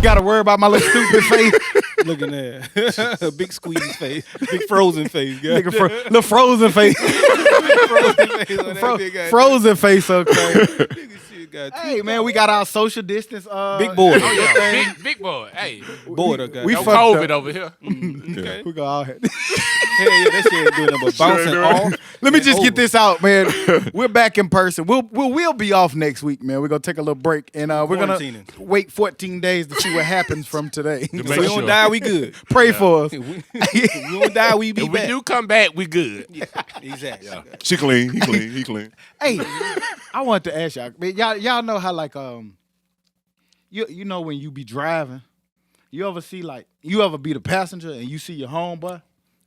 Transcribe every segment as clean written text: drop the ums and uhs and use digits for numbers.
Gotta worry about my little stupid face. Looking at a big squeeze face, big frozen face, guy. Little frozen face. Frozen face, okay. Hey man, we got our social distance. Big boy. Big boy. Hey. Boy, okay. We No fucked COVID up. over here. Okay. We go all ahead. Hell yeah, that shit ain't doing nothing but bouncing off. Let me just over. get this out, man. We're back in person. We'll be off next week, man. We're gonna take a little break and we're gonna Quarantining. wait 14 days to see what happens from today. To So make we sure. don't die, we good. Pray for us. We don't die, we be If we back. do come back, we good. Exactly. She clean. He clean. Hey, I want to ask y'all, man, y'all know how like you know when you be driving, you ever be the passenger and you see your homeboy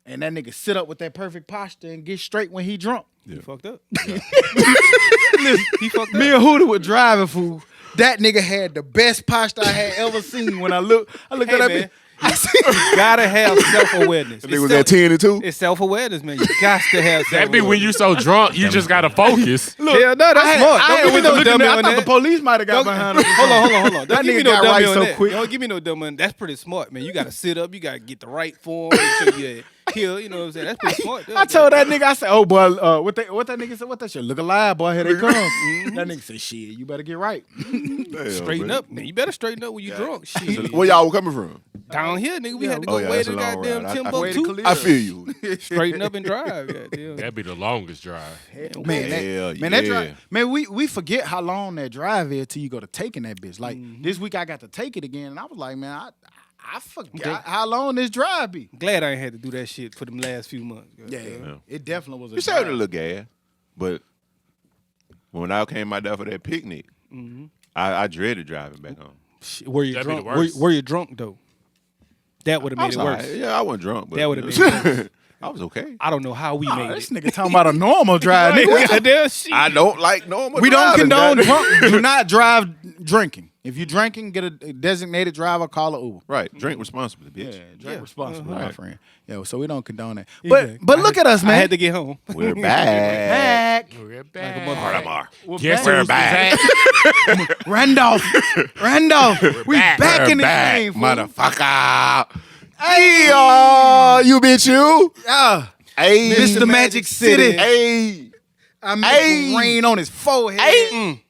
and that nigga sit up with that perfect posture and get straight when he drunk. He fucked up. Listen, He fucked up. me and Hunnid were driving, fool. That nigga had the best posture I had ever seen. When I looked Hey, at that man. bitch. I see. You gotta have self-awareness. That nigga was at 10 and 2. It's self-awareness, man. You got to have self-awareness. That be when you so drunk, you just gotta focus. Look, Yeah, no, that's smart. Don't give me no dummy I on thought the that. police might have got behind us. Hold on. That Don't give me nigga no got dummy right on so that. quick. Don't give me no dummy on that. That's pretty smart, man. You gotta sit up. You gotta get the right form. Make sure you kill. You know what I'm saying? That's pretty smart. I told that nigga, I said, "Oh boy, what that nigga said? What that shit? Look alive, boy. Here they come." That nigga said, "Shit, you better get right." Straighten up, man. You better straighten up when you drunk. Shit. Where y'all coming from? Down here, nigga, we had to Oh, go yeah, way that's to a long goddamn ride. Timbuktu. I feel you. Straighten up and drive. Goddamn. That'd be the longest drive. Man, Hell that yeah. drive, man, we forget how long that drive is till you go to taking that bitch. Like this week, I got to take it again, and I was like, man, I forgot how long this drive be. Glad I ain't had to do that shit for them last few months. Yeah, it definitely was a You saving a drive. little gas, but when I came out there for that picnic, I dreaded driving back home. Shit, were you That'd be drunk? the worst. Were you drunk though? That would have I made was it worse. alright. Yeah, I wasn't drunk, but That would've made it worse. I was okay. I don't know how we made This it. nigga talking about a normal drive, nigga. Goddamn shit. I don't like normal. We don't driving, condone goddamn. drunk. Do not drive drinking. If you're drinking, get a designated driver, call an Uber. Right, drink responsibly, bitch. Drink responsibly, my Right. friend. Yeah, so we don't condone that. Exactly. But look at us, man. I had to get home. We're back. back. We're Like a back. motherfucker. Guess We're who's back. back? Randolph, we back in this Back, game, fool. motherfucker. Hey, you bitch, you. Yeah. Hey, Mr. Magic City. Hey, I make Hey. it rain on his forehead. Hey.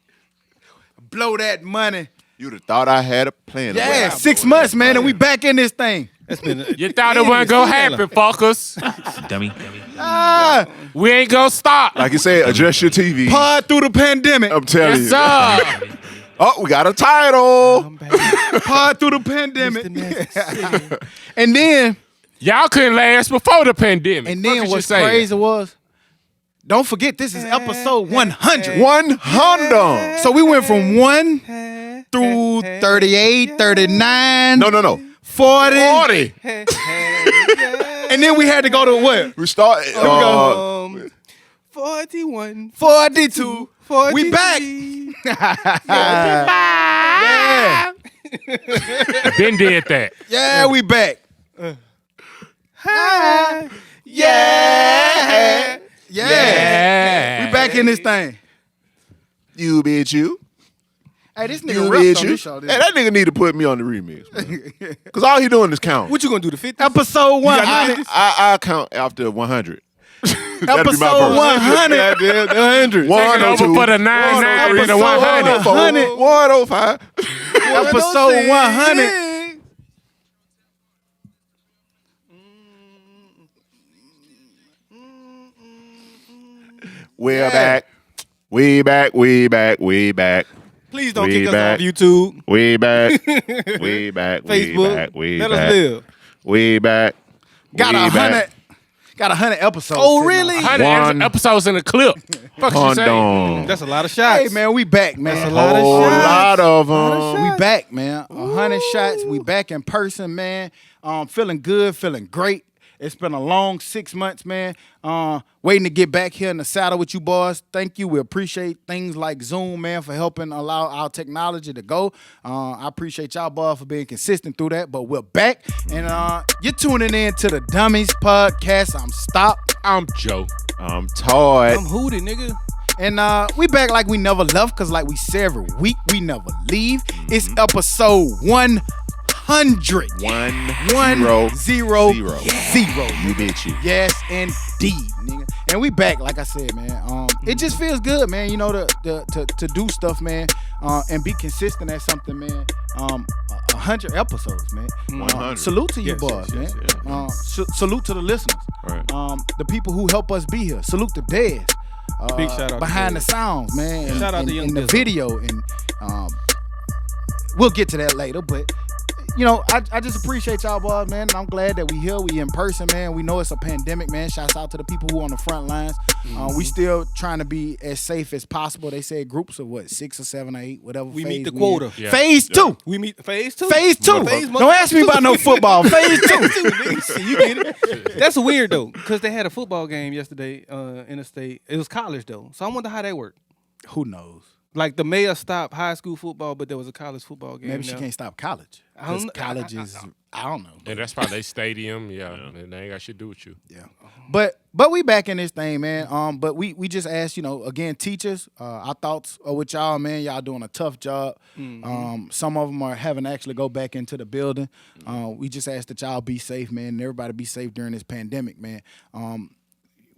Blow that money. You'd have thought I had a plan. Yeah, 6 months, man, and we back in this thing. That's been You thought it wasn't gonna happen, fuckers. Dummy. Ah, We ain't gonna stop. Like you said, adjust your TV. pod through the pandemic. I'm telling Yes, you. sir. Oh, we got a title. Pod through the pandemic. And then Y'all couldn't last before the pandemic. And Fuck then is what's you saying? crazy was, don't forget, this is episode 100. 100. So we went from 1 through 38, 39, No. 40. 40. And then we had to go to what? We start. 41. 42. 43. We back. Yeah. Been did that. Yeah, we back. Yeah. Yeah. Yeah. We back in this thing. You bitch, you. Hey, this You nigga ripped bitch, on you. this show. Hey, that nigga need to put me on the remix, man. Because all he doing is count. What you gonna do? The 50? Episode 100. I count after 100. Episode 100. 100. Take it over for the 99 and the 100. 105. Episode 100. We're back. We back. We back. We back. Please don't We kick us back. off YouTube, We back. We back. We Facebook. back. We Let back. us live. We back. Got We 100. Got 100 episodes. Oh, sitting really? on. 100 One. episodes in a clip. Fuck you saying? Condom. That's a lot of shots. Hey, man, we back, man. That's a lot of Whole shots. lot of them. We back, man. 100 shots. We back in person, man. Feeling good, feeling great. It's been a long 6 months, man. Waiting to get back here in the saddle with you boys. Thank you. We appreciate things like Zoom, man, for helping allow our technology to go. I appreciate y'all boys for being consistent through that. But we're back, and you're tuning in to the Dummies Podcast. I'm Stop, I'm Joe. I'm Todd. I'm hooted, nigga. and we back like we never left, because like we say every week, we never leave. It's episode 100. 100. 1-0-0. You bitch. Yes, indeed, nigga. And we back, like I said, man. It just feels good, man. You know, to do stuff, man, and be consistent at something, man. 100 episodes, man. 100. Salute to you, boys, man. Salute to the listeners. Right. The people who help us be here. Salute to Dez. Big shout out behind to the sounds, man. And, shout out to Young and the Dizzle. video, and we'll get to that later, but. You know, I just appreciate y'all, boys, man. And I'm glad that we here. We in person, man. We know it's a pandemic, man. Shouts out to the people who on the front lines. We still trying to be as safe as possible. They said groups of 6 or 7 or 8, whatever. We phase meet the we quota. in. Yeah. Phase 2. We meet phase 2. Phase 2. Phase Don't ask me about no football. Phase 2. You get it? That's weird though, because they had a football game yesterday in the state. It was college though, so I wonder how that worked. Who knows? Like the mayor stopped high school football, but there was a college football game. Maybe she now. can't stop college. I don't Because know. college is, I don't know. And that's probably their stadium. Yeah. And they ain't got shit to do with you. Yeah. But we back in this thing, man. But we just asked, again, teachers, our thoughts are with y'all, man. Y'all doing a tough job. Some of them are having to actually go back into the building. We just asked that y'all be safe, man, and everybody be safe during this pandemic, man.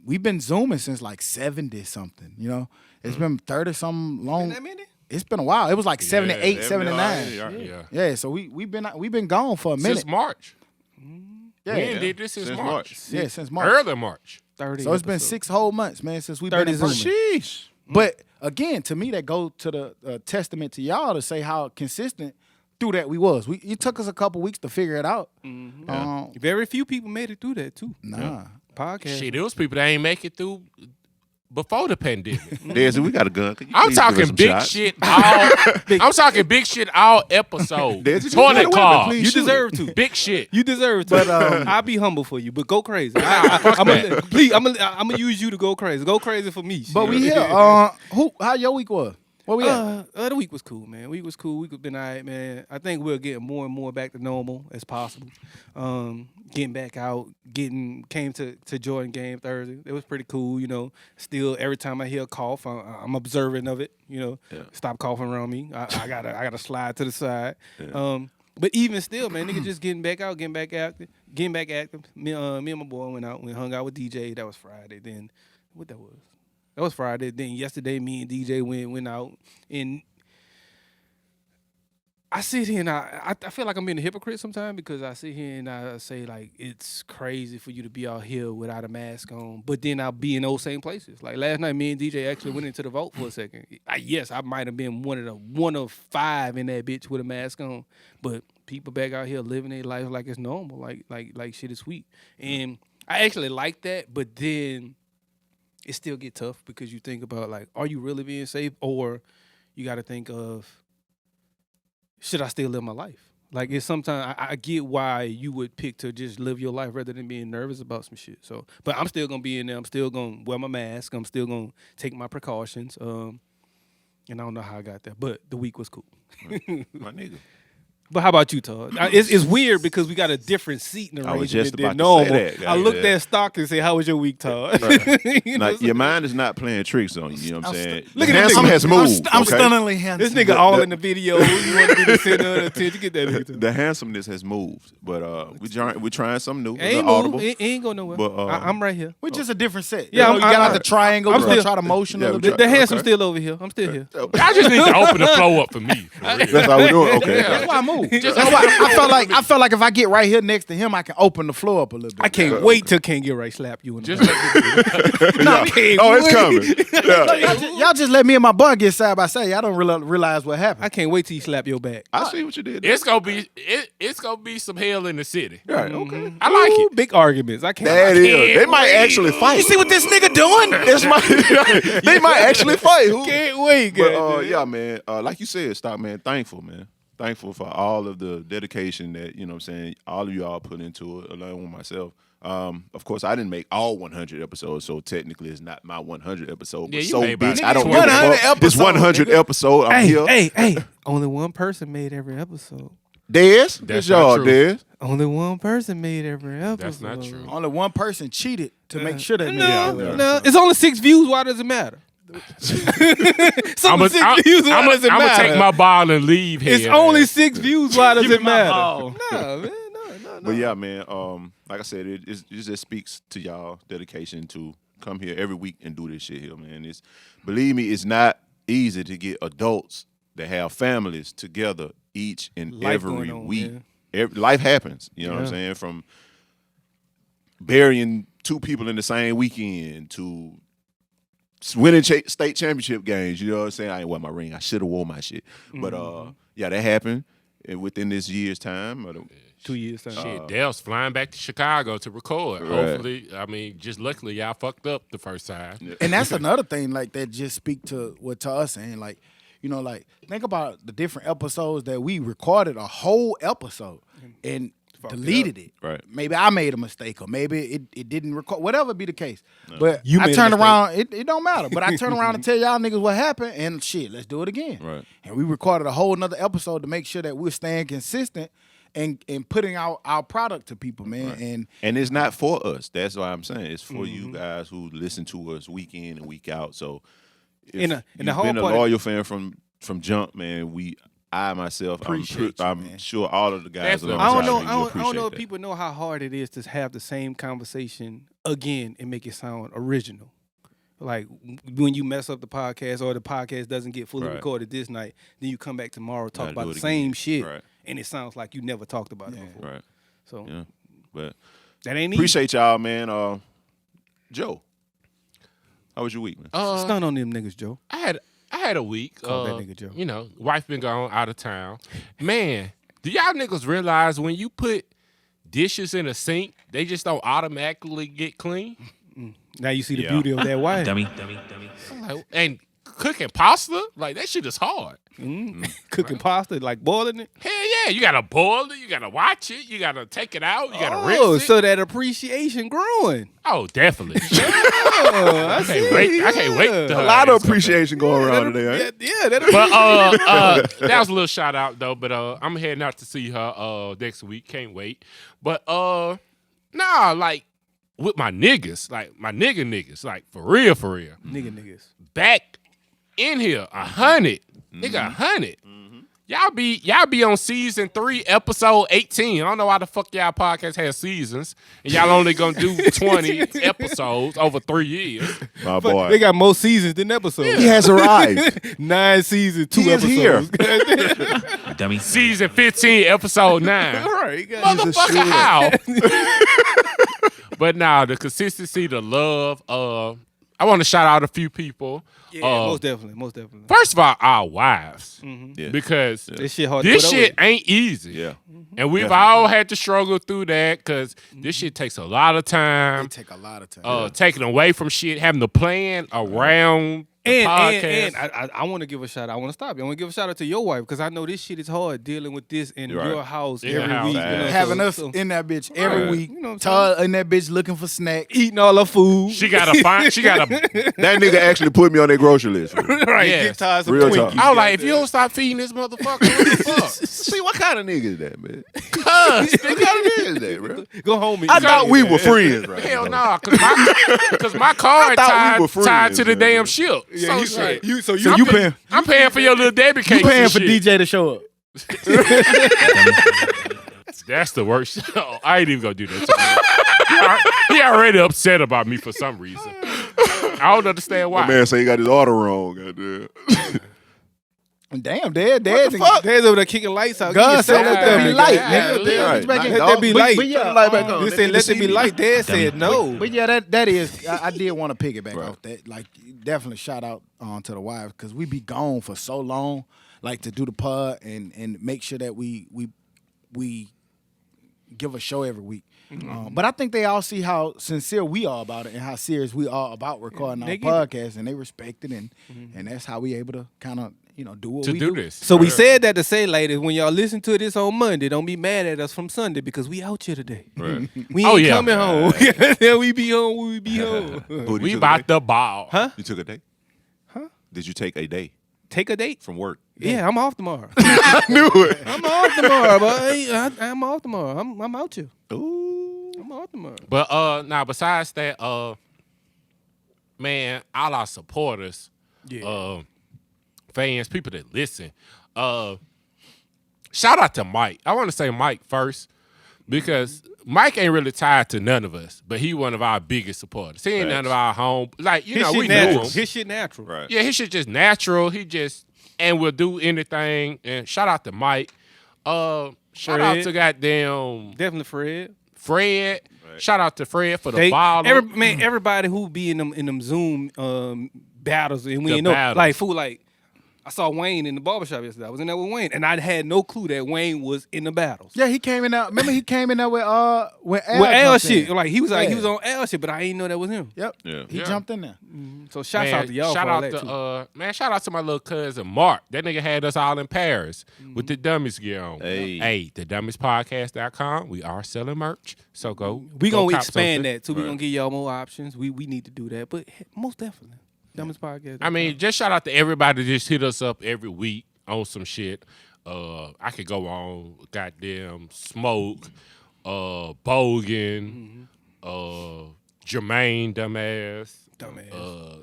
We've been Zooming since like 70 something, It's been 30 something long. That many? It's been a while. It was like 78, 79. 79. Yeah, so we've been gone for a minute. Since March. Yeah, We ain't did this since March. Yeah, since March. Early March. 30 So it's been episodes. 6 whole months, man, since we've 30 been in person. Zooming. Sheesh. But again, to me, that goes to the testament to y'all to say how consistent through that we was. It took us a couple weeks to figure it out. Very few people made it through that too. Nah. Podcast. Shit, there was people that ain't make it through before the pandemic. Desi, we got a gun. Can you I'm please give us talking some big shots? shit all. I'm talking big shit all episode. Desi, you Toilet got a car. weapon, please You shoot deserve it. to. Big shit. You deserve to. But, I'll be humble for you, but go crazy. fuck I'm that. please, I'm gonna use you to go crazy. Go crazy for me. But we shit. here. How your week was? Where we at? The week was cool, man. Week was cool. Week was been all right, man. I think we're getting more and more back to normal as possible. Getting back out, came to Jordan game Thursday. It was pretty cool, Still, every time I hear a cough, I'm observant of it. Stop coughing around me. I gotta slide to the side. Yeah. But even still, man, nigga just getting back out, getting back active. Me and my boy went out. We hung out with DJ. That was Friday. Then what that was? That was Friday. Then yesterday, me and DJ went out, and I sit here and I feel like I'm being a hypocrite sometimes because I sit here and I say like it's crazy for you to be out here without a mask on, but then I'll be in those same places. Like last night, me and DJ actually went into the vault for a second. Yes, I might have been one of 5 in that bitch with a mask on, but people back out here living their life like it's normal, like shit is sweet, and I actually like that. But then it still get tough because you think about like, are you really being safe, or you got to think of, should I still live my life? Like it's sometimes I get why you would pick to just live your life rather than being nervous about some shit. So, but I'm still gonna be in there. I'm still gonna wear my mask. I'm still gonna take my precautions. And I don't know how I got there, but the week was cool. My nigga. But how about you, Todd? It's weird because we got a different seating I was arrangement just than about to normal. say that, I looked goddamn. at Stock and said, "How was your week, Todd?" You know Like, your mind is not playing tricks on you. You know what I'm saying? Look The at this handsome nigga. has moved. I'm okay? stunningly handsome. This nigga all in the video. You want to be the center of the attention. Get that nigga. The handsomeness has moved, but we're trying something new. Ain't It's audible. move. It ain't going nowhere. But, I'm right here. We're just a different set. Yeah, you got out the triangle. I'm We're gonna still- try to motion Yeah, a little we bit. The handsome Okay. still over here. I'm still here. I just need to open the flow up for me. For real. That's how we doing. Okay. Yeah. That's why I moved. That's why I felt like if I get right here next to him, I can open the floor up a little bit. I can't wait till Can't Get Right slap you in the Just back. like Oh, it's coming. Yeah. Y'all just let me and my bug get side by side. Y'all don't realize what happened. I can't wait till you slap your back. I see what you did. it's gonna be some hell in the city. Right. Okay. I like Ooh, it. big arguments. I can't. That I is. can't They might wait. actually fight. You see what this nigga doing? They might actually fight. Who? Can't wait. But goddamn. yeah, man. Like you said, Stock, man. Thankful, man. Thankful for all of the dedication that all of y'all put into it, along with myself. Of course, I didn't make all 100 episodes, so technically it's not my 100 episode. Yeah, But you so made about bitch, I don't give 100 a fuck. This episode, 100 nigga. episode, I'm here. Hey. Only one person made every episode. Dez, That's that's not y'all, true. Dez. Only one person made every episode. That's not true. Only one person cheated to make sure that No, nigga. no. It's only 6 views. Why does it matter? I'm gonna take my ball and leave here. It's only 6 views. Why does Give me it my matter? ball. No, man. No. But yeah, man. Like I said, it just speaks to y'all dedication to come here every week and do this shit here, man. Believe me, it's not easy to get adults that have families together each and every week. Life happens. You know what I'm saying? From burying 2 people in the same weekend to winning state championship games. You know what I'm saying? I ain't wear my ring. I should have wore my shit. But yeah, that happened within this year's time. 2 years time. Shit, Dale's flying back to Chicago to record. Right. Hopefully, I mean, just luckily y'all fucked up the first time. Yeah. And that's another thing, like, that just speak to what to us saying, like, you know, like, think about the different episodes that we recorded a whole episode and deleted it. Right. Maybe I made a mistake, or maybe it didn't record, whatever be the case. No. But You I made a turned mistake. around, it don't matter. But I turn around and tell y'all niggas what happened, and shit, let's do it again. Right. And we recorded a whole nother episode to make sure that we're staying consistent and putting out our product to people, man. Right. And it's not for us. That's why I'm saying it's for you guys who listen to us week in and week out. So if And the you've whole been a part- loyal fan from jump, man, I myself, Appreciate you, I'm man. sure all of the guys Definitely. I don't alongside know. me, you I don't appreciate know if that. people know how hard it is to have the same conversation again and make it sound original. Like when you mess up the podcast or the podcast doesn't get fully Right. recorded this night, then you come back tomorrow talk Gotta about do the it same again. shit, Right. and it sounds like you never talked about it before. Right. So Yeah. But that ain't easy. appreciate y'all, man. Joe, how was your week, man? Stun on them niggas, Joe. I had a week. Call that nigga Joe. You know, wife been gone out of town. Man, do y'all niggas realize when you put dishes in a sink, they just don't automatically get clean? Now you see the Yeah. beauty of that wife. Dummy. I'm like, and cooking pasta, like that shit is hard. Cooking pasta, like boiling it. Hell yeah, you gotta boil it, you gotta watch it, you gotta take it out, you gotta Oh, rinse it. so that appreciation growing. Oh, definitely. Oh, I can't wait. I can't wait to- A lot of appreciation going around today, right? Yeah, that But that was a little shout out though. But I'm heading out to see her next week. Can't wait. But nah, like with my niggas, like my niggas, like for real, niggas. back in here, 100, nigga, 100. Y'all be on season 3, episode 18. I don't know why the fuck y'all podcast has seasons, and y'all only gonna do 20 episodes over 3 years. My boy. They got more seasons than episodes. He has arrived. 9 seasons, 2 He is episodes. Dummy. Season 15, episode 9. All right, you got Motherfucker, how? But nah, the consistency, the love. I want to shout out a few people. yeah, most definitely. First of all, our wives, Yeah. because This shit hard to this put up shit with. ain't easy. Yeah. And we've Definitely. all had to struggle through that because this shit takes a lot of It time. take a lot of time. Taking away from shit, having to plan around the podcast. And I want to give a shout out. I want to stop you. I want to give a shout out to your wife because I know this shit is hard dealing with this in Right. your house In the every house. week. Facts. Having so- us so- in that bitch every Right. week. You know what I'm Todd in that bitch looking for snacks. eating all her food. She got to find. She got to. That nigga actually put me on their grocery list. right, Yes. get Todd some Real Twinkies. talk. I was like, if you don't stop feeding this motherfucker, what the fuck? See, what kind of nigga is that, man? Cuz, What kind of nigga is that, bro? Go home and I eat. thought we were friends, right? hell no, because my card thought we were tied to friends, the man. damn ship. Yeah, so you shit. right. So So you paying? I'm paying for your little debit cakes. You paying and for shit. DJ to show up? That's the worst. Oh, I ain't even gonna do that. He already upset about me for some reason. I don't understand why. My man say he got his order wrong. Goddamn. Damn, Dad. Dad's over there kicking lights out. God Get said your let cell that be down, light, Yeah, nigga. yeah, Bitch, back right. in- Let that be light. But yeah, light back on. They Let say niggas let see there be me. light. Dad said no. But yeah, that is. I did want to piggyback Right. off that. Like, definitely shout out to the wives because we be gone for so long. Like to do the pod and make sure that we give a show every week. But I think they all see how sincere we are about it and how serious we are about recording our they get it. podcast, and they respect it, and that's how we able to kind of do what to we do this. So we said that to say, ladies, when y'all listen to this on Monday, don't be mad at us from Sunday because we out here today. Right. We ain't Oh, yeah. coming home. Yeah, we be home when we be home. Booty, We you took a about day? the ball. Huh? You took a day? Huh? Did you take a day Take a date? from work? Yeah, I'm off tomorrow. I knew it. I'm off tomorrow, but I'm off tomorrow. I'm out here. Ooh. I'm off tomorrow. But besides that, man, all our supporters, fans, people that listen. Shout out to Mike. I want to say Mike first because Mike ain't really tied to none of us, but he one of our biggest supporters. He ain't none of our home. Like, we knew him. His shit natural. Right. Yeah, his shit just natural. And will do anything. And shout out to Mike. Shout out to goddamn Definitely Fred. Right. Shout out to Fred for the ball. Everybody who be in them Zoom battles and we ain't know like I saw Wayne in the barbershop yesterday. I was in there with Wayne, and I had no clue that Wayne was in the battles. Yeah, he came in there. Remember, he came in there with Al shit. Like he was on Al shit, but I didn't know that was him. Yep. Yeah. He jumped in there. So shout out to y'all. Shout out to my little cousin Mark. That nigga had us all in Paris with the Dummies gear on. Hey, the dummiespodcast.com. We are selling merch, so go. We go gonna cop expand something. that too. We gonna give y'all more options. We need to do that, but most definitely. Dummies Podcast. I mean, just shout out to everybody that just hit us up every week on some shit. I could go on goddamn Smoke, Bogan, Jermaine, dumbass.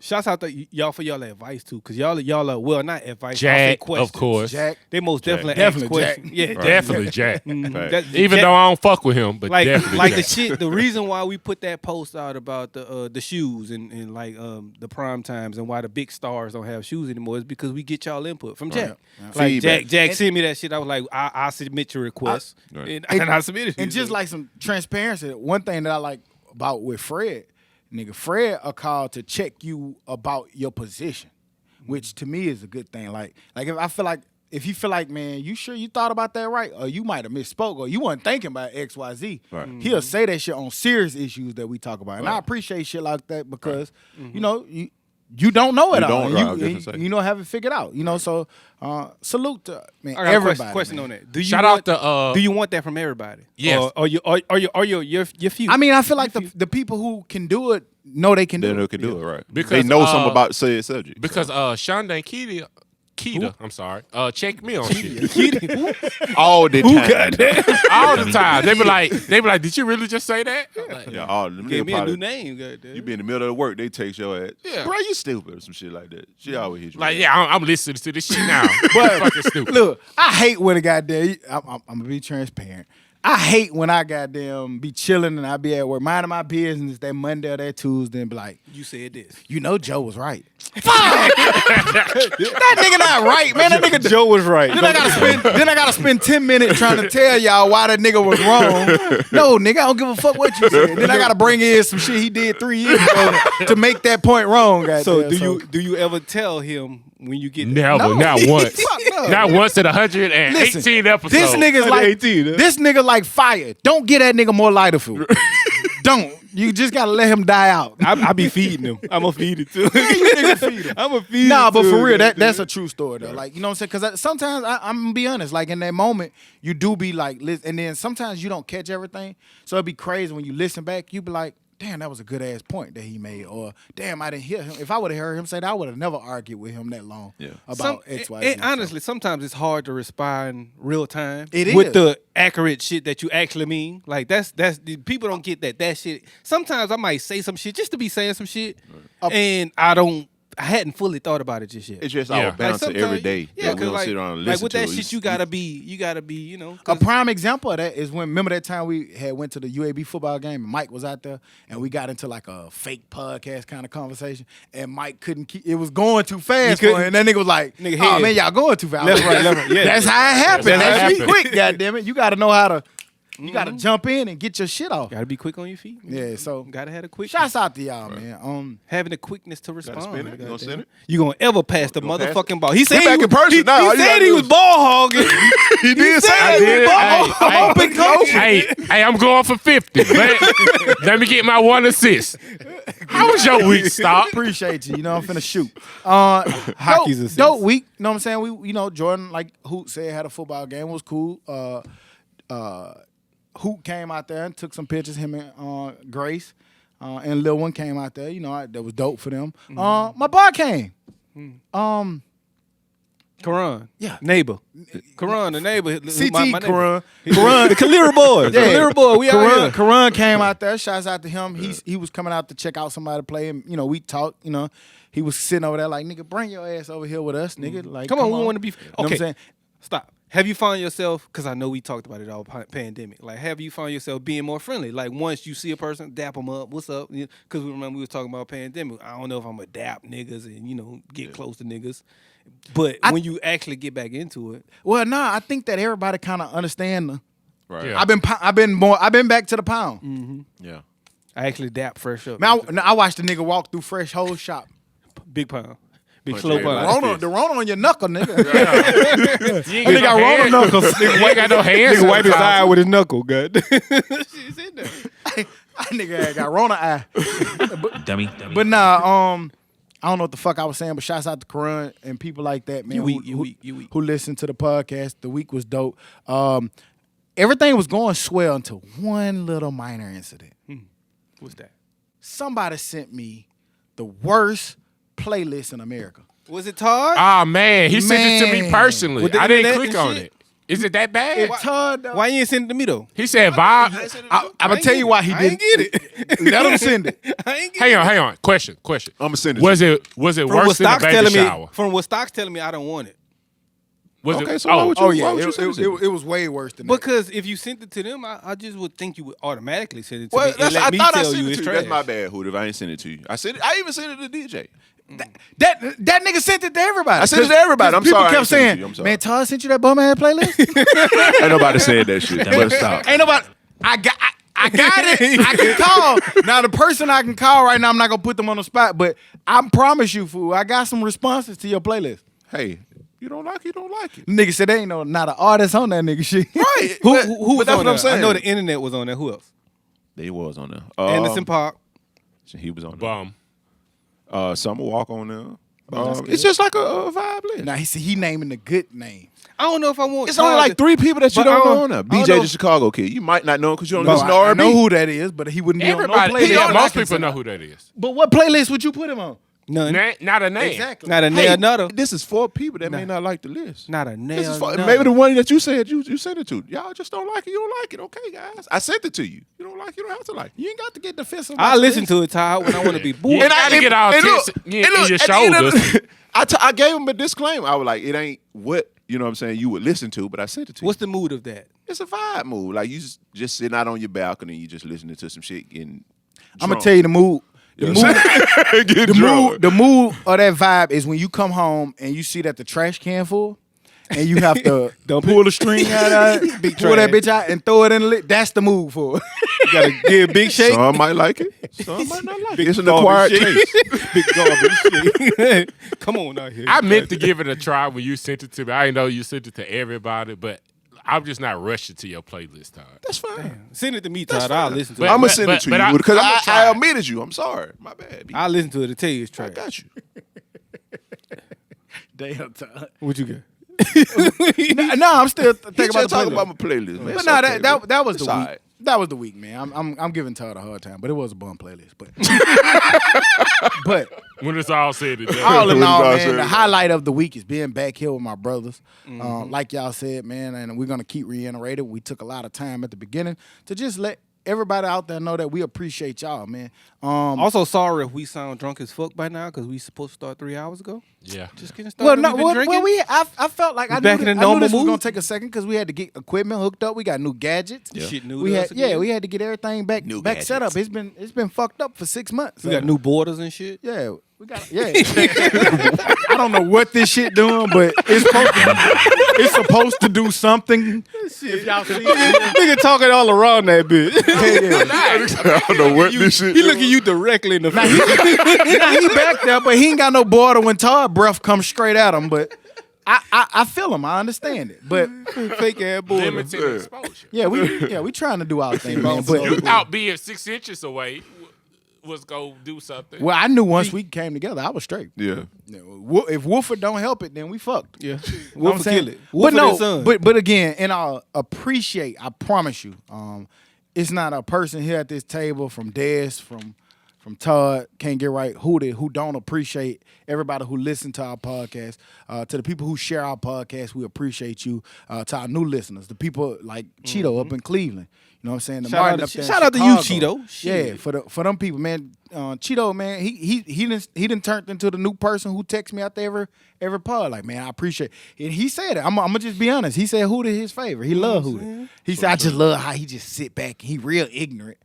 Shouts out to y'all for y'all advice too, cause y'all are not advice. Jack, questions. of course. Jack. They most definitely ask questions. Jack. Yeah, Right. Definitely Jack. Even Jack, though I don't fuck with him, but definitely like Jack. the shit. The reason why we put that post out about the shoes and like the prime times and why the big stars don't have shoes anymore is because we get y'all input from Jack. Like Feedback. Jack sent me that shit. I was like, I submit your request, and I submitted it. And just like some transparency, one thing that I like about with Fred, nigga, Fred are called to check you about your position, which to me is a good thing. Like if you feel like, man, you sure you thought about that right, or you might have misspoke, or you weren't thinking about X, Y, Z. Right. He'll say that shit on serious issues that we talk about, and I appreciate shit like that because you know you don't know it You all. don't, right, I was just gonna say. You know, have it figured out. You know, so salute to man, I got everybody. a question man. on that. Do you Shout want, out to Do you want that from everybody? Yes. Or your few? I mean, I feel like the people who can do it know they can do Then it. they can do it, right? Because, They know something about said subject. because Shonda and Keita, I'm sorry, check me on shit all the time. all the time. They be like, did you really just say that? I'm like, Yeah, all them Give niggas me a probably- new name. Goddamn. You be in the middle of the work, they text your ass. Yeah. Bro, you stupid or some shit like that. She always hit you. Like, yeah, I'm listening to this shit now. But fucking stupid. Look, I hate when a goddamn. I'm gonna be transparent. I hate when I goddamn be chilling and I be at work, minding my business that Monday or that Tuesday and be like, You said this. you know, Joe was right. Fuck! That nigga not right, man. That nigga Joe was right. Then I gotta spend 10 minutes trying to tell y'all why that nigga was wrong. No, nigga, I don't give a fuck what you said. Then I gotta bring in some shit he did 3 years ago to make that point wrong. Goddamn. So do you ever tell him when you get Never, No. not once. Fuck no. Not once at 118 Listen, episodes. This nigga's like 118, huh? this nigga like fire. Don't get that nigga more lighter food. Don't. You just gotta let him die out. I be feeding him. I'm gonna feed it too. I'm gonna feed Nah, it but to for him, real, goddamn. that's a true story though. Like, you know what I'm saying? Because sometimes I'm gonna be honest. Like in that moment, you do be like, and then sometimes you don't catch everything. So it'd be crazy when you listen back. You be like, damn, that was a good ass point that he made, or damn, I didn't hear him. If I would have heard him say that, I would have never argued with him that long about X, Y, Z. And honestly, sometimes it's hard to respond real time. It with is. the accurate shit that you actually mean. Like that's people don't get that shit. Sometimes I might say some shit just to be saying some shit, and I hadn't fully thought about it just yet. It's just Yeah. our bounce Like, every day. Yeah, that we don't like, sit around and like listen with to that it. shit, you gotta be, you know. A prime example of that is when, remember that time we had went to the UAB football game and Mike was out there and we got into like a fake podcast kind of conversation and Mike couldn't keep, it was going too fast for him, and that nigga was like, Nigga, oh head. man, y'all going too fast. I Left, was right, like, left, right. Yeah. That's how it happened. That's how it That's happened. quick, goddammit. You gotta know how to, you gotta jump in and get your shit off. Gotta be quick on your feet. Yeah, so Gotta have a quick. shouts out to y'all, man. Having the quickness to respond. spin it? You gonna goddamn. send it? You gonna ever pass the Gonna pass motherfucking ball? He said back he in was, person he, now. All he you said gotta he do was is- ball hogging. He did say I that. did. ball hogging coach. Hey, I'm going for 50. Let me get my one assist. How was your week, Stop? Appreciate you. You know, I'm finna shoot. Hockey's dope, assist. dope week. You know what I'm saying? We, you know, Jordan, like Hoot said, had a football game. It was cool. Hoot came out there and took some pictures. Him and Grace and Lil One came out there. You know, that was dope for them. My boy came. Damn, Karan. Yeah. Neighbor. Karan, the neighbor. CT my neighbor. Karan. The Kalira boys. Yeah. The Kalira boy. We out here. Karan came out there. Shouts out to him. He was coming out to check out somebody play, and we talked. He was sitting over there like, nigga, bring your ass over here with us, nigga. Like, Come on, we want to be. You know what I'm Okay, saying? stop. Have you found yourself? Because I know we talked about it all pandemic. Like, have you found yourself being more friendly? Like, once you see a person, dap them up. What's up? Because we remember we was talking about pandemic. I don't know if I'm a dap niggas and get close to niggas. But when you actually get back into it, Well, I think that everybody kind of understand. Right. Yeah. I've been back to the pound. Yeah. I actually dap fresh up. Man, I watched the nigga walk through Fresh Whole Shop. Big pound, big Punch slow everybody. pound. The Rona on your knuckle, nigga. You ain't got got no Rona hands. knuckles. You ain't got no hands. Nigga wipe his sometimes. eye with his knuckle, god. She's in there. That nigga got Rona eye. Dummy. But I don't know what the fuck I was saying, but shouts out to Karan and people like that, man. You weak. Who listened to the podcast. The week was dope. Everything was going swell until one little minor incident. What's that? Somebody sent me the worst playlist in America. Was it Todd? Oh man, he sent it to me Man. personally. With the I didn't internet click and on shit? it. Is it that bad? Why you ain't send it to me though? He said vibe. I'm gonna tell you why he I ain't didn't. get it. Let him send it. I ain't get it. Hang on. Question. I'ma send it Was to it From what worse than a Stock's baby telling shower? me, from what Stock's telling me, I don't want it. Was Okay, it? so why would you? Oh yeah, why would you send it to me? it was way worse than that. Because if you sent it to them, I just would think you would automatically send it to Well, me and let me thought I tell sent you it it's to you. trash. That's my bad, Hood. If I ain't sent it to you, I even sent it to DJ. That nigga sent it to everybody. I sent it to everybody. 'Cause I'm people sorry, I kept ain't sent it to saying, you. I'm sorry. "Man, Todd sent you that bum ass playlist." Ain't nobody said that shit. But stop. Ain't nobody. I got it. I can call. Now the person I can call right now, I'm not gonna put them on the spot, but I promise you, fool, I got some responses to your playlist. Hey, you don't like it, you don't like it. Nigga said they ain't not an artist on that nigga shit. Right. Who but was that's on what I'm there? saying. I know the internet was on there. Who else? They was on there. Anderson Park. He was on there. Bum. Summer Walk on there. that's good. It's just like a vibe list. Now he naming the good names. I don't know if I want. It's only Todd like 3 people that you but I don't don't- know on there. I don't BJ know. the Chicago Kid. You might not know him because you don't No, listen to I R&B. know who that is, but he wouldn't be Everybody. on no playlist. Most I people can know say. who that is. But what playlist would you put him on? None. Not a name. Exactly. Not a nail nutter. This is 4 people that may not like the list. Not a This nail is for, nutter. maybe the one that you said you sent it to. Y'all just don't like it. You don't like it. Okay, guys. I sent it to you. You don't like it. You don't have to like it. You ain't got to get defensive. I listen to it, Todd, when I want to be You bored. ain't gotta get all tense in your at the end of shoulders. the- I gave him a disclaimer. I was like, it ain't what, you know what I'm saying, you would listen to, but I sent it to What's you. the mood of that? It's a vibe mood. Like, you just sitting out on your balcony, you just listening to some shit getting I'm gonna tell you the mood. The mood of that vibe is when you come home and you see that the trash can full, and you have to pull the string out, pull that bitch out, and throw it in the lid. That's the mood for it. You gotta give a big shake. Some might like it. Some might not like it. It's an garbage acquired shake. taste. Big garbage shake. Come on out here. I meant to give it a try when you sent it to me. I didn't know you sent it to everybody, but I'm just not rushing to your playlist, Todd. That's fine. Send it to me, Todd. I'll listen to But- it. I'm going to send it to you because I'ma try I it. omitted you. I'm sorry. My bad. I'll listen to it and tell you it's I trash. got you. Damn, Todd. What you got? No, I'm still thinking He about just the talking playlist. about my playlist, man. But It's no, okay, man. that was It's the all week. right. That was the week, man. I'm giving Todd a hard time, but it was a bum playlist. But but When it's all said and done. all in When it's all, all man, said the and highlight of the week is being back here with my brothers. Like y'all said, man, and we're gonna keep reiterating. We took a lot of time at the beginning to just let everybody out there know that we appreciate y'all, man. Also, sorry if we sound drunk as fuck by now because we supposed to start 3 hours ago. Yeah. Just getting Well, started. no, We've been well, drinking. I felt like I back knew, in the I knew normal this was mood? gonna take a second because we had to get equipment hooked up. We got new gadgets. Shit new We to had us again. we had to get everything back New set up. gadgets. It's been fucked up for 6 months. We got new borders and shit. Yeah, we got I don't know what this shit doing, but it's supposed to do something. If y'all see it, Nigga talking all around that bitch. I don't know what this shit He looking you directly in the face. now he back there, but he ain't got no border when Todd breath comes straight at him. But I feel him. I understand it. But Fake ass border. Limited exposure. yeah, we trying to do our thing, man. But You out being 6 inches away was go do something. well, I knew once we came together, I was straight. Yeah. If Wolford don't help it, then we fucked. Yeah. You know what I'm Wolf saying? kill it. But Wolf no, son. but again, and I'll appreciate. I promise you, it's not a person here at this table from Des, from from Todd, Can't Get Right, Hunnid, who don't appreciate everybody who listen to our podcast, to the people who share our podcast, we appreciate you. To our new listeners, the people like Cheeto up in Cleveland. You know what I'm saying? The Martin up there in shout out to you, Chicago. Cheeto. Shit. Yeah, for them people, man. Cheeto, man, he done turned into the new person who texts me out there every pod. Like, man, I appreciate it. And he said it. I'm gonna just be honest. He said Hunnid his favorite. He love Hunnid. He said, I just love how he just sit back and he real ignorant.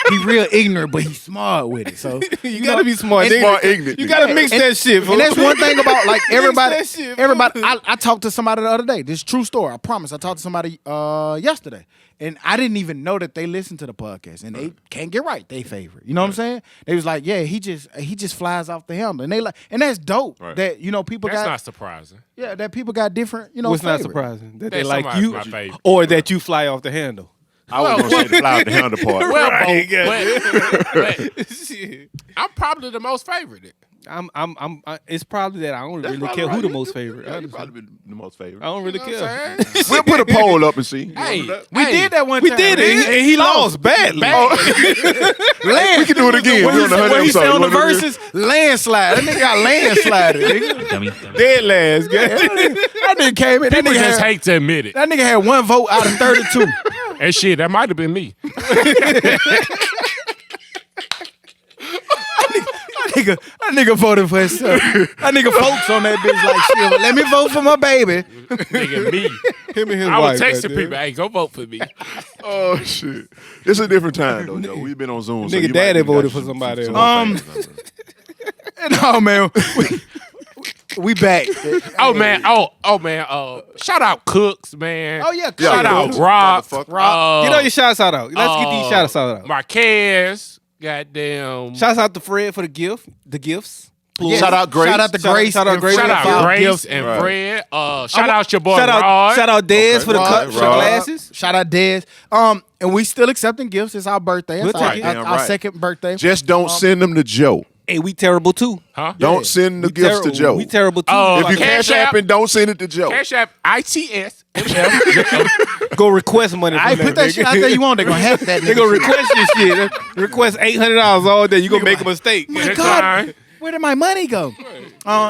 He real ignorant, but he's smart with it. So you gotta be smart. Ignorant. You gotta mix that shit. And that's one thing about like everybody. that shit, Everybody. I talked to somebody the other day. This is true story. I promise. I talked to somebody yesterday, and I didn't even know that they listened to the podcast, and they can't get right. They favorite. You know what I'm saying? They was like, yeah, he just flies off the handle, and they like, and that's dope. Right. That people That's got. not surprising. Yeah, that people got different. What's not favorite. surprising that they That like somebody's you, my favorite. or that you fly off the handle. I was gonna say the fly out the handle part. Well, Right, but Shit. I'm probably the most favorite. It's probably that I don't That's really probably care right. who the You- most you- favorite. Yeah, you honestly. probably be the most favorite. I don't really You know care. what I'm saying? We'll put a poll up and see. You Hey, remember that? We did that one We time. did it, and he lost badly. We can do it again. When We he on the said, 100 when he said episode. on the You wanna do it verses, landslide. That nigga got landslided. Nigga. Dummy. Dead last guy. That nigga came in. That People nigga, just had, hate to admit it. that nigga had 1 vote out of 32. And shit, that might have been me. That nigga voted for himself. That nigga folks on that bitch like shit. But let me vote for my baby. Nigga, me. Him and his I wife. was texting goddamn. people, hey, go vote for me. Oh shit! It's a different time though, Joe. We've been on Zoom. so Nigga you might daddy be got voted for some- somebody some else. fans out there. No, man. We back. Oh man, shout out Cooks, man. Oh, yeah, Shout yeah, out Cooks, Rock. motherfucker. Get all your shots out. Let's get these shots out. Marquez, goddamn. Shouts out to Fred for the gifts. Yeah. Shout out Grace. Shout out to Shout- Grace. shout out and Grace. Fred Shout out for Grace gifts. and Right. Fred. Shout out your boy Shout Rod. out Dez Okay. for the Rod, cup, for the Rod. glasses. Shout out Dez. And we still accepting gifts. It's our birthday. It's Good our, time. our, Damn our right. second birthday. Just don't send them to Joe. Hey, we terrible too. Huh? Don't send the We gifts terrible. to Joe. We terrible too. Oh, If you Cash cash App. app and don't send it to Joe. Cash App ITS. Go request money from I that put that nigga. shit out there. You want? They gonna hack that. They nigga gonna shit. request your shit. Request $800 all day. You gonna make a mistake. My That's God, fine. where did my money go?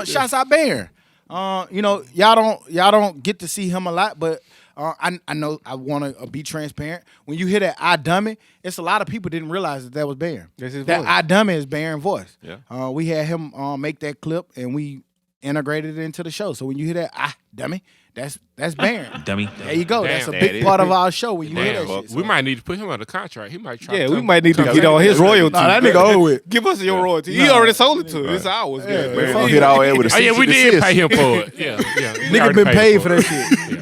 Shouts out Baron. Y'all don't get to see him a lot, but I know I want to be transparent. When you hear that I Dummy, it's a lot of people didn't realize that was Baron. That's his that voice. I Dummy is Baron's voice. Yeah. We had him make that clip and we integrated it into the show. So when you hear that I Dummy, that's Baron. Dummy. There you go. Damn. That's a That big is. part of our show when you hear Damn, that shit. we might need to put him under contract. He might try. Yeah, to we come- might need to come get back. on his royalty. Nah, that nigga over with. Give us your royalty. He already sold it to us. It's ours. Yeah. Yeah. Man, hit our ass with a Oh yeah, we cease and did desist. pay him for it. Yeah. We Nigga already been paid for it. that shit.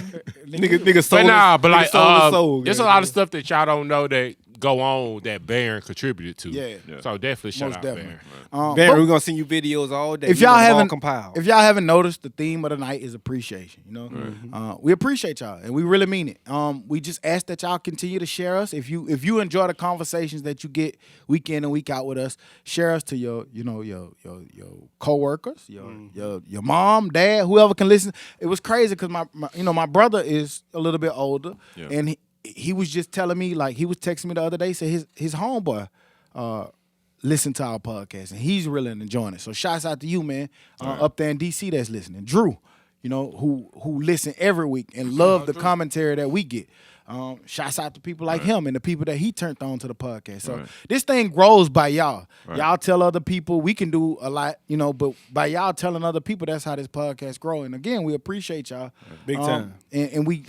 Nigga sold But nah, but nigga like, sold his soul, there's a lot of stuff that y'all don't know that go on that Baron contributed to. Yeah. So definitely shout Most out definitely. Baron. Baron, we're gonna send you videos all day. If You y'all want them all haven't compiled. if y'all haven't noticed, the theme of the night is appreciation. You know, we appreciate y'all and we really mean it. We just ask that y'all continue to share us. If you enjoy the conversations that you get week in and week out with us, share us to your coworkers, your mom, dad, whoever can listen. It was crazy because my brother is a little bit older and he was just telling me, like, he was texting me the other day, said his homeboy listen to our podcast, and he's really enjoying it. So shouts out to you, man, up there in DC that's listening. Drew, who listen every week and love the commentary that we get. Shouts out to people like him and the people that he turned on to the podcast. So this thing grows by y'all. Y'all tell other people. We can do a lot, but by y'all telling other people, that's how this podcast grow. And again, we appreciate y'all. Big time. And we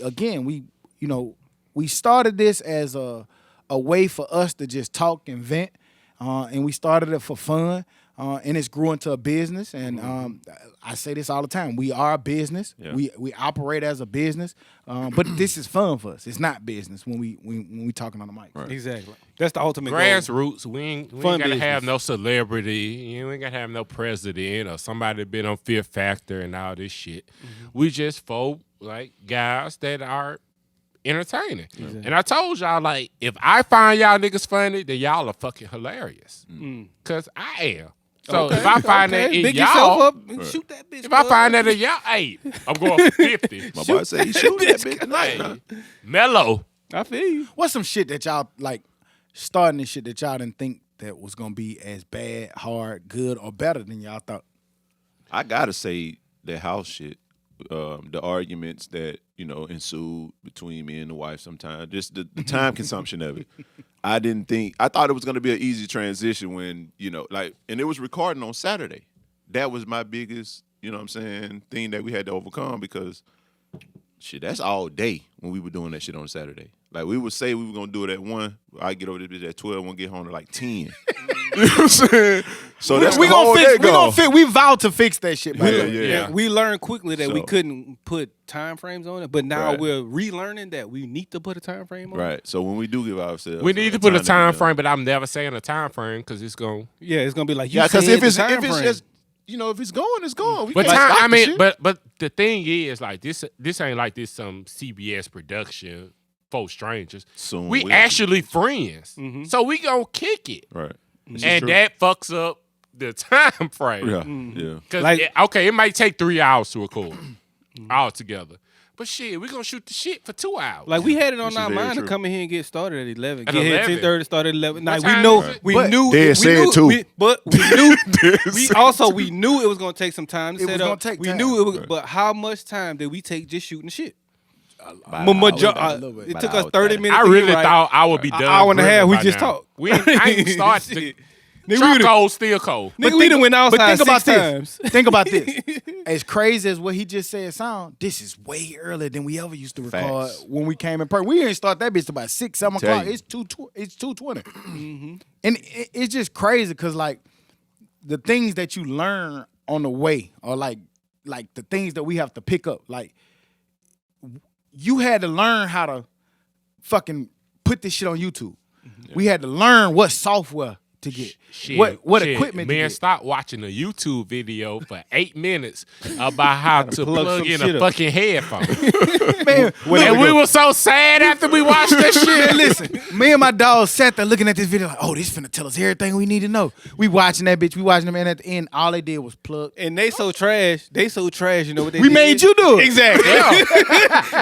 started this as a way for us to just talk and vent. And we started it for fun, and it's grew into a business. And I say this all the time: we are a business. Yeah. We operate as a business, but this is fun for us. It's not business when we talking on the mic. Exactly. That's the ultimate goal. Grassroots. We ain't Fun gotta business. have no celebrity. You ain't gotta have no president or somebody been on Fear Factor and all this shit. We just folk like guys that are entertaining. And I told y'all, like, if I find y'all niggas funny, then y'all are fucking hilarious. Cause I am. So if I find that in Big y'all, yourself up and shoot that bitch. if I bud. find that in y'all, hey, I'm going 50. My boy said he shoot that bitch tonight. Hey, mellow. I feel you. What's some shit that y'all like starting this shit that y'all didn't think that was gonna be as bad, hard, good, or better than y'all thought? I gotta say the house shit, the arguments that ensued between me and the wife. Sometimes just the time consumption of it. I thought it was gonna be an easy transition when and it was recording on Saturday. That was my biggest, thing that we had to overcome because shit, that's all day when we were doing that shit on Saturday. Like we would say we were gonna do it at 1, I get over this bitch at 12, we'll get home at like 10. You know what I'm saying? So that's we the whole day gone. We vowed to fix that shit. Yeah. We learned quickly that we So- couldn't put time frames on it, but now Right. we're relearning that we need to put a time frame on it. Right. So when we do give ourselves, We need to put a time to- frame, but I'm never saying a time frame because it's going. Yeah, it's gonna be like you Yeah, because said if it's the time frame. just if it's going, it's going. We But can't stop the shit. but the thing is, like this ain't like this some CBS production, 4 strangers. Soon We will. actually friends, Mm-hmm. so we gonna kick it, Right. This is and true. that fucks up the time frame. Yeah. Cause Like- it might take 3 hours to record all together, but shit, we gonna shoot the shit for 2 hours. Like we had it on This is our very mind to true. come in here and get started at 11. At Get here at 11. 10:30, start at 11. Like time we know, is it? we But knew. Dad we said knew, too. but we knew. we knew it was gonna take some time to It set was up. gonna take we time. knew it was, but how much time did we take just shooting shit? About a little bit. It About took an us hour 30 30. minutes. I to really get right. thought I would be done. An hour and a half. grilling We by just now. talked. I ain't started. Shit. Nigga, we Cold, still cold. Nigga, we done went outside But think about 6 times. this. Think about this. As crazy as what he just said sound, this is way earlier than we ever used to record Facts. when we came in person. We didn't start that bitch till about 6, 7 Tell o'clock. you. It's 2:20. And it's just crazy because like the things that you learn on the way, or like the things that we have to pick up, like you had to learn how to fucking put this shit on YouTube. We had to learn what software to get, Shit, what shit. equipment to Man, get. stop watching a YouTube video for 8 minutes about how to plug plug some in shit a up. fucking headphone. Man, And we were so sad after we watched that shit. listen, me and my dog sat there looking at this video like, oh, this finna tell us everything we need to know. We watching that bitch. We watching them, and at the end, all they did was plug. And they so trash. You know what they We did? made you do it. Exactly.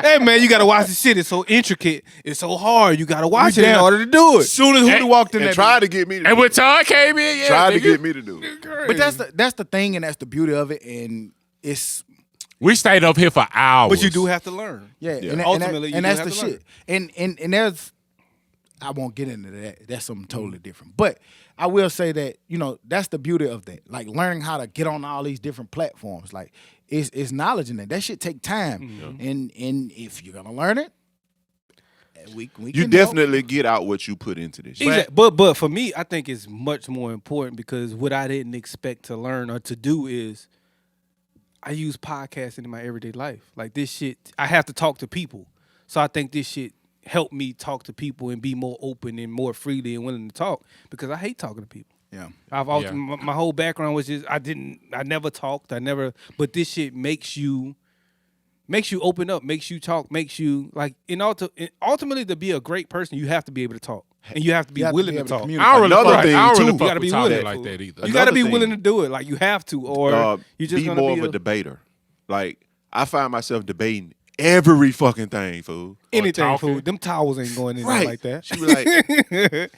Hey man, you gotta watch this shit. It's so intricate. It's so hard. You gotta watch it in damn- order to do it. As soon as Hunnid walked in And that tried to get me to And do when it. Todd came in, yeah, Tried to nigga, get me to do it. But that's the thing, and that's the beauty of it, and it's we stayed up here for hours. But you do have to learn. yeah. Yeah. And Ultimately, and you do that's the have to shit. And there's, I won't get into that. That's something totally different. But I will say that that's the beauty of that. Like learning how to get on all these different platforms. Like it's knowledge in that. That shit take time. And if you're gonna learn it, we You can definitely get out what you put into this shit. Exactly. But for me, I think it's much more important because what I didn't expect to learn or to do is I use podcasting in my everyday life. Like this shit, I have to talk to people. So I think this shit helped me talk to people and be more open and more freely and willing to talk because I hate talking to people. Yeah. I've always, Yeah. my whole background was just I never talked. But this shit makes you open up, makes you talk, makes you like ultimately to be a great person, you have to be able to talk. And you have to be willing to talk. communicate. I don't really Another fuck, thing, I don't too. really You fuck gotta with be Todd willing. like that either. You got to be Another willing thing. to do it. Like you have to, or you just be gonna more be of a debater. Like I find myself debating every fucking thing, fool. anything. talking. Food. Them towels ain't going in there Right. like that. She be like,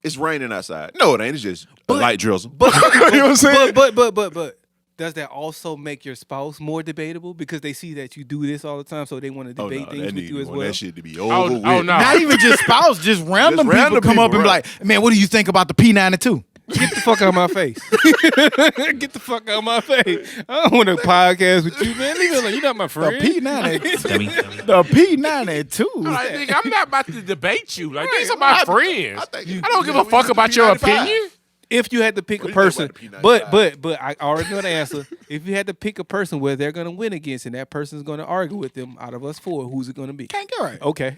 "It's raining outside." No, it ain't. It's just a light drizzle. But, you know what I'm saying? but does that also make your spouse more debatable because they see that you do this all the time, so they want to Oh, debate no, things that with nigga you as want well? that shit to be over Oh, with. no. Not even just spouse, just random random people come up people, and be right. like, man, what do you think about the P92? Get the fuck out of my face. Get the fuck out of my face. I don't want to podcast with you, man. Leave it alone. You're not my The friend. P92. The P92. Like, nigga, I'm not about to debate you. Like, these are my friends. I think I don't give a we fuck use about the your P95. opinion. If you had to pick a What do you person, think about the P95? but I already know the answer. If you had to pick a person where they're gonna win against, and that person's gonna argue with them, out of us four, who's it gonna be? Can't get right. Okay.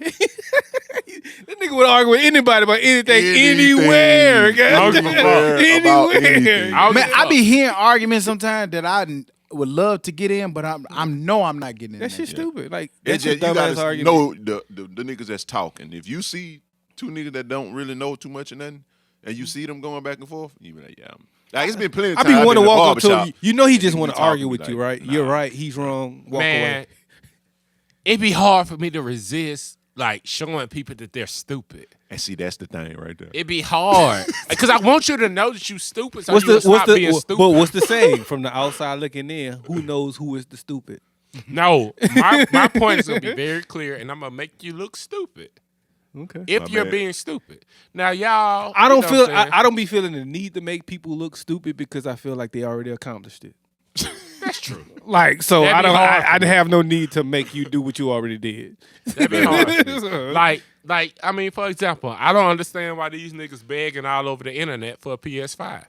That nigga would argue with anybody about anything, Anything. anywhere. I don't give a fuck about anything. Anywhere. Man, I be hearing arguments sometimes that would love to get in, but I'm not getting in. That shit stupid. Like It's that's just a you dumbass gotta argument. know the niggas that's talking. If you see two niggas that don't really know too much of nothing, and you see them going back and forth, you be like, yeah. Like it's been plenty of I times. be want to in the walk up to barbershop. him. You know he just He want to talking argue to me with you, like, right? nah. You're right. He's wrong. Walk Man, away. it'd be hard for me to resist like showing people that they're stupid. And see, that's the thing right there. It'd be hard because I want you to know that you stupid. So What's you will stop being but stupid. what's the saying? From the outside looking in, who knows who is the stupid? No, my point is gonna be very clear, and I'm gonna make you look stupid. Okay. If My you're bad. being stupid. Now, y'all, I don't you know feel what I'm saying? I don't be feeling the need to make people look stupid because I feel like they already accomplished it. That's true. Like so, That'd I be don't. hard for I me. have no need to make you do what you already did. That'd be hard. For me. Like, I mean, for example, I don't understand why these niggas begging all over the internet for a PS5.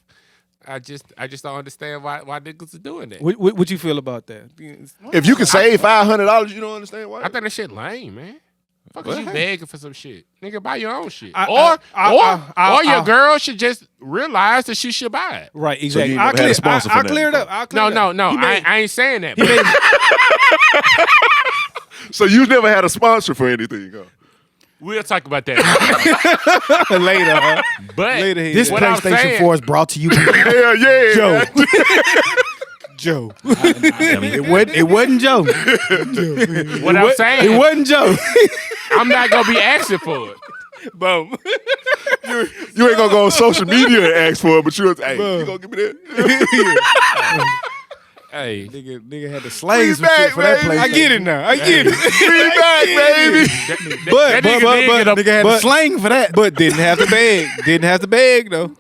I just don't understand why niggas are doing that. What you feel about that? If you can save $500, you don't understand why. I think that shit lame, man. Fuck is you What? begging for some shit? Nigga, buy your own shit. I- Or your girl should just realize that she should buy it. Right, you exactly. ain't never had a sponsor for I'll that clear it up. before. I'll clear it No, up. I ain't saying that. So you never had a sponsor for anything, huh? We'll talk about that. Later, huh? But Later, he This said. what I'm PlayStation saying- 4 is brought to you by Hell yeah. Joe. Joe. it wasn't Joe. what I'm saying, It wasn't Joe. I'm not gonna be asking for it. Boom. You ain't gonna go on social media and ask for it, but you was, hey, you gonna give me that? Hey, Nigga had to slay some back, shit for that baby. PlayStation. I get it now. I get it. Bring back, baby. that nigga did get a- Nigga had to slang for that. But didn't have to beg. Didn't have to beg though.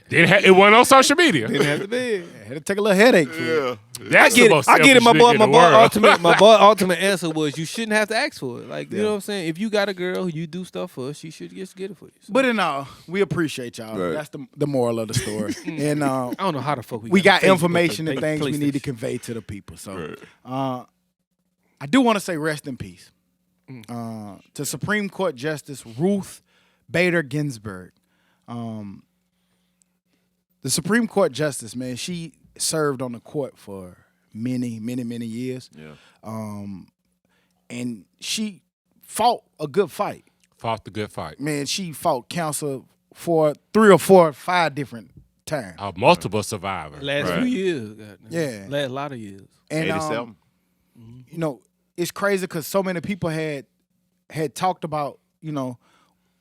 it wasn't on social media. Didn't have to beg. Had to take a little headache for it. Yeah. That's I get the it. most I get it. My selfish boy. nigga in My the boy. world. My boy. Ultimate answer was you shouldn't have to ask for it. Like you know what I'm saying. If you got a girl, you do stuff for her. She should just get it for you. So, But in all, we appreciate y'all. Right. That's the moral of the story. And I don't know how the fuck we got Facebook information to and take things we need to PlayStation. convey to the people. So Right. I do want to say rest in peace to Supreme Court Justice Ruth Bader Ginsburg. The Supreme Court Justice, man, she served on the court for many, many, many years. Yeah. And she fought a good fight. Fought the good fight. Man, she fought counsel for 3 or 4 or 5 different times. Multiple survivors. Last Right. few years. goddamn. Yeah. Last lot of years. And 87. you know, it's crazy because so many people had talked about, you know,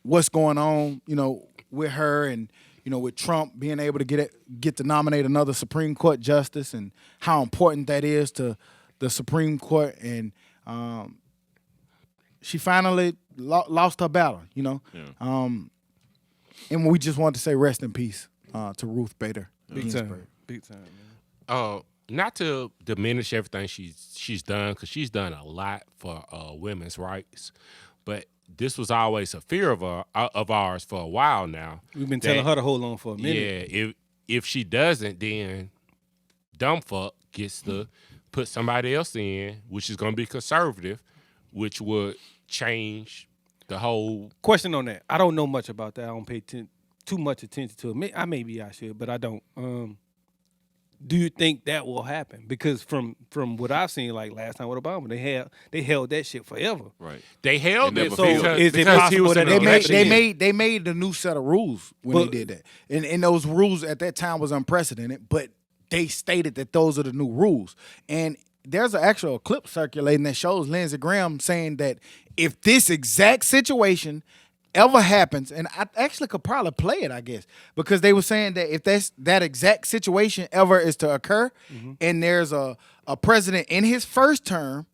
what's going on, you know, with her and, you know, with Trump being able to get to nominate another Supreme Court justice and how important that is to the Supreme Court. And she finally lost her battle, you know. Yeah. And we just wanted to say rest in peace to Ruth Bader Ginsburg. Time. Big time, man. Not to diminish everything she's done, because she's done a lot for women's rights, but this was always a fear of ours for a while now. We've been telling her to hold on for a minute. Yeah, if she doesn't, then dumb fuck gets to put somebody else in, which is going to be conservative, which would change the whole. Question on that. I don't know much about that. I don't pay too much attention to it. Maybe I should, but I don't. Do you think that will happen? Because from what I've seen, like last time with Obama, they held that shit forever. Right. They held They it never because, filled it. Is it because he possible was that in they the made- election. They made the new set of rules when But- they did that, and those rules at that time was unprecedented. But they stated that those are the new rules, and there's an actual clip circulating that shows Lindsey Graham saying that if this exact situation ever happens, and I actually could probably play it, I guess, because they were saying that if that exact situation ever is to occur, and there's a president in his first term,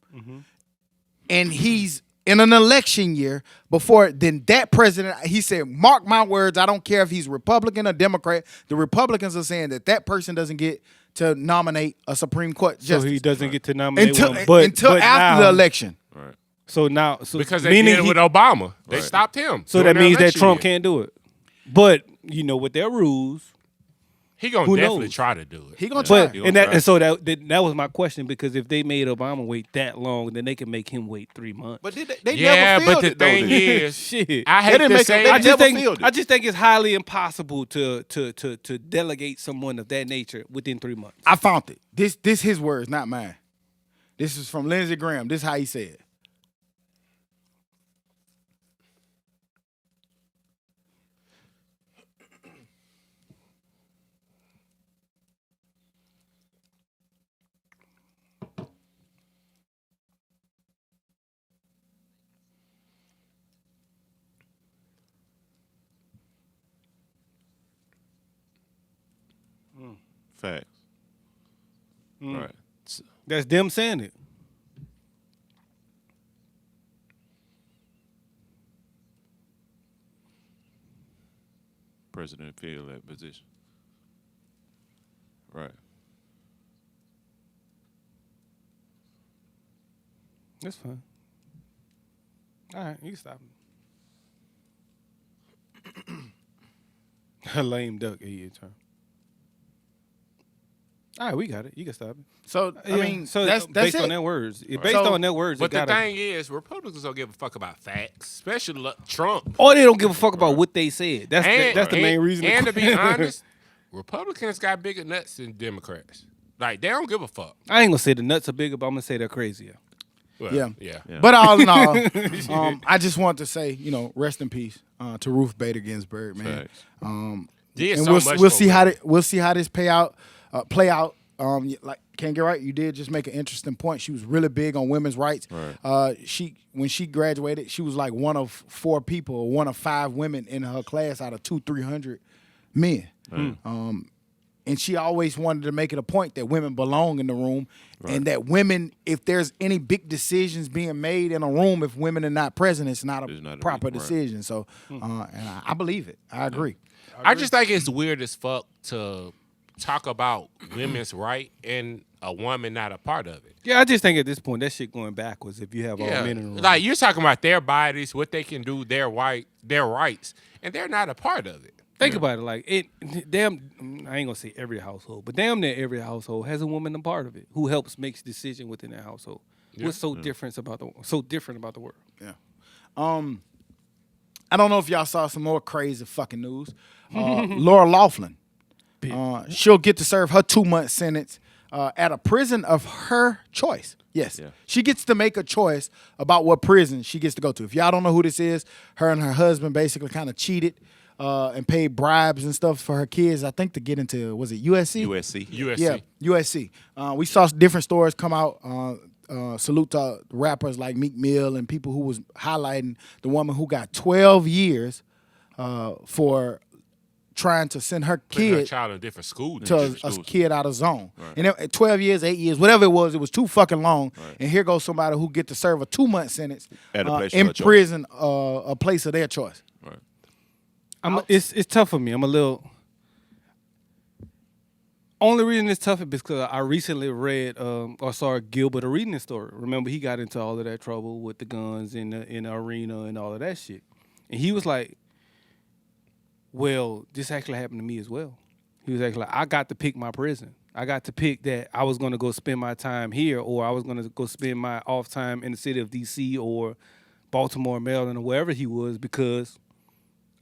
and he's in an election year before, then that president, he said, mark my words, I don't care if he's Republican or Democrat, the Republicans are saying that person doesn't get to nominate a Supreme Court So justice he doesn't get to nominate until one. But after now, the election. Right. So now, Because they meaning did it with Obama. They Right. stopped him. so during that the means that election Trump year. can't do it. But you know, with their rules, He gonna Who definitely knows? try to do it. He gonna try. but He and gonna try. so that was my question, because if they made Obama wait that long, then they can make him wait 3 months. But they Yeah, never but filled the it, though, thing did they? is, Shit. I hate didn't to make say it- I it. just never filled think it. I just think it's highly impossible to delegate someone of that nature within 3 months. I found it. This his words, not mine. This is from Lindsey Graham. This is how he said. Facts. Right. That's them saying it. President feel that position. Right. That's fine. All right, you can stop him. A lame duck, your turn. All right, we got it. You can stop it. So I mean, so that's based it. on their words. Based on their words, But the gotta, thing is, Republicans don't give a fuck about facts, especially Trump. or they don't give a fuck about what they said. That's the main reason. And to be honest, Republicans got bigger nuts than Democrats. Like they don't give a fuck. I ain't gonna say the nuts are bigger, but I'm gonna say they're crazier. Well, Yeah. yeah. But all in all, I just want to say, rest in peace to Ruth Bader Ginsburg, man. Did And so much we'll for see how women. we'll see how this play out. Like can't get right. You did just make an interesting point. She was really big on women's rights. Right. When she graduated, she was like one of 4 people, or one of 5 women in her class out of 200-300 men. And she always wanted to make it a point that women belong in the room, and that women, if there's any big decisions being made in a room, if women are not present, it's not a proper decision. So, and I believe it. I agree. I just think it's weird as fuck to talk about women's right and a woman not a part of it. Yeah, I just think at this point that shit going backwards. If you have all men in the room, Like you're talking about their bodies, what they can do, their rights, and they're not a part of it. think about it. Like damn, I ain't gonna say every household, but damn near every household has a woman a part of it who helps makes decisions within that household. What's so different about the world? Yeah. I don't know if y'all saw some more crazy fucking news. Laura Loughlin, she'll get to serve her 2-month sentence at a prison of her choice. Yes. Yeah. She gets to make a choice about what prison she gets to go to. If y'all don't know who this is, her and her husband basically kind of cheated and paid bribes and stuff for her kids, I think, to get into, was it USC? USC. Yeah, USC. We saw different stories come out. Salute to rappers like Meek Mill and people who was highlighting the woman who got 12 years for trying to send her Putting her kid child in a different school. to a kid out of zone. Right. And at 12 years, 8 years, whatever it was too fucking long. Right. And here goes somebody who get to serve a 2-month sentence at a place in prison, a place of their choice. Right. It's tough for me. I'm a little. Only reason it's tough is because I recently read or saw Gilbert Arenas' story. Remember, he got into all of that trouble with the guns in the arena and all of that shit. And he was like, well, this actually happened to me as well. He was actually like, I got to pick my prison. I got to pick that I was going to go spend my time here, or I was going to go spend my off time in the city of D.C. or Baltimore, Maryland, or wherever he was, because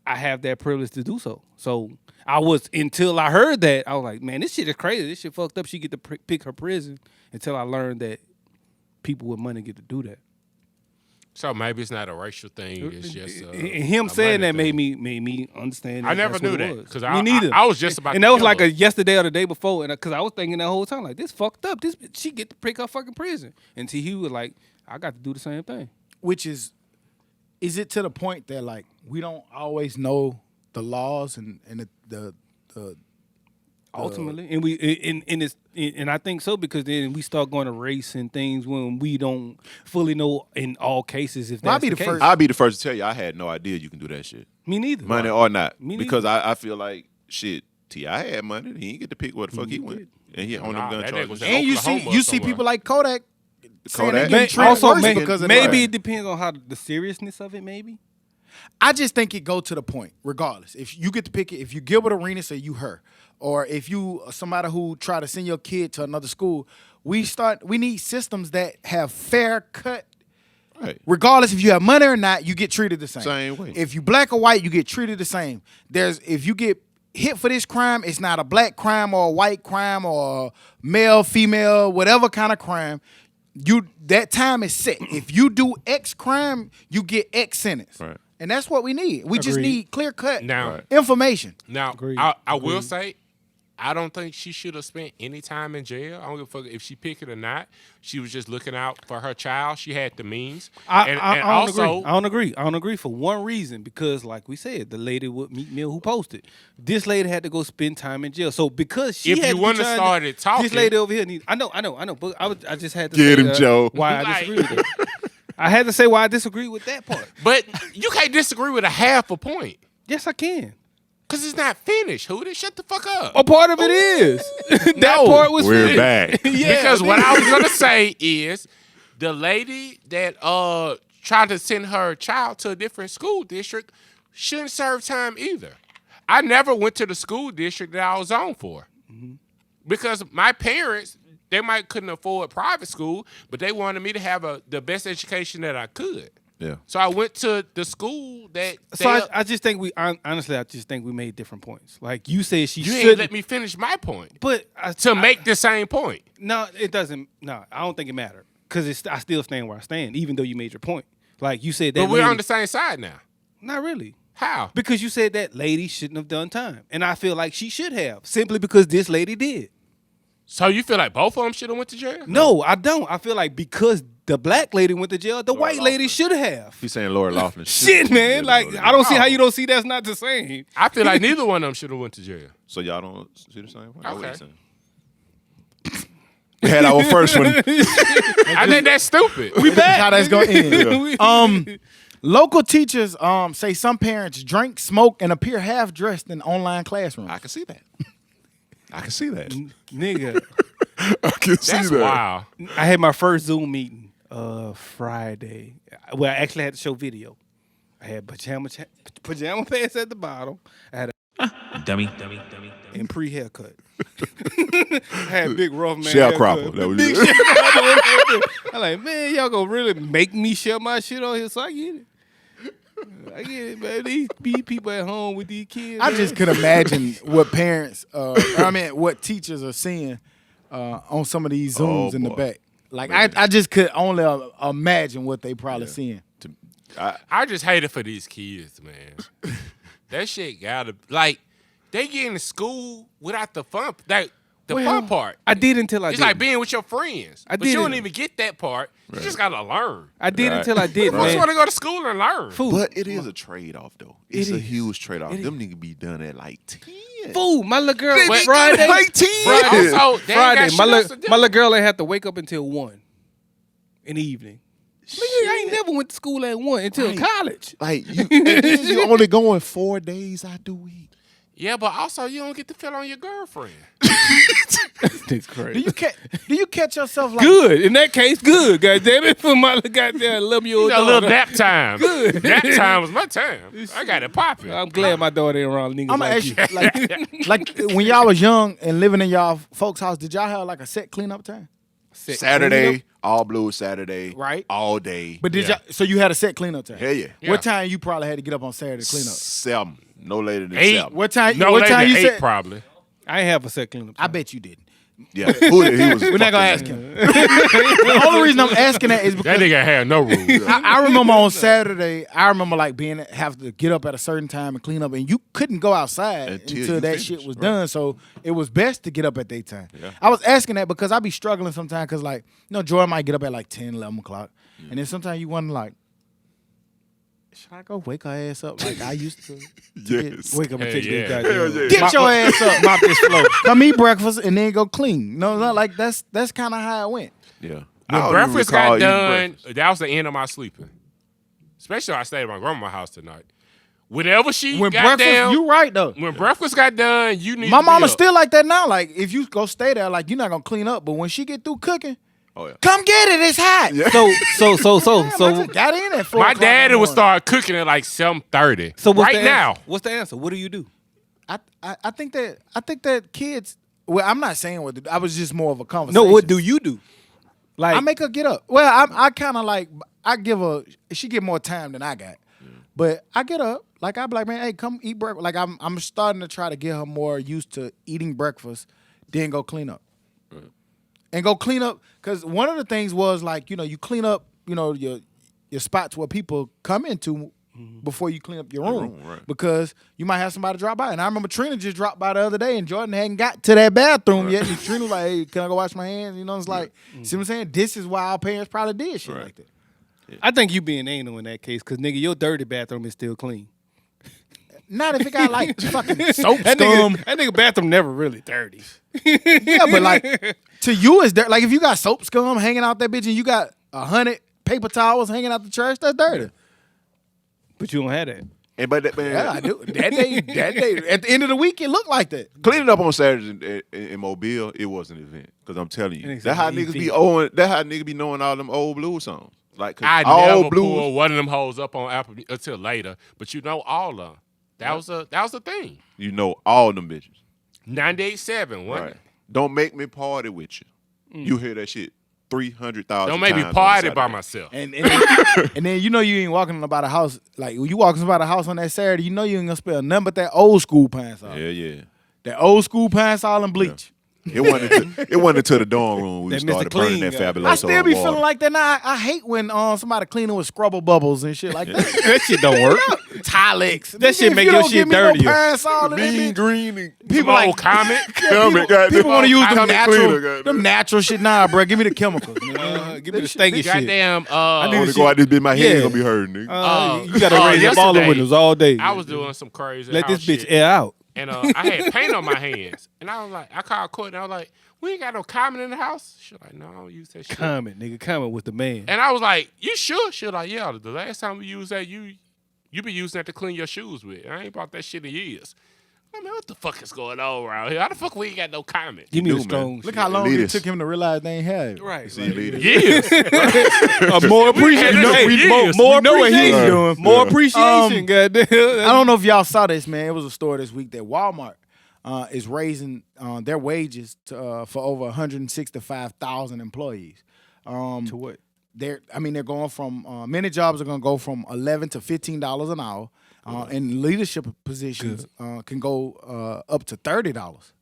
I have that privilege to do so. So until I heard that, I was like, man, this shit is crazy. This shit fucked up. She get to pick her prison, until I learned that people with money get to do that. So maybe it's not a racial thing. It's just and him saying that made me understand. I never knew that because me neither. I was just about. And to that was kill like her. a yesterday or the day before, and because I was thinking that whole time, like, this fucked up. She get to pick her fucking prison. Until he was like, I got to do the same thing. Which is it to the point that, like, we don't always know the laws and the ultimately, and I think so, because then we start going to race and things when we don't fully know in all cases if that's the case. I'll be the first to tell you I had no idea you can do that shit. Me neither. Money or not. Me because I feel like shit. T.I. had money. He didn't get to pick where the fuck he went, and he on them gun that nigga was charges. in and you Oklahoma see somewhere. people like Kodak. Also, because maybe it depends on how the seriousness of it. Maybe. I just think it go to the point, regardless. If you get to pick it, if you Gilbert Arenas or you her, or if you somebody who try to send your kid to another school, we need systems that have fair cut. Right. Regardless if you have money or not, you get treated the same. Same way. If you black or white, you get treated the same. If you get hit for this crime, it's not a black crime or a white crime or male, female, whatever kind of crime. That time is set. If you do X crime, you get X sentence. Right. And that's what we need. We just need clear cut Now- information. Now, Agreed. I will say, I don't think she should have spent any time in jail. I don't give a fuck if she picked it or not. She was just looking out for her child. She had the means. I don't agree. I don't agree for one reason, because like we said, the lady with Meat Mill who posted, this lady had to go spend time in jail. So because she If had you to wouldn't have started talking, this lady over here needs. I know. But I just had to Get say, him, Joe. why I Like- disagree with it. I had to say why I disagree with that part. but you can't disagree with a half a point. Yes, I can. Because it's not finished, Hunnid. Shut the fuck up. A part of it is. That No. part was We're finished. back. Yeah, Because what I was going to say is the lady that tried to send her child to a different school district shouldn't serve time either. I never went to the school district that I was on for. Because my parents, they couldn't afford private school, but they wanted me to have the best education that I could. Yeah. So I went to the school that. So I just think honestly, I just think we made different points. Like you said, she You should ain't let me finish my point. but To make the same point. no, it doesn't. No, I don't think it mattered because I still stand where I stand, even though you made your point. Like you said that. But we're lady- on the same side now. Not really. How? Because you said that lady shouldn't have done time, and I feel like she should have, simply because this lady did. So you feel like both of them should have went to jail? No, I don't. I feel like because the black lady went to jail, the white lady Laughlin. should have. He's saying Lori Laughlin. Shit, man. Like I don't see how you don't see that's not the same. I feel like neither one of them should have went to jail. So y'all don't see the same way? Okay. We had our first one. I think that's stupid. This is how that's gonna end. We- Local teachers say some parents drink, smoke, and appear half dressed in online classrooms. I can see that. I can see that. Nigga, I can see That's that. wild. I had my first Zoom meeting Friday. Well, I actually had to show video. I had pajama pants at the bottom. I had Dummy. and pre-haircut. I had big rough man Sharecropper. haircut. That was Big it. sharecropper. I'm like, man, y'all gonna really make me share my shit on here, so I get it. I get it, man. These people at home with these kids. I man. just could imagine what parents, what teachers are seeing on some of these Zooms Oh, in the boy. back. Like Man. I just could only imagine what they probably seeing. I just hate it for these kids, man. That shit gotta they get into school without the fun. The fun part. I did until I It's did. like being with your friends. I But you didn't. don't even get that part. You just gotta learn. I did Right. until I did, You just man. want to go to school and learn. Fool, But it is a trade-off, though. It's It a is. huge trade-off. It Them need to be done at like 10. fool. My little girl. They be Friday. done at like 10. Friday. Also, they ain't Friday. got shit else to do. My little girl ain't have to wake up until 1 in the evening. Nigga, I ain't never went to school at 1 until Right. college. Like, you only going 4 days out the week. Yeah, but also you don't get to feel on your girlfriend. That's crazy. Do you catch yourself like Good. In that case, good. God damn it. For my goddamn 11-year-old A little daughter. nap time. Good. Nap time was my time. I got it popping. I'm glad my daughter ain't around niggas I'm gonna like ask you. you, like when y'all was young and living in y'all folks' house, did y'all have like a set cleanup time? Saturday, all blue Saturday. Right. All day. But did Yeah. y'all? So you had a set cleanup time? Hell yeah. Yeah. What time you probably had to get up on Saturday to clean up? 7. No later than 8. 7. What time? No what later time than you 8 said? probably. I ain't have a set cleanup. I bet you didn't. Yeah. Who did he was We're not gonna ask him. The only reason I'm asking that is That because nigga had no rules. I remember on Saturday, I remember like have to get up at a certain time and clean up, and you couldn't go outside Until until you that finish, shit was right. done. So it was best to get up at daytime. Yeah. I was asking that because I be struggling sometimes because like, Joy might get up at like 10, 11 o'clock. And then sometimes you wonder like, should I go wake her ass up like I used to? Yes. Wake up and Hell take yeah. this goddamn. Hell yeah. Get your ass up. Mop this floor. Come eat breakfast and then go clean. No, not like that's kind of how it went. Yeah. When breakfast got done, that was the end of my sleeping. Especially I stayed at my grandma's house tonight. Whenever she When got breakfast, down, you right though. when breakfast got done, you need My to be mama's up. still like that now. Like if you go stay there, like you're not gonna clean up. But when she get through cooking, Oh, yeah. come get it. It's hot. Yeah. So Damn, I just got in at 4 My o'clock in daddy the would morning. start cooking at like 7:30. So what's right the now, answer? What's the answer? What do you do? I think that kids. Well, I'm not saying what to do. I was just more of a conversation. No, what do you do? Like I make her get up. Well, I kind of like I give her. She get more time than I got, but I get up. Like I be like, man, hey, come eat breakfast. Like I'm starting to try to get her more used to eating breakfast, then go clean up, and go clean up. Because one of the things was like you clean up your spots where people come into before you clean up your room. Right. Because you might have somebody drop by. And I remember Trina just dropped by the other day and Jordan hadn't got to that bathroom yet. And Trina was like, hey, can I go wash my hands? You know, it's like, see what I'm saying? This is why our parents probably did shit like that. I think you being anal in that case, because nigga, your dirty bathroom is still clean. Not if it got like fucking soap That scum. nigga bathroom never really dirty. Yeah, but like to you it's dirty. Like if you got soap scum hanging out that bitch and you got 100 paper towels hanging out the trash, that's dirty. But you don't have that. And but man, Yeah, I do. That day, at the end of the week, it looked like that. cleaning up on Saturdays in Mobile, it was an event. Because I'm telling you, Niggas that's how an niggas be event. owing. That's how niggas be knowing all them old blues songs. Like 'cause I all never blues. pulled one of them hoes up on Apple until later, but you know all of them. That was a thing. You know all them bitches. 98.7, wasn't Right. it? Don't make me party with you. You hear that shit 300,000 Don't make me times on party Saturday. by myself. And then you know you ain't walking about a house. Like when you walking about a house on that Saturday, you know you ain't gonna spell nothing but that old school pants all. Yeah. That old school pants all in bleach. It wasn't until the dorm room we That Mr. started burning Clean that guy. Fabuloso. I still be water. feeling like that now. I hate when somebody cleaning with scrubble bubbles and shit like that. That shit don't work. Tilex. That shit make your shit dirtier. Mean green and People like- old comment. People want to use them Comment natural, cleaner, goddamn. them natural shit. Nah, bro, give me the chemicals. nigga. Give me the stanky shit. Goddamn. I want to go out this bitch. My head Yeah. gonna be hurting, nigga. You gotta raise up all the yesterday, windows all day. I was doing some crazy. Let house this bitch shit, air out. and I had paint on my hands, and I was like, I called Courtney. I was like, we ain't got no comment in the house. She was like, no, I don't use that shit. Comment, nigga. Comment with the man. And I was like, you sure? She was like, yeah. The last time we used that, you be using that to clean your shoes with. I ain't bought that shit in years. I mean, what the fuck is going on around here? How the fuck we ain't got no comment? Give me do, the man. strong Look shit. how long Lead it us. took him to realize they ain't had it. Right. See, leader. Years. More appreciation. had Hey, years. more We know what he's appreciation. doing. More appreciation. Goddamn. I don't know if y'all saw this, man. It was a story this week that Walmart is raising their wages to, for over 165,000 employees. To what? They're going from many jobs are going to go from $11 to $15 an hour, and leadership positions can go up to $30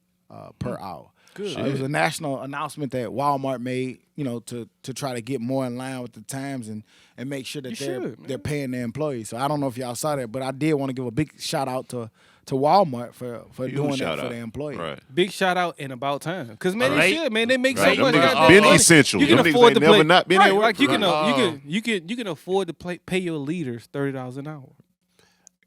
per hour. Good. It was a national announcement that Walmart made, to try to get more in line with the times and make sure that they're paying their employees. So I don't know if y'all saw that, but I did want to give a big shout out to Walmart for doing that for their employees. Right. Big shout out and about time. Because, man, Right. they should, man. They make Right. so much Them niggas goddamn been money. essential. You can Them niggas afford ain't to never play. not been right, at work. like you can, Right. you can afford to pay your leaders $30 an hour.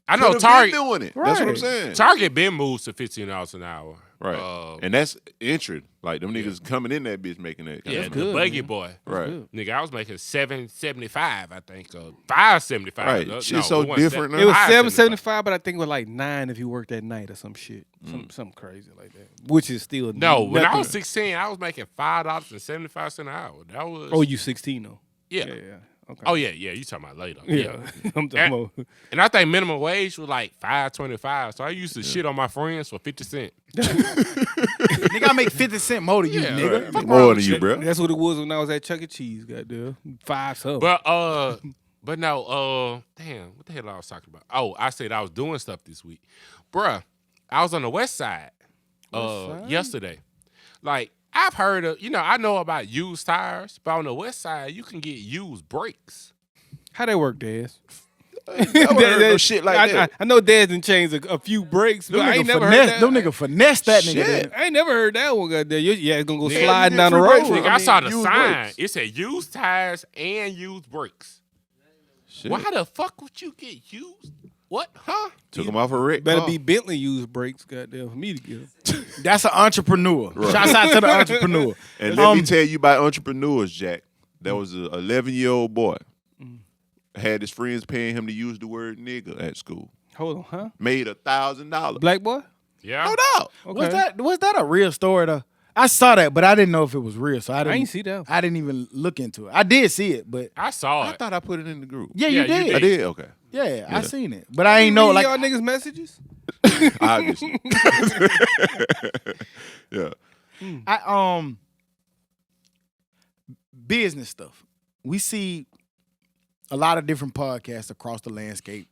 I know Could've been Target. doing it. That's what I'm Right. saying. Target been moved to $15 an hour. Right. And that's entry. Like them niggas coming in that bitch making that. Yeah, That's the good, buggy man. boy. Right. Good. Nigga, I was making $7.75, I think, $5.75. Right. No, Shit's so it wasn't different seven- now. It was $5.75. $7.75, but I think it was like $9 if you worked at night or some shit. Something crazy like that. Which is still No, when I nothing. was 16, I was making $5.75 an hour. That was Oh, you 16 though. yeah. Yeah. Okay. Oh yeah, you talking about later? Yeah. I'm talking about. And I think minimum wage was like $5.25. So I used to shit on my friends for 50 cents. Nigga, I make 50 cent more than you, Yeah, nigga. right. Fuck More wrong than with you, bro. That's what it was when I was at Chuck E. Cheese. Goddamn, 5 something. But no, damn, what the hell I was talking about? Oh, I said I was doing stuff this week. Bruh, I was on the west side yesterday. Like, I've heard of, I know about used tires, but on the west side, you can get used brakes. How that work, Daz? Never heard no shit like that. I know Daz done changed a few brakes, but I ain't never heard that. Them nigga finesse that nigga. Shit. There. I ain't never heard that one. Goddamn, yeah, it's gonna go Nigga, sliding you down the get road. free brakes Nigga, I I mean, saw the used sign. brakes. It said used tires and used brakes. Shit. Why the fuck would you get used? What? Huh? Took him off a wreck. Better car. be Bentley used brakes, goddamn, for me to get them. That's an entrepreneur. Shouts out to the entrepreneur. And let me tell you about entrepreneurs, Jack. There was an 11-year-old boy. Had his friends paying him to use the word nigga at school. Hold on, huh? Made $1,000. Black boy? Yeah. No doubt. Okay. Was that a real story though? I saw that, but I didn't know if it was real, so I didn't. ain't see that. I didn't even look into it. I did see it, but I saw I it. thought I put it in the group. yeah, Yeah, you did. you I did? Okay. Yeah, I seen it, but I ain't know Read like y'all niggas messages? Obviously. Yeah. I business stuff. We see a lot of different podcasts across the landscape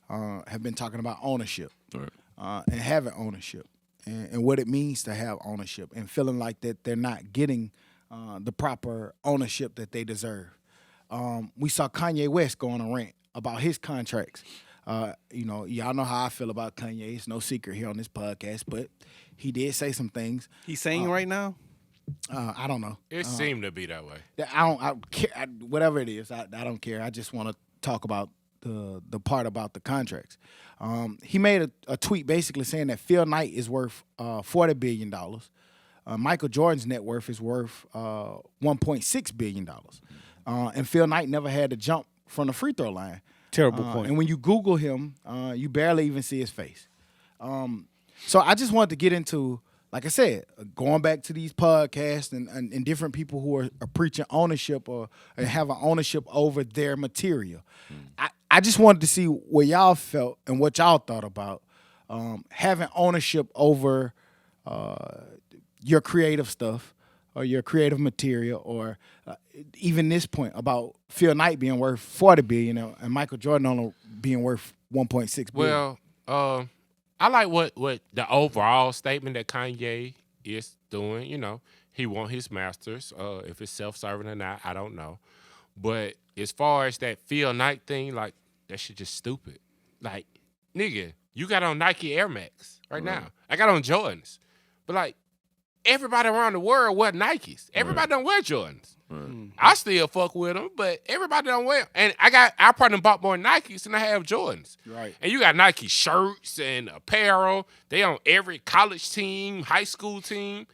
have been talking about ownership Right. and having ownership and what it means to have ownership and feeling like that they're not getting the proper ownership that they deserve. we saw Kanye West go on a rant about his contracts. Y'all know how I feel about Kanye. It's no secret here on this podcast, but he did say some things. He's singing right now? I don't know. It seemed to be that way. I care. Whatever it is, I don't care. I just want to talk about the part about the contracts. He made a tweet basically saying that Phil Knight is worth $40 billion. Michael Jordan's net worth is worth $1.6 billion. And Phil Knight never had to jump from the free throw line. Terrible point. And when you Google him, you barely even see his face. So I just wanted to get into, like I said, going back to these podcasts and different people who are preaching ownership or have an ownership over their material. I just wanted to see what y'all felt and what y'all thought about having ownership over your creative stuff or your creative material, or even this point about Phil Knight being worth $40 billion and Michael Jordan only being worth $1.6 billion. Well, I like what the overall statement that Kanye is doing. You know, he want his masters. If it's self-serving or not, I don't know. But as far as that Phil Knight thing, like, that shit just stupid. Like, nigga, you got on Nike Air Max right now. I got on Jordans. But, like, everybody around the world wear Nikes. Everybody don't wear Jordans. I still fuck with them, but everybody don't wear them. And I probably bought more Nikes than I have Jordans. Right. And you got Nike shirts and apparel. They on every college team, high school team.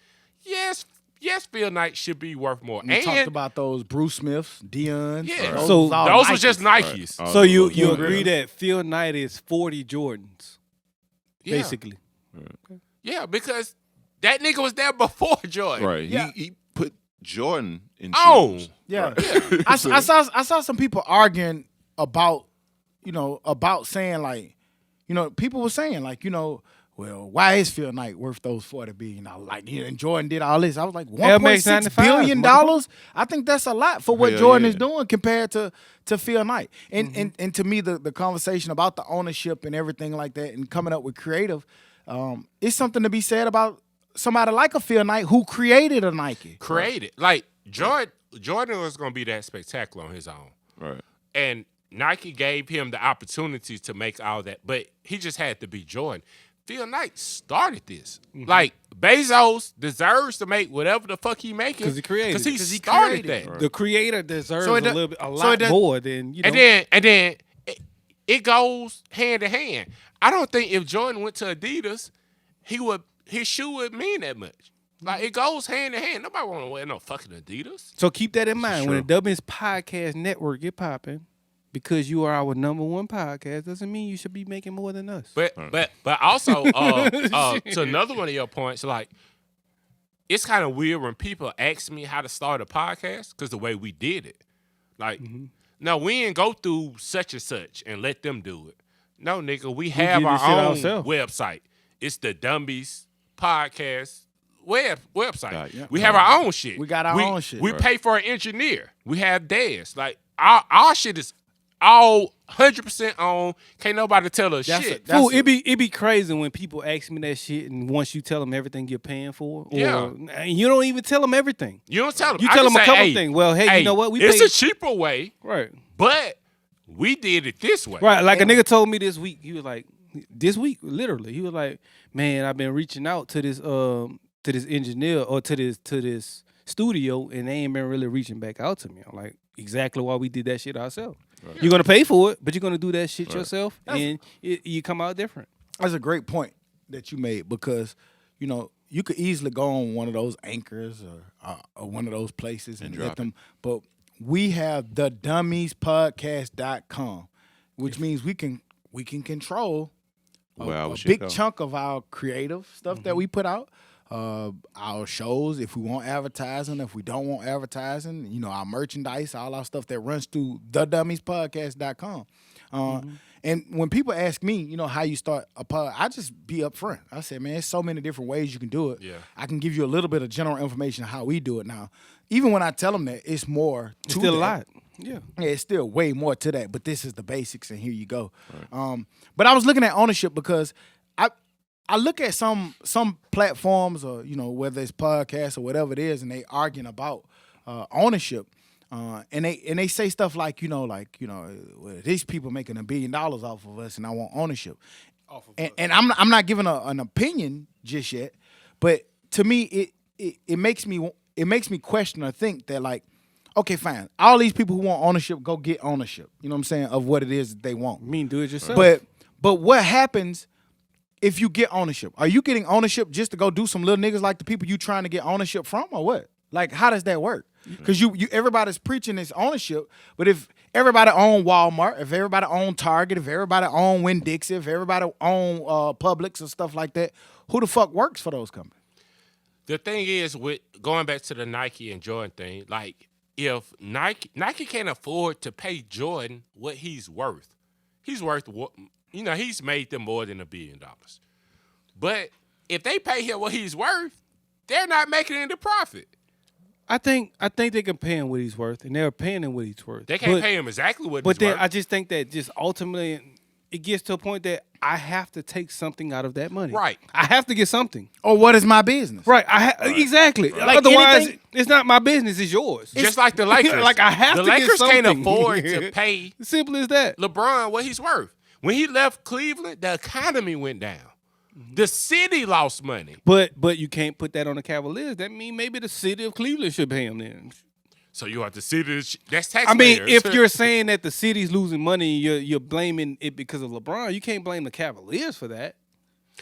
Yes, Phil Knight should be worth more. We talked about those Bruce Smiths, Dion's. Yeah. Those So was all those were Nikes. just Nikes. Right. So you you agree that Phil Knight is 40 Jordans, Yeah. basically? Yeah, because that nigga was there before Jordan. Right. Yeah. He put Jordan in Oh. shoes. Yeah. I saw some people arguing about saying like, people were saying like, well, why is Phil Knight worth those $40 billion? Like, and Jordan did all this. I was like, $1.6 billion? I think that's a lot for what Jordan is doing compared to Phil Knight. And to me, the conversation about the ownership and everything like that and coming up with creative, it's something to be said about somebody like a Phil Knight who created a Nike. Like, Jordan was going to be that spectacular on his own. Right. And Nike gave him the opportunities to make all that, but he just had to be Jordan. Phil Knight started this. Like, Bezos deserves to make whatever the fuck he making. Because he created Because he it. 'Cause he started created that. it. The creator deserves So it a does- little bit, so lot it does- more than And then it goes hand to hand. I don't think if Jordan went to Adidas, his shoe would mean that much. Like, it goes hand in hand. Nobody want to wear no fucking Adidas. So keep that in mind. Sure. When the Dummies Podcast Network get popping, because you are our #1 podcast, doesn't mean you should be making more than us. But also to another one of your points, like, it's kind of weird when people ask me how to start a podcast because the way we did it. Like, no, we didn't go through such and such and let them do it. No, nigga, we have did this our shit own ourselves. website. It's the Dummies Podcast website. Got it. We have our own shit. We got our own shit. We pay for an engineer. We have theirs. Like, our shit is all 100% on. Can't nobody tell us shit. Fool, it be crazy when people ask me that shit, and once you tell them everything you're paying for, and you don't even tell them everything. You don't tell them. You I tell just them a say, couple hey, things. Well, hey, you know what? We it's paid- a cheaper way, Right. but we did it this way. Right, like a nigga told me this week. He was like, this week, literally, he was like, man, I've been reaching out to this engineer or to this studio, and they ain't been really reaching back out to me. I'm like, exactly why we did that shit ourselves. Right. You're gonna pay for it, but you're gonna do that shit yourself, and you come out different. That's a great point that you made because, you could easily go on one of those anchors or one of those places and let them. But we have the dummiespodcast.com, which means we can control a big chunk of our creative stuff that we put out. Our shows, if we want advertising, if we don't want advertising, our merchandise, all our stuff that runs through thedummiespodcast.com. And when people ask me, how you start a pod, I just be upfront. I say, man, there's so many different ways you can do it. Yeah. I can give you a little bit of general information on how we do it now. Even when I tell them that, it's more to Still a that. lot. Yeah. Yeah, it's still way more to that, but this is the basics, and here you go. Right. But I was looking at ownership because I look at some platforms or, whether it's podcasts or whatever it is, and they arguing about ownership. And they say stuff like, well, these people making $1 billion off of us, and I want ownership. And I'm not giving an opinion just yet, but to me it makes me question or think that, like, okay, fine, all these people who want ownership, go get ownership. You know what I'm saying, of what it is that they want. Do it yourself. But what happens if you get ownership? Are you getting ownership just to go do some little niggas like the people you trying to get ownership from, or what? Like, how does that work? Because you everybody's preaching this ownership, but if everybody own Walmart, if everybody own Target, if everybody own Winn-Dixie, if everybody own Publix and stuff like that, who the fuck works for those companies? The thing is, with going back to the Nike and Jordan thing, like, if Nike can't afford to pay Jordan what he's worth, he's made them more than $1 billion. But if they pay him what he's worth, they're not making any profit. I think they can pay him what he's worth, and they're paying him what he's worth. They can't pay him exactly what he's worth. But then I just think that just ultimately it gets to a point that I have to take something out of that money. Right. I have to get something. Or what is my business? Right. Exactly. Like otherwise, anything, it's not my business. It's yours. Just like the Lakers. Like, I have the to get Lakers something. can't afford to pay Simple as that. LeBron what he's worth. When he left Cleveland, the economy went down. The city lost money. But you can't put that on the Cavaliers. That means maybe the city of Cleveland should pay him then. So you have the city. That's taxpayers. I mean, if you're saying that the city's losing money, you're blaming it because of LeBron. You can't blame the Cavaliers for that.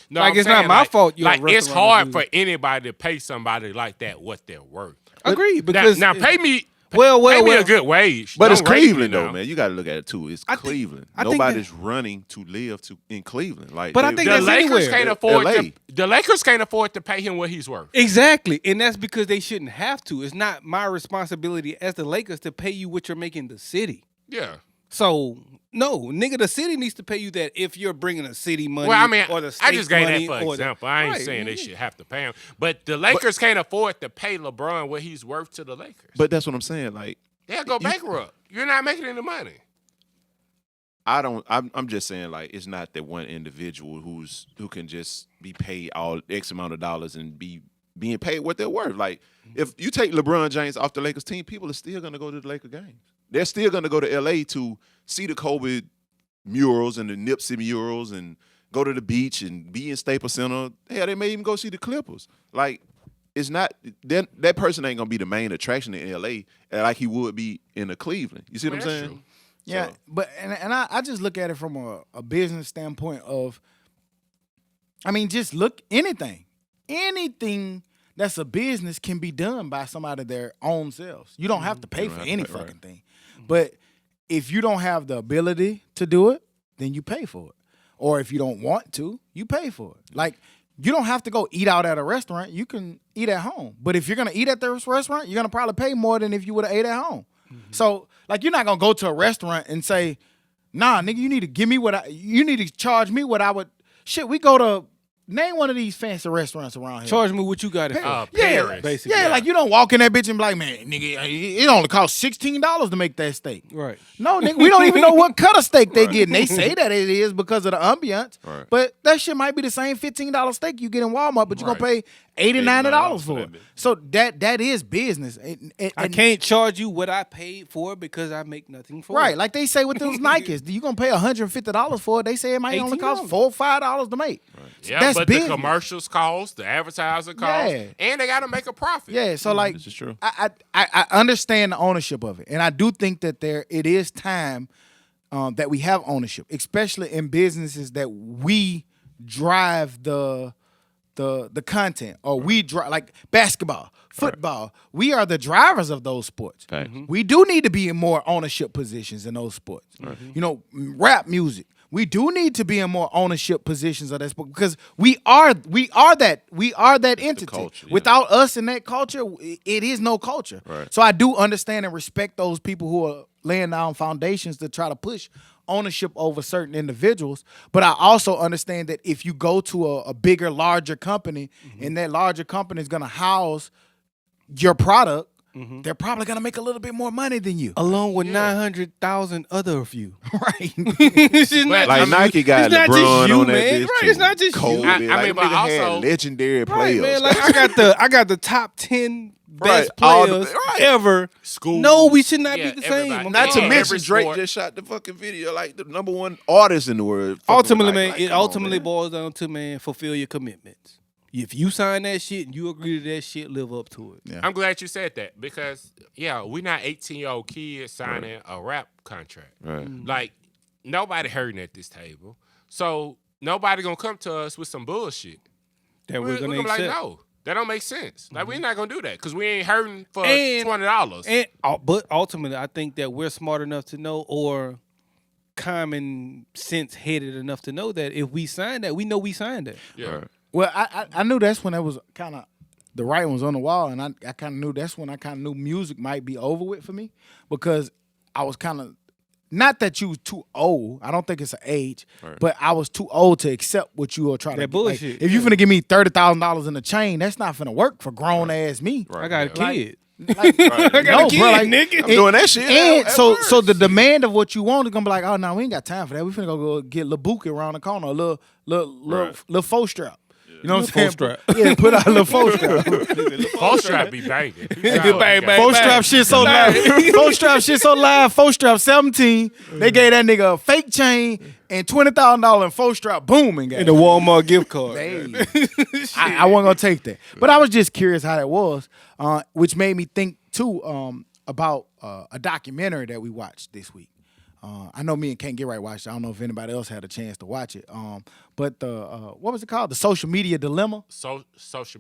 no, like, I'm it's saying, not my fault. You're Like, a it's restaurant hard dude. for anybody to pay somebody like that what they're worth. Agreed. Because Now pay me. Well, pay me a good wage. But it's Don't rape me Cleveland now. though, man. You got to look at it too. It's Cleveland. I think Nobody's running to live in Cleveland. Like, But I think The that's Lakers anywhere. can't afford LA. the Lakers can't afford to pay him what he's worth. Exactly, and that's because they shouldn't have to. It's not my responsibility as the Lakers to pay you what you're making the city. Yeah. So no, nigga, the city needs to pay you that if you're bringing the city money. Well, I mean, or the state I just gave that money, for or example. I ain't Right, saying they yeah. should have to pay him, but the Lakers can't afford to pay LeBron what he's worth to the Lakers. but that's what I'm saying. Like, They'll go bankrupt. You're not making any money. I'm just saying, like, it's not that one individual who can just be paid all X amount of dollars and being paid what they're worth. Like, if you take LeBron James off the Lakers team, people are still gonna go to the Lakers games. They're still gonna go to LA to see the Kobe murals and the Nipsey murals and go to the beach and be in Staples Center. Hell, they may even go see the Clippers. Like, it's not that person ain't gonna be the main attraction in LA like he would be in a Cleveland. You see what I'm That's saying? true. Yeah, So- but I just look at it from a business standpoint of, I mean, just look, anything that's a business can be done by somebody their own selves. You don't have to pay for any fucking thing. But if you don't have the ability to do it, then you pay for it. Or if you don't want to, you pay for it. Like, you don't have to go eat out at a restaurant. You can eat at home. But if you're going to eat at the restaurant, you're going to probably pay more than if you would have ate at home. So, like, you're not going to go to a restaurant and say, nah, nigga, you need to give me you need to charge me what I would. Shit, we go to, name one of these fancy restaurants around here. Charge me what you got it for. Paris. basically. Yeah, like, you don't walk in that bitch and be like, man, nigga, it only costs $16 to make that steak. Right. No, nigga, we don't even know what cut of steak they get. And they say that it is because of the ambiance. Right. But that shit might be the same $15 steak you get in Walmart, but you're going to pay $80, $90 $89 for for it. that bitch. So that is business. I can't charge you what I paid for because I make nothing for it. Right, like they say with those Nikes, you gonna pay $150 for it. They say it might only cost $18. $4 or $5 to make. Yeah, That's but business. the commercials cost, the advertising cost, Yeah. and they got to make a profit. Yeah, so like, This is true. I understand the ownership of it, and I do think that it is time that we have ownership, especially in businesses that we drive the content, or we drive, like basketball, football. We are the drivers of those sports. Facts. We do need to be in more ownership positions in those sports. You know, rap music. We do need to be in more ownership positions of that sport because we are that entity. culture, yeah. Without us in that culture, it is no culture. Right. So I do understand and respect those people who are laying down foundations to try to push ownership over certain individuals. But I also understand that if you go to a bigger, larger company, and that larger company is going to house your product, they're probably going to make a little bit more money than you. Along with 900,000 other of you. Right. It's just not Like just- Nike got it's not LeBron just you, on that man. bitch. Right, too. it's not just Kobe, you. I like, mean, them but niggas had also- legendary Right, players. man. Like I got the top 10 best All players right. ever. School. No, we should not Yeah, be the same. everybody. Not to Yeah, mention every Drake sport. just shot the fucking video like the #1 artist in the world. Ultimately, Fucking man, like, it come on, ultimately man. boils down to, man, fulfill your commitments. If you sign that shit and you agree to that shit, live up to it. Yeah. I'm glad you said that because, we're not 18-year-old kids signing a rap contract. Right. Like, nobody hurting at this table. So, nobody going to come to us with some bullshit. That We're we're gonna gonna be like, accept. no, that don't make sense. Like, we're not going to do that because we ain't hurting for And- $20. But ultimately, I think that we're smart enough to know, or common sense headed enough to know that if we signed that, we know we signed that. Yeah. Right. Well, I knew that's when it was kind of the writing was on the wall, and I kind of knew that's when I kind of knew music might be over with for me because I was kind of not that you was too old. I don't think it's an age, but I was too old to accept what you were trying to That do. Like, bullshit, if you finna give me $30,000 in a chain, that's not finna work for grown ass me. I got a kid. Like, I got no, a kid, bro, like, nigga. I'm doing that shit. And That so works. the demand of what you want is gonna be like, oh no, we ain't got time for that. We finna go get Lil Bookie around the corner, a little faux strap. You know what I'm saying? Faux strap. Yeah, put out a little faux strap. Full strap be banging. Bang, bang. Faux strap shit so live. Faux strap shit so live. Faux strap 17. They gave that nigga a fake chain and $20,000 in faux strap. Boom, and got And the Walmart gift card. Hey. I wasn't gonna take that, but I was just curious how that was, which made me think too about a documentary that we watched this week. I know me and Can't Get Right watched it. I don't know if anybody else had a chance to watch it. But the what was it called? The Social Media Dilemma. Social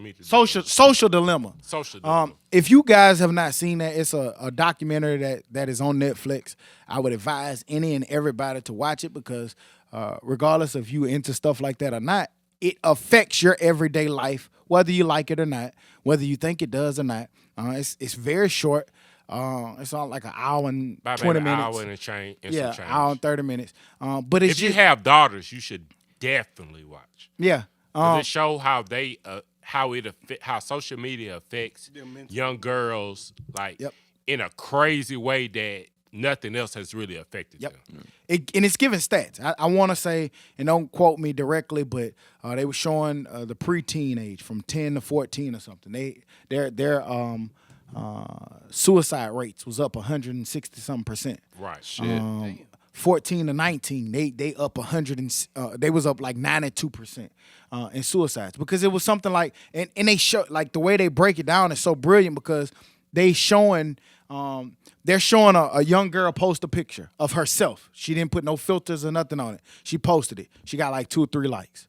media. Social Dilemma. Social dilemma. If you guys have not seen that, it's a documentary that is on Netflix. I would advise any and everybody to watch it because regardless if you into stuff like that or not, it affects your everyday life, whether you like it or not, whether you think it does or not. It's very short. It's on like an hour and About 20 an minutes. hour and a change. And Yeah, some change. hour and 30 minutes. But it's If you just, have daughters, you should definitely watch. yeah. 'Cause it show how they how social media affects young girls like Yep. in a crazy way that nothing else has really affected Yep. them. And it's giving stats. I want to say, and don't quote me directly, but they were showing the preteen age from 10 to 14 or something. Their suicide rates was up 160 something percent. Right. 14 to 19, they up 100 and they was up like 92% in suicides because it was something like and they show like the way they break it down is so brilliant because they're showing a young girl post a picture of herself. She didn't put no filters or nothing on it. She posted it. She got like 2 or 3 likes.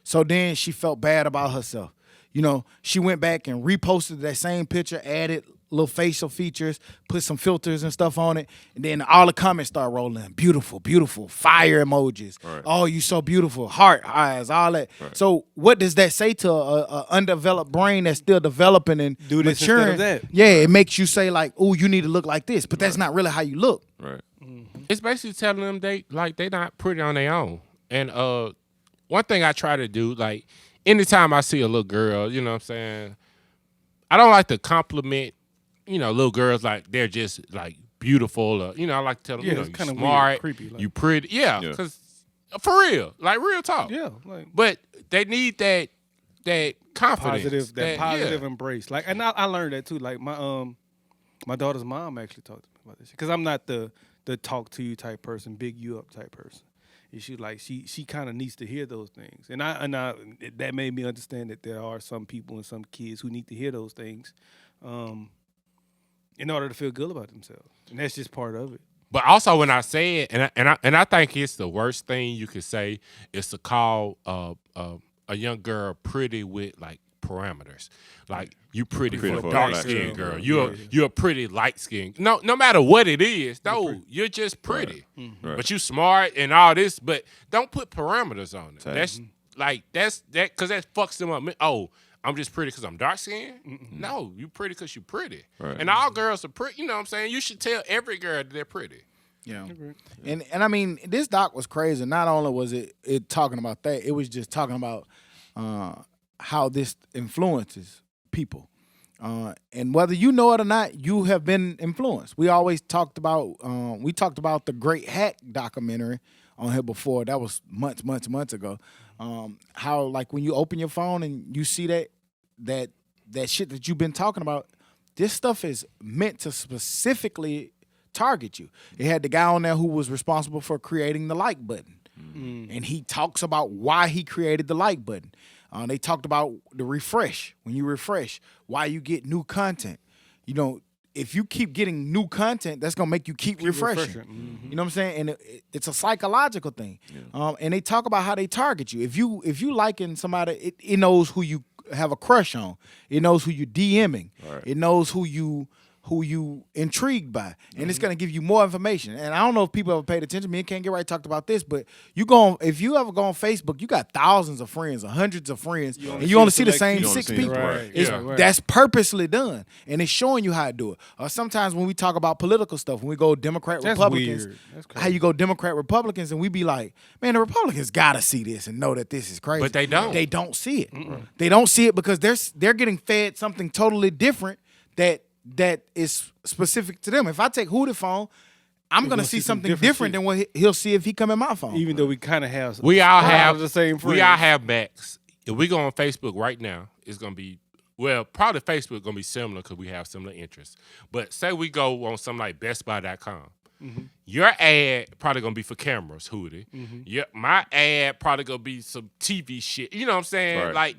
So then she felt bad about herself. You know, she went back and reposted that same picture, added little facial features, put some filters and stuff on it, and then all the comments start rolling in. Beautiful, beautiful, fire emojis. Right. Oh, you so beautiful, heart, eyes, all that. Right. So what does that say to a undeveloped brain that's still developing and Do this instead maturing? of that. Yeah, it makes you say like, oh, you need to look like this, but that's not really how you look. Right. It's basically telling them they not pretty on their own. And one thing I try to do, like anytime I see a little girl, you know what I'm saying, I don't like to compliment, little girls like they're just like beautiful or, I like to tell them, Yeah, you it's kinda smart, weird, creepy, like- you pretty. Yeah, Yeah. because for real, like real talk. Yeah, like But they need that confidence. positive embrace. Like, and I learned that too. Like my daughter's mom actually talked to me about this because I'm not the talk to you type person, big you up type person. And she kind of needs to hear those things, and I that made me understand that there are some people and some kids who need to hear those things, in order to feel good about themselves, and that's just part of it. But also when I say it, and I think it's the worst thing you could say is to call a young girl pretty with like parameters. Like you pretty for a for a dark black skinned girl. girl. You're a pretty light skinned. No matter what it is, you're just pretty. Right. But you smart and all this, but don't put parameters on it. Same. That's that because that fucks them up. Oh, I'm just pretty because I'm dark skinned? No, you pretty because you pretty. Right. And all girls are pretty. You know what I'm saying? You should tell every girl that they're pretty. Yeah. And I mean, this doc was crazy. Not only was it talking about that, it was just talking about how this influences people. And whether you know it or not, you have been influenced. We always talked about the Great Hack documentary on here before. That was months ago. How like when you open your phone and you see that shit that you've been talking about this stuff is meant to specifically target you. It had the guy on there who was responsible for creating the like button. And he talks about why he created the like button. They talked about the refresh. When you refresh, why you get new content. You know, if you keep getting new content, that's gonna make you keep refreshing. You know what I'm saying? And it's a psychological thing. And they talk about how they target you. If you liking somebody, it knows who you have a crush on. It knows who you're DMing. Right. It knows who you intrigued by, and it's gonna give you more information. And I don't know if people ever paid attention. Me and Can't Get Right talked about this, but if you ever go on Facebook, you got thousands of friends or hundreds of friends, and you only see the same 6 people. Right. That's purposely done, and it's showing you how to do it. Or sometimes when we talk about political stuff, when we go Democrat, Republicans, how you go Democrat, Republicans, and we be like, man, the Republicans gotta see this and know that this is crazy. But they don't. They don't see it. They don't see it because they're getting fed something totally different that is specific to them. If I take Hunnid phone, I'm gonna see something different than what he'll see if he come in my phone. Even though we kind of have, we all have the same friends. We all have Macs. If we go on Facebook right now, it's gonna be probably Facebook gonna be similar because we have similar interests. But say we go on something like BestBuy.com. Your ad probably gonna be for cameras, Hunnid. My ad probably gonna be some TV shit. You know what I'm saying? Right. Like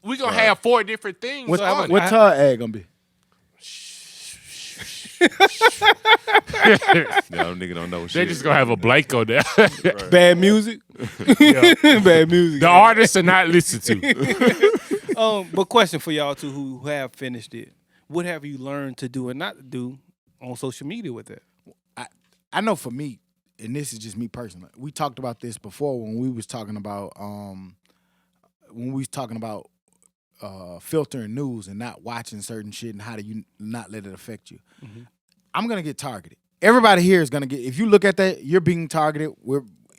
we gonna have 4 different things. What's her ad gonna be? Y'all nigga don't know shit. They just gonna have a blank on there. Bad music. Bad music. The artists are not listened to. But question for y'all two who have finished it: what have you learned to do and not to do on social media with it? I know for me, and this is just me personally. We talked about this before when we was talking about filtering news and not watching certain shit and how do you not let it affect you. I'm gonna get targeted. Everybody here is gonna get. If you look at that, you're being targeted.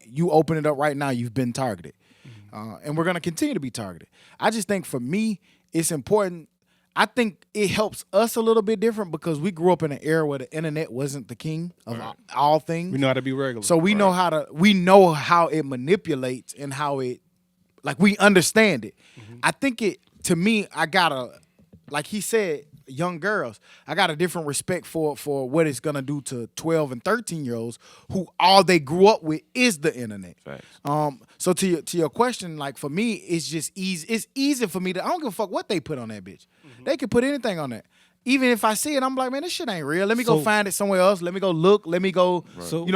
You open it up right now, you've been targeted, and we're gonna continue to be targeted. I just think for me, it's important. I think it helps us a little bit different because we grew up in an era where the internet wasn't the king of all things. We know how to be regular, so we know how it manipulates and how it, like, we understand it. I think to me, I gotta, like he said, young girls, I got a different respect for what it's gonna do to 12 and 13-year-olds who all they grew up with is the internet. Facts. So to your question, like, for me, it's just easy. It's easy for me to, I don't give a fuck what they put on that bitch. They can put anything on that. Even if I see it, I'm like, man, this shit ain't real. Let me go find it somewhere else. Let me go look. Let me go,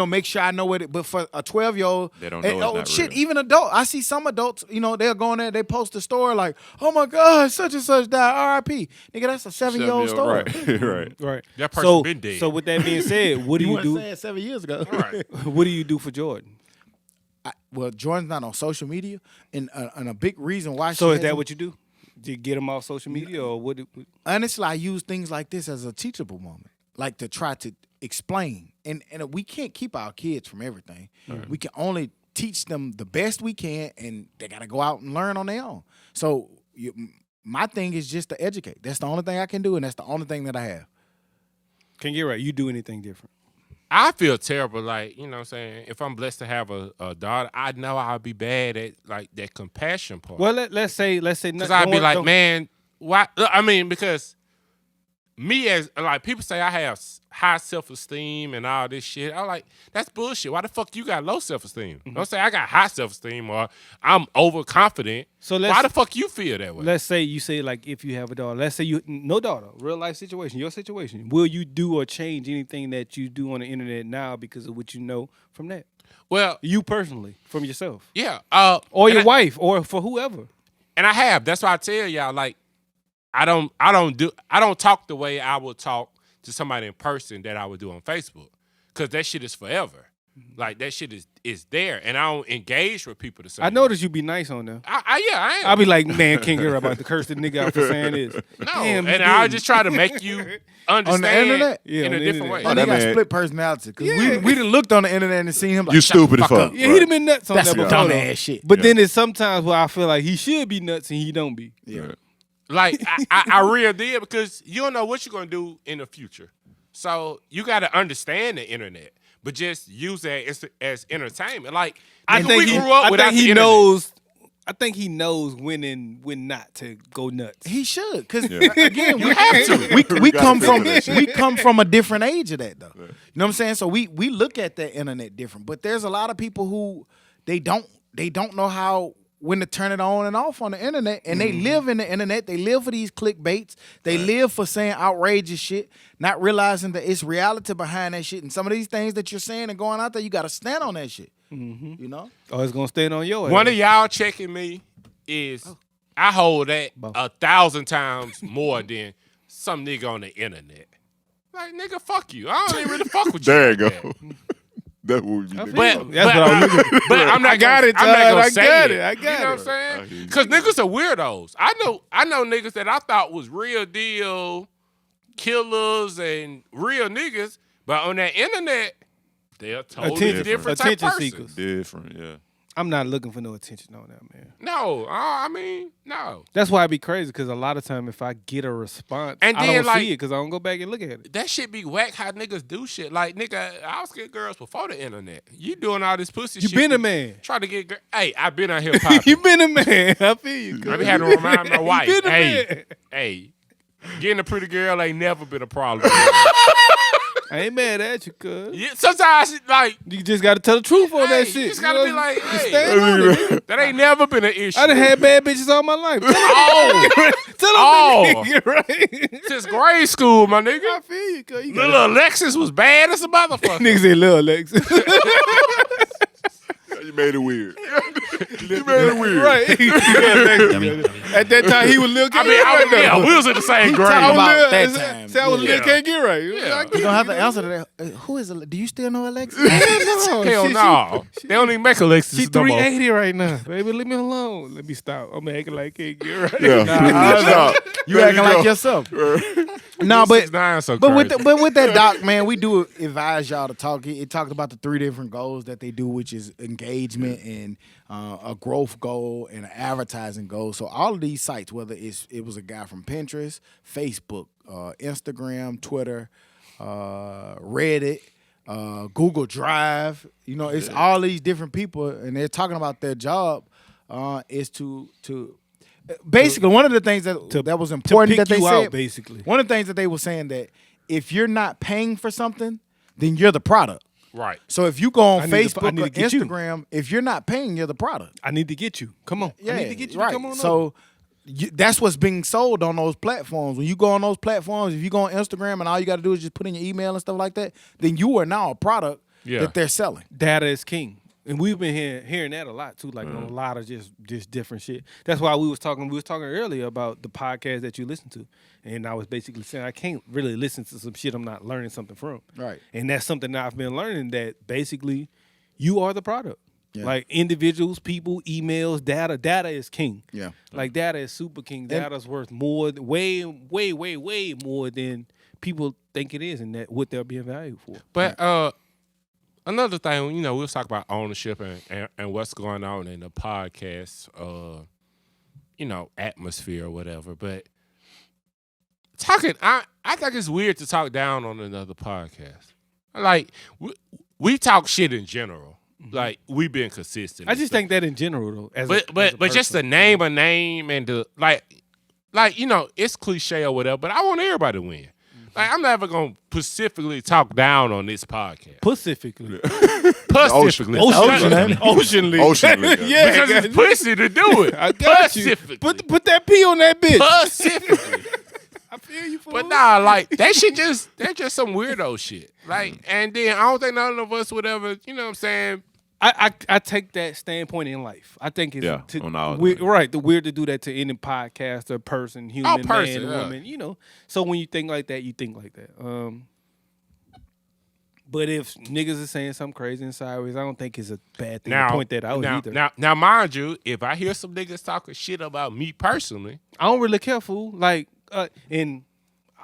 make sure I know what it. But for a 12-year-old, they don't know it's not real. Even adult. I see some adults, they'll go in there, they post a story like, oh my God, such and such died, R.I.P. Nigga, that's a 7-year-old story. Right. Right. That person been dead. So with that being said, what do you do? Saying 7 years ago. Right. What do you do for Jordan? Jordan's not on social media, and a big reason why. So is that what you do? Do you get him off social media, or what? Honestly, I use things like this as a teachable moment, like to try to explain. And we can't keep our kids from everything. We can only teach them the best we can, and they got to go out and learn on their own. So my thing is just to educate. That's the only thing I can do, and that's the only thing that I have. Can't get right. You do anything different? I feel terrible, like, you know what I'm saying? If I'm blessed to have a daughter, I know I'll be bad at, like, that compassion part. Well, let's say because I'd be like, man, why? I mean, because me as, like, people say I have high self-esteem and all this shit. I'm like, that's bullshit. Why the fuck you got low self-esteem? Don't say I got high self-esteem or I'm overconfident. So why the fuck you feel that way? Let's say you say, like, if you have a daughter, let's say you no daughter, real life situation, your situation. Will you do or change anything that you do on the internet now because of what you know from that? Well, you personally, from yourself. Yeah. Or your wife, or for whoever. And I have. That's why I tell y'all, like, I don't talk the way I would talk to somebody in person that I would do on Facebook, because that shit is forever. Like, that shit is there, and I don't engage with people the same. I noticed you be nice on them. I am. I'll be like, man, can't get about to curse the nigga out for saying this. No, damn, and I just try to make you understand on the internet? In a different way. Oh, they got split personality. Because we done looked on the internet and seen him like, you stupid as fuck. Yeah, he done been nuts on that's that before. That's some dumbass shit. But then there's sometimes where I feel like he should be nuts and he don't be. Yeah. Like, I really did, because you don't know what you're going to do in the future. So you got to understand the internet, but just use that as entertainment. Like, I think he knows I think he knows when and when not to go nuts. He should, because Yeah. again, You have to. we gotta come feel from that shit. we come from a different age of that though. You know what I'm saying? So we look at the internet different. But there's a lot of people who they don't know how when to turn it on and off on the internet, and they live in the internet. They live for these clickbaits. They live for saying outrageous shit, not realizing that it's reality behind that shit. And some of these things that you're saying and going out there, you got to stand on that shit. You know? Oh, it's gonna stand on your ass. One of y'all checking me is I hold that 1,000 times more than some nigga on the internet. Like, nigga, fuck you. I don't even really fuck with you. There you like go. that. That's what we be doing. But, That's what I was looking but I'm not I got gonna, it, I'm not Todd. gonna I say got it. it. I got You know what I'm it. saying? I hear you. Because niggas are weirdos. I know niggas that I thought was real deal killers and real niggas, but on that internet, they're totally different type attention person. seekers. Different, yeah. I'm not looking for no attention on that, man. No, I mean, no. That's why I be crazy, because a lot of time if I get a response, And I then, don't like- see it because I don't go back and look at it. That shit be whack how niggas do shit. Like, nigga, I was getting girls before the internet. You doing all this pussy You shit. been a man. Try to get girl. Hey, I been out here popping. You been a man. I feel you. I be having to remind my wife, You been a hey, man. hey, getting a pretty girl ain't never been a problem. I ain't mad at you, cuz. Yeah, sometimes, like, You just got to tell the truth on hey, that shit. you just gotta know? be like, hey, Stand on it, nigga. that ain't never been an issue. I done had bad bitches all my life. Oh, Tell them Oh. nigga, right? since grade school, my nigga. I feel you, cuz. You got Little Alexis was bad as a motherfucker. niggas say Lil Alex. You made it weird. You made it weird. Right. At that time, he was Lil K. I mean, right now. yeah, we was in the same grade. about that time. Say I was Lil Yeah. K. Get right. Yeah. You don't have to answer to that. Who is it? Do you still know Alexis? Hell no. They don't even make Alexis She no more. 380 right now. Baby, leave me alone. Let me stop. I'm acting like K. Get right. Yeah. You acting like yourself. No, but 6'9" so But crazy. with that doc, man, we do advise y'all to talk. It talked about the 3 different goals that they do, which is engagement and a growth goal and an advertising goal. So all of these sites, whether it was a guy from Pinterest, Facebook, Instagram, Twitter, Reddit, Google Drive, it's all these different people, and they're talking about their job is to basically one of the things that was important pick that they you said out, basically. one of the things that they were saying that if you're not paying for something, then you're the product. Right. So if you go on I need to Facebook or get you. Instagram, if you're not paying, you're the product. I need to get you. Come on. I need to get you. right. Come on. So that's what's being sold on those platforms. When you go on those platforms, if you go on Instagram and all you got to do is just put in your email and stuff like that, then you are now a product that they're selling. Data is king. And we've been hearing that a lot too, like on a lot of just different shit. That's why we was talking earlier about the podcast that you listen to. And I was basically saying I can't really listen to some shit I'm not learning something from. Right. And that's something that I've been learning, that basically you are the product. Yeah. Like individuals, people, emails, data. Data is king. Yeah. Like data is super king. Data's worth more, way more than people think it is, and that what they're being valued for. But another thing, we was talking about ownership and what's going on in the podcast, atmosphere or whatever. But talking, I think it's weird to talk down on another podcast. Like we talk shit in general. Like we've been consistent. I just think that in general, though. But just to name a name and to like it's cliche or whatever. But I want everybody to win. Like I'm never gonna specifically talk down on this podcast. Pacifically. Specifically, Oceanly. Oceanly. Yeah, because it's pussy to do it. I got you. Specifically. Put that P on that bitch. Specifically. I feel you, fool. But nah, like that shit that's just some weirdo shit. Like, and then I don't think none of us would ever, you know what I'm saying? I take that standpoint in life. I think it's on all weird, right. The weird to do that to any podcaster, person, human, person, man, woman. So when you think like that, you think like that. But if niggas are saying something crazy and sideways, I don't think it's a bad thing to point that out either. Now, mind you, if I hear some niggas talking shit about me personally, I don't really care, fool. Like, and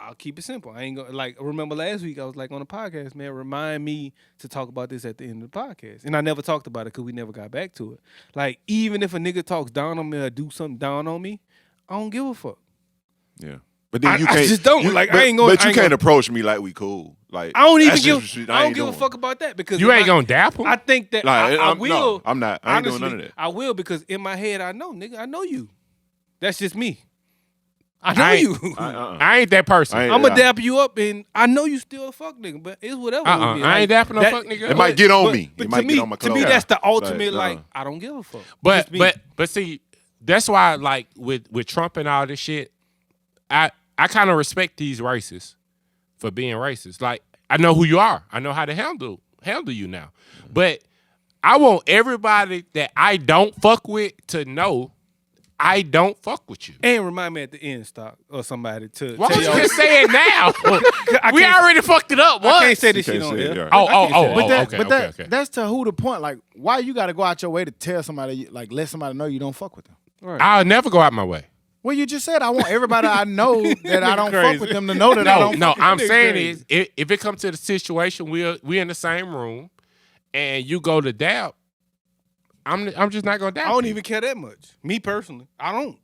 I'll keep it simple. I ain't gonna remember last week I was like on the podcast, man, remind me to talk about this at the end of the podcast. And I never talked about it because we never got back to it. Like, even if a nigga talks down on me or do something down on me, I don't give a fuck. Yeah. But then I just don't. I ain't gonna- But I you ain't can't gonna- approach me like we cool. Like I don't even that's give. just shit I don't ain't give a doing. fuck about that because You in ain't my- gonna dap him. I think that Like, I I'm- will. no, I'm not. I ain't doing honestly, none of that. I will because in my head I know, nigga. I know you. That's just me. I know I ain't- you. I ain't that person. I ain't- I'm gonna Yeah. dap you up, and I know you still a fuck nigga, but it's whatever. with me. I ain't Like, dapping no that- fuck nigga. It might get on me. But It might to me, get on my to me, clothes. that's the ultimate. Like, Like, I don't give a fuck. But Just me. but see, that's why like with Trump and all this shit, I kind of respect these racists for being racist. Like I know who you are. I know how to handle you now. But I want everybody that I don't fuck with to know I don't fuck with you. And remind me at the end, stock or somebody to Why tell don't you y'all. just say it now? I We can't- already fucked it up I once. can't say this You shit can't on say it, there. yeah. Okay. That's to who the point. Like, why you got to go out your way to tell somebody, like, let somebody know you don't fuck with them? I'll never go out my way. Well, you just said I want everybody I know that I don't crazy. fuck with them to know that I don't. No, fuck with I'm them. saying is if it comes to the situation we in the same room and you go to dab, I'm just not gonna dab. I don't you. even care that much. Me personally, I don't.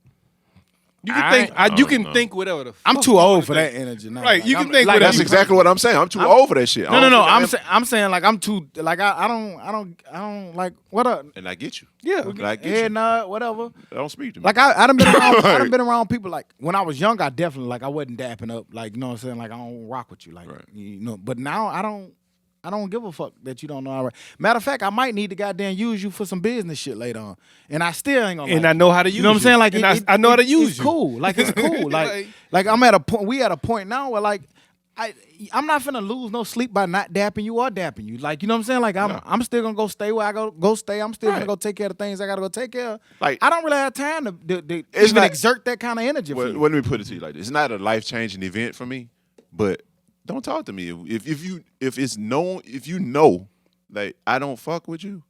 You can I think. ain't- You can think whatever the. I'm fuck too you old wanna for think. that energy now. Right, you can think like, whatever That's you exactly what I'm saying. I'm too old for that shit. No. I'm saying like I'm too like I don't like what up. And I get you. Yeah. And I get Head you. nod, whatever. Don't speak to me. Like I done been around, I done been around people like when I was young. I definitely like I wasn't dapping up. Like you know what I'm saying. Like I don't rock with you. Like Right. you know. But now I don't give a fuck that you don't know. All right. Matter of fact, I might need to goddamn use you for some business shit later on, and I still ain't gonna. And like I know how to use. you know what I'm saying? Like and I know how to use It's you. cool. Like it's cool. Like I'm at a point. We at a point now where like I'm not finna lose no sleep by not dapping you or dapping you. Like you know what I'm saying? Like I'm still gonna go stay where I go stay. I'm still gonna Right. go take care of the things I gotta go take care of. Like- I don't really have time to It's even not- exert that kind of energy for Well, you. let me put it to you like this: it's not a life changing event for me, but don't talk to me if it's known if you know like I don't fuck with you.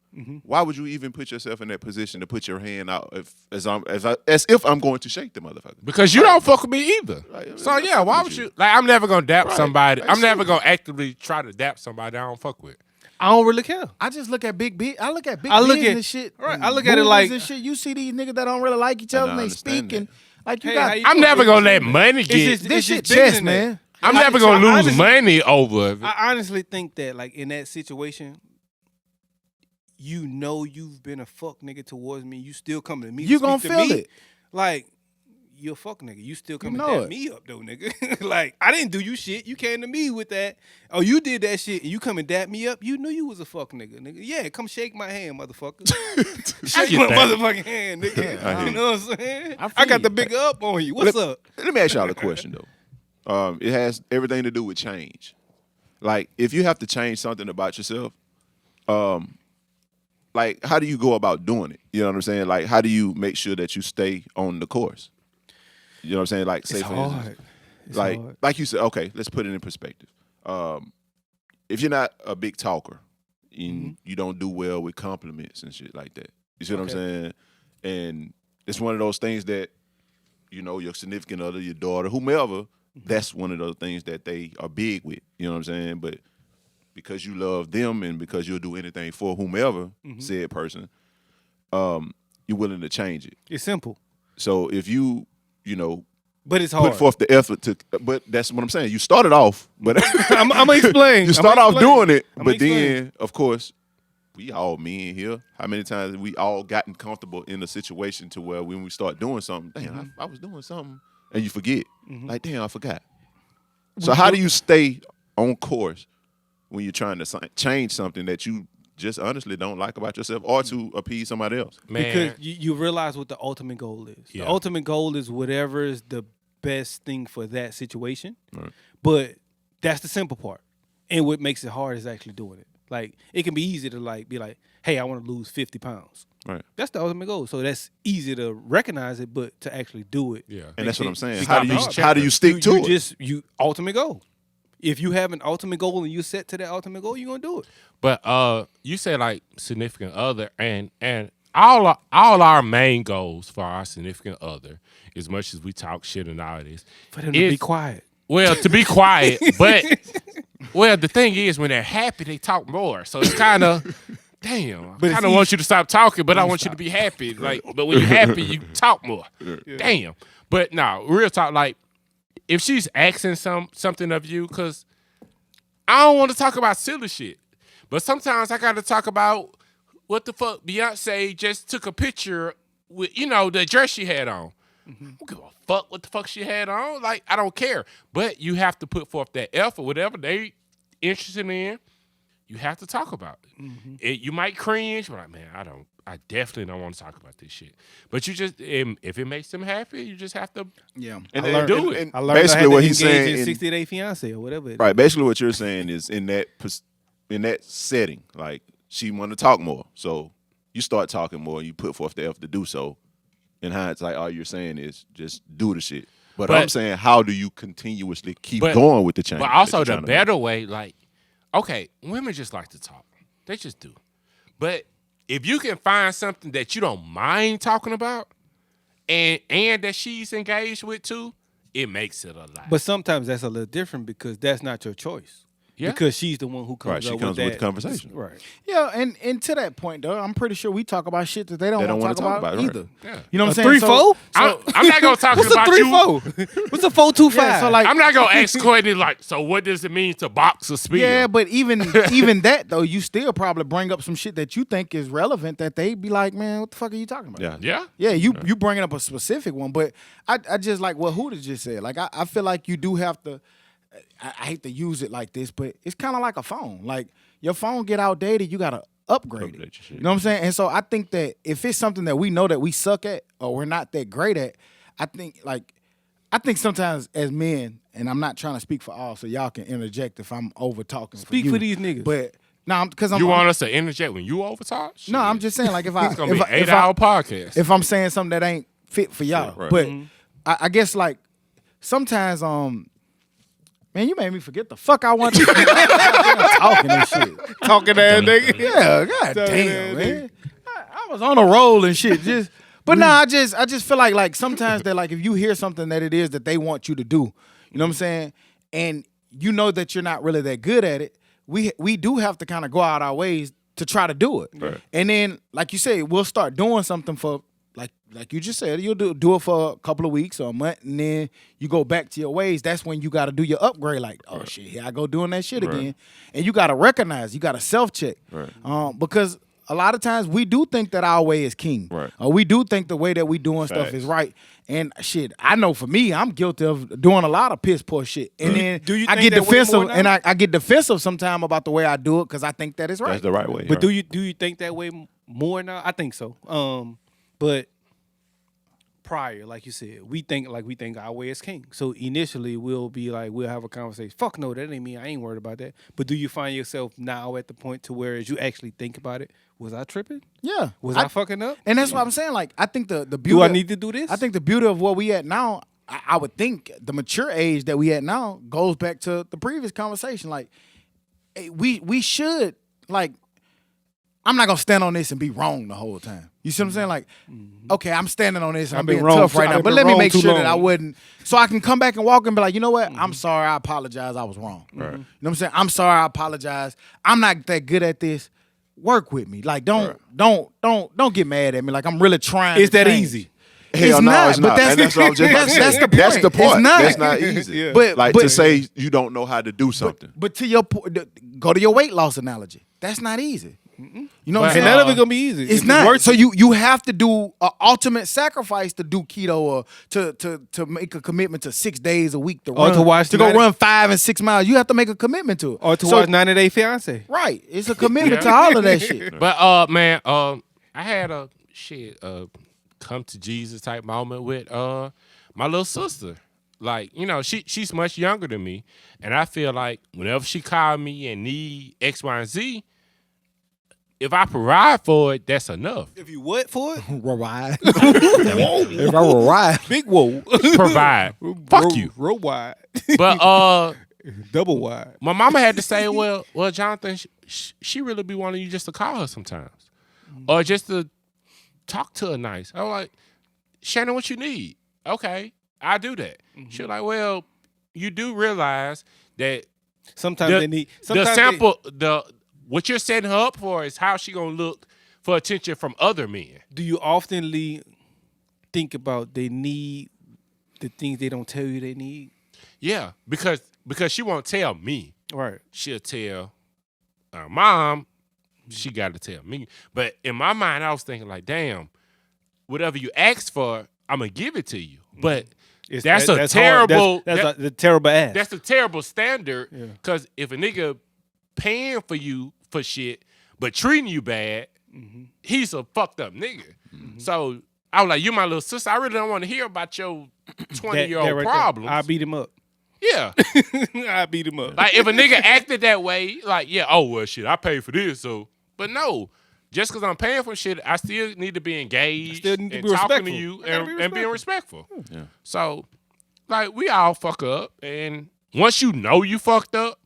Why would you even put yourself in that position to put your hand out as if I'm going to shake the motherfucker? Because you don't fuck with me either. Right. So I'm yeah, not why fucking would with you? Like I'm never gonna dap Right. somebody. Like, I'm never shit. gonna actively try to dap somebody I don't fuck with. I don't really care. I just look at big. I look at big I look business at- shit. right, and I look at it movies like- and shit. You see these niggas that don't really like each other and I they understand speak and like you Hey, got how you I'm doing? never It's gonna let just- money It's get. just, this it's shit just bigger chess, than man. that. I'm never gonna I lose honestly- money over it. I honestly think that, like, in that situation, you know you've been a fuck nigga towards me. You still coming to me. You to gonna speak to feel me. it. Like, you're a fuck nigga. You still coming know to it. me up, though, nigga. Like, I didn't do you shit. You came to me with that. Oh, you did that shit, and you come and dap me up. You knew you was a fuck nigga. Yeah, come shake my hand, motherfucker. Shake get my that. motherfucking hand, nigga. I hear You know what I'm saying? I feel I got you. the big up on you. What's up? Let me ask y'all a question though. It has everything to do with change. Like if you have to change something about yourself, like how do you go about doing it? You know what I'm saying? Like how do you make sure that you stay on the course? You know what I'm saying? Like say It's for instance, hard. It's like hard. like you said, okay, let's put it in perspective. If you're not a big talker and you don't do well with compliments and shit like that, you see what I'm saying? And it's one of those things that, you know, your significant other, your daughter, whomever, that's one of those things that they are big with. You know what I'm saying? But because you love them and because you'll do anything for whomever said person, you're willing to change it. It's simple, So if you know, but it's hard. put forth the effort to, but that's what I'm saying. You started off, but I'm gonna explain. you start off doing it, I'ma but explain. then, of course, we all men here. How many times have we all gotten comfortable in a situation to where when we start doing something, damn, I was doing something, and you forget. Like, damn, I forgot. So how do you stay on course when you're trying to change something that you just honestly don't like about yourself or to appease somebody else? Man, Because you realize what the ultimate goal is. Yeah. The ultimate goal is whatever is the best thing for that situation. Right. But that's the simple part. And what makes it hard is actually doing it. Like, it can be easy to like be like, hey, I want to lose 50 pounds. Right. That's the ultimate goal. So that's easy to recognize it, but to actually do it. yeah. And that's what I'm saying. It's How do not you hard. how do you stick to it? You ultimate goal. If you have an ultimate goal and you set to that ultimate goal, you're gonna do it. But you said like significant other, and all our main goals for our significant other, as much as we talk shit and all this, For them to be is- quiet. well, to be quiet, but well, the thing is, when they're happy, they talk more. So it's kind of, damn, I But it's kind of want you to stop talking, but I want you to be happy. Like, but when you're happy, you talk more. Damn. But no, real talk. Like, if she's asking something of you, because I don't want to talk about silly shit, but sometimes I got to talk about what the fuck Beyonce just took a picture with, the dress she had on. I don't give a fuck what the fuck she had on. Like, I don't care. But you have to put forth that effort, whatever they interested in, you have to talk about it. You might cringe, but like, man, I definitely don't want to talk about this shit. But you just, if it makes them happy, you just have to do it. And basically what he's saying in 60 Day Fiance or whatever. Right. Basically what you're saying is in that setting, like she want to talk more. So you start talking more, you put forth the effort to do so. In hindsight, all you're saying is just do the shit. But I'm saying, how do you continuously keep going with the change? But also the better way, like, okay, women just like to talk. They just do. But if you can find something that you don't mind talking about and that she's engaged with too, it makes it a lot. But sometimes that's a little different because that's not your choice. Yeah. Because she's the one who comes up with that. with the conversation. Right. Yeah, and to that point, though, I'm pretty sure we talk about shit that they don't want to talk about either. Right. Yeah. You know what I'm saying? 3-4? I'm not going to talk about you. What's a 3-4? What's a 4-2-5? Yeah, so like, I'm not going to ask Courtney, like, so what does it mean to box or spear? Yeah, but even that, though, you still probably bring up some shit that you think is relevant that they be like, man, what the fuck are you talking about? Yeah. Yeah, you bringing up a specific one, but I just like what Hunnid just said. Like, I feel like you do have to, I hate to use it like this, but it's kind of like a phone. Like, your phone get outdated, you got to upgrade it. You know what I'm saying? And so I think that if it's something that we know that we suck at or we're not that great at, I think sometimes as men, and I'm not trying to speak for all, so y'all can interject if I'm over talking. Speak for these niggas. But no, because you want us to interject when you overtalk? No, I'm just saying, like, if I it's gonna be an 8-hour podcast. If I'm saying something that ain't fit for y'all, right. But I guess like sometimes man, you made me forget the fuck I wanted to talking and shit. Talking ass nigga. Yeah, god damn, man. I was on a roll and shit. But I just feel like sometimes that like if you hear something that it is that they want you to do, you know what I'm saying, and you know that you're not really that good at it, we do have to kind of go out our ways to try to do it. Right. And then, like you say, we'll start doing something for like you just said, you'll do it for a couple of weeks or a month, and then you go back to your ways. That's when you got to do your upgrade. Like, oh shit, here I go doing that shit again. And you got to recognize, you got to self-check. Right. Because a lot of times we do think that our way is king. Right. Or we do think the way that we doing stuff is right. And shit, I know for me, I'm guilty of doing a lot of piss poor shit. And then I get defensive, and I get defensive sometimes about the way I do it because I think that is right. That's the right way. But do you think that way more now? I think so. But prior, like you said, we think our way is king. So initially we'll have a conversation. Fuck no, that ain't me. I ain't worried about that. But do you find yourself now at the point to where as you actually think about it, was I tripping? Yeah. Was I fucking up? And that's what I'm saying. Like, I think the beauty. Do I need to do this? I think the beauty of where we at now, I would think the mature age that we at now goes back to the previous conversation. Like, we should, like, I'm not gonna stand on this and be wrong the whole time. You see what I'm saying? Like, okay, I'm standing on this and I'm being tough right now, but let me make sure that I wouldn't, so I can come back and walk and be like, you know what? I'm sorry, I apologize, I was wrong. Right. You know what I'm saying? I'm sorry, I apologize. I'm not that good at this. Work with me. Like, don't get mad at me. Like, I'm really trying. It's to that change. easy. Hell no, it's not. And that's what I'm just about to say. That's the point. That's the part. It's not. That's not easy. Yeah. But to say you don't know how to do something. But to your go to your weight loss analogy. That's not easy. You know what I'm saying? None of it gonna be easy. It's not. So you have to do an ultimate sacrifice to do keto or to make a commitment to 6 days a week to Or run, to watch go run 5 and 6 miles. You have to make a commitment to it. Or to watch 90 Day Fiance. Right. It's a commitment to all of that shit. But man, I had a come to Jesus type moment with my little sister. Like, you know, she's much younger than me, and I feel like whenever she called me and need X, Y, and Z, if I provide for it, that's enough. If you what for it? Ride. If I were ride. Big whoa. Provide. Fuck you. Real wide. But Double wide. my mama had to say, well, Jonathan, she really be wanting you just to call her sometimes, or just to talk to her nice. I was like, Shannon, what you need? Okay, I do that. She was like, well, you do realize that Sometimes they need what you're setting her up for is how she gonna look for attention from other men. Do you often think about they need the things they don't tell you they need? Yeah, because she won't tell me. Right. she'll tell her mom, she got to tell me. But in my mind, I was thinking like, damn, whatever you ask for, I'm gonna give it to you. But that's a terrible. That's a terrible ass. That's a terrible standard. Yeah. Because if a nigga paying for you for shit but treating you bad, he's a fucked up nigga. So I was like, you my little sister. I really don't want to hear about your 20-year-old problems. I beat him up. Yeah. I beat him up. Like if a nigga acted that way, like, yeah, oh well shit, I paid for this, so but no. Just because I'm paying for shit, I still need to be engaged need to and be talking to respectful. you I gotta be and being respectful. Yeah. So, like, we all fuck up. And once you know you fucked up,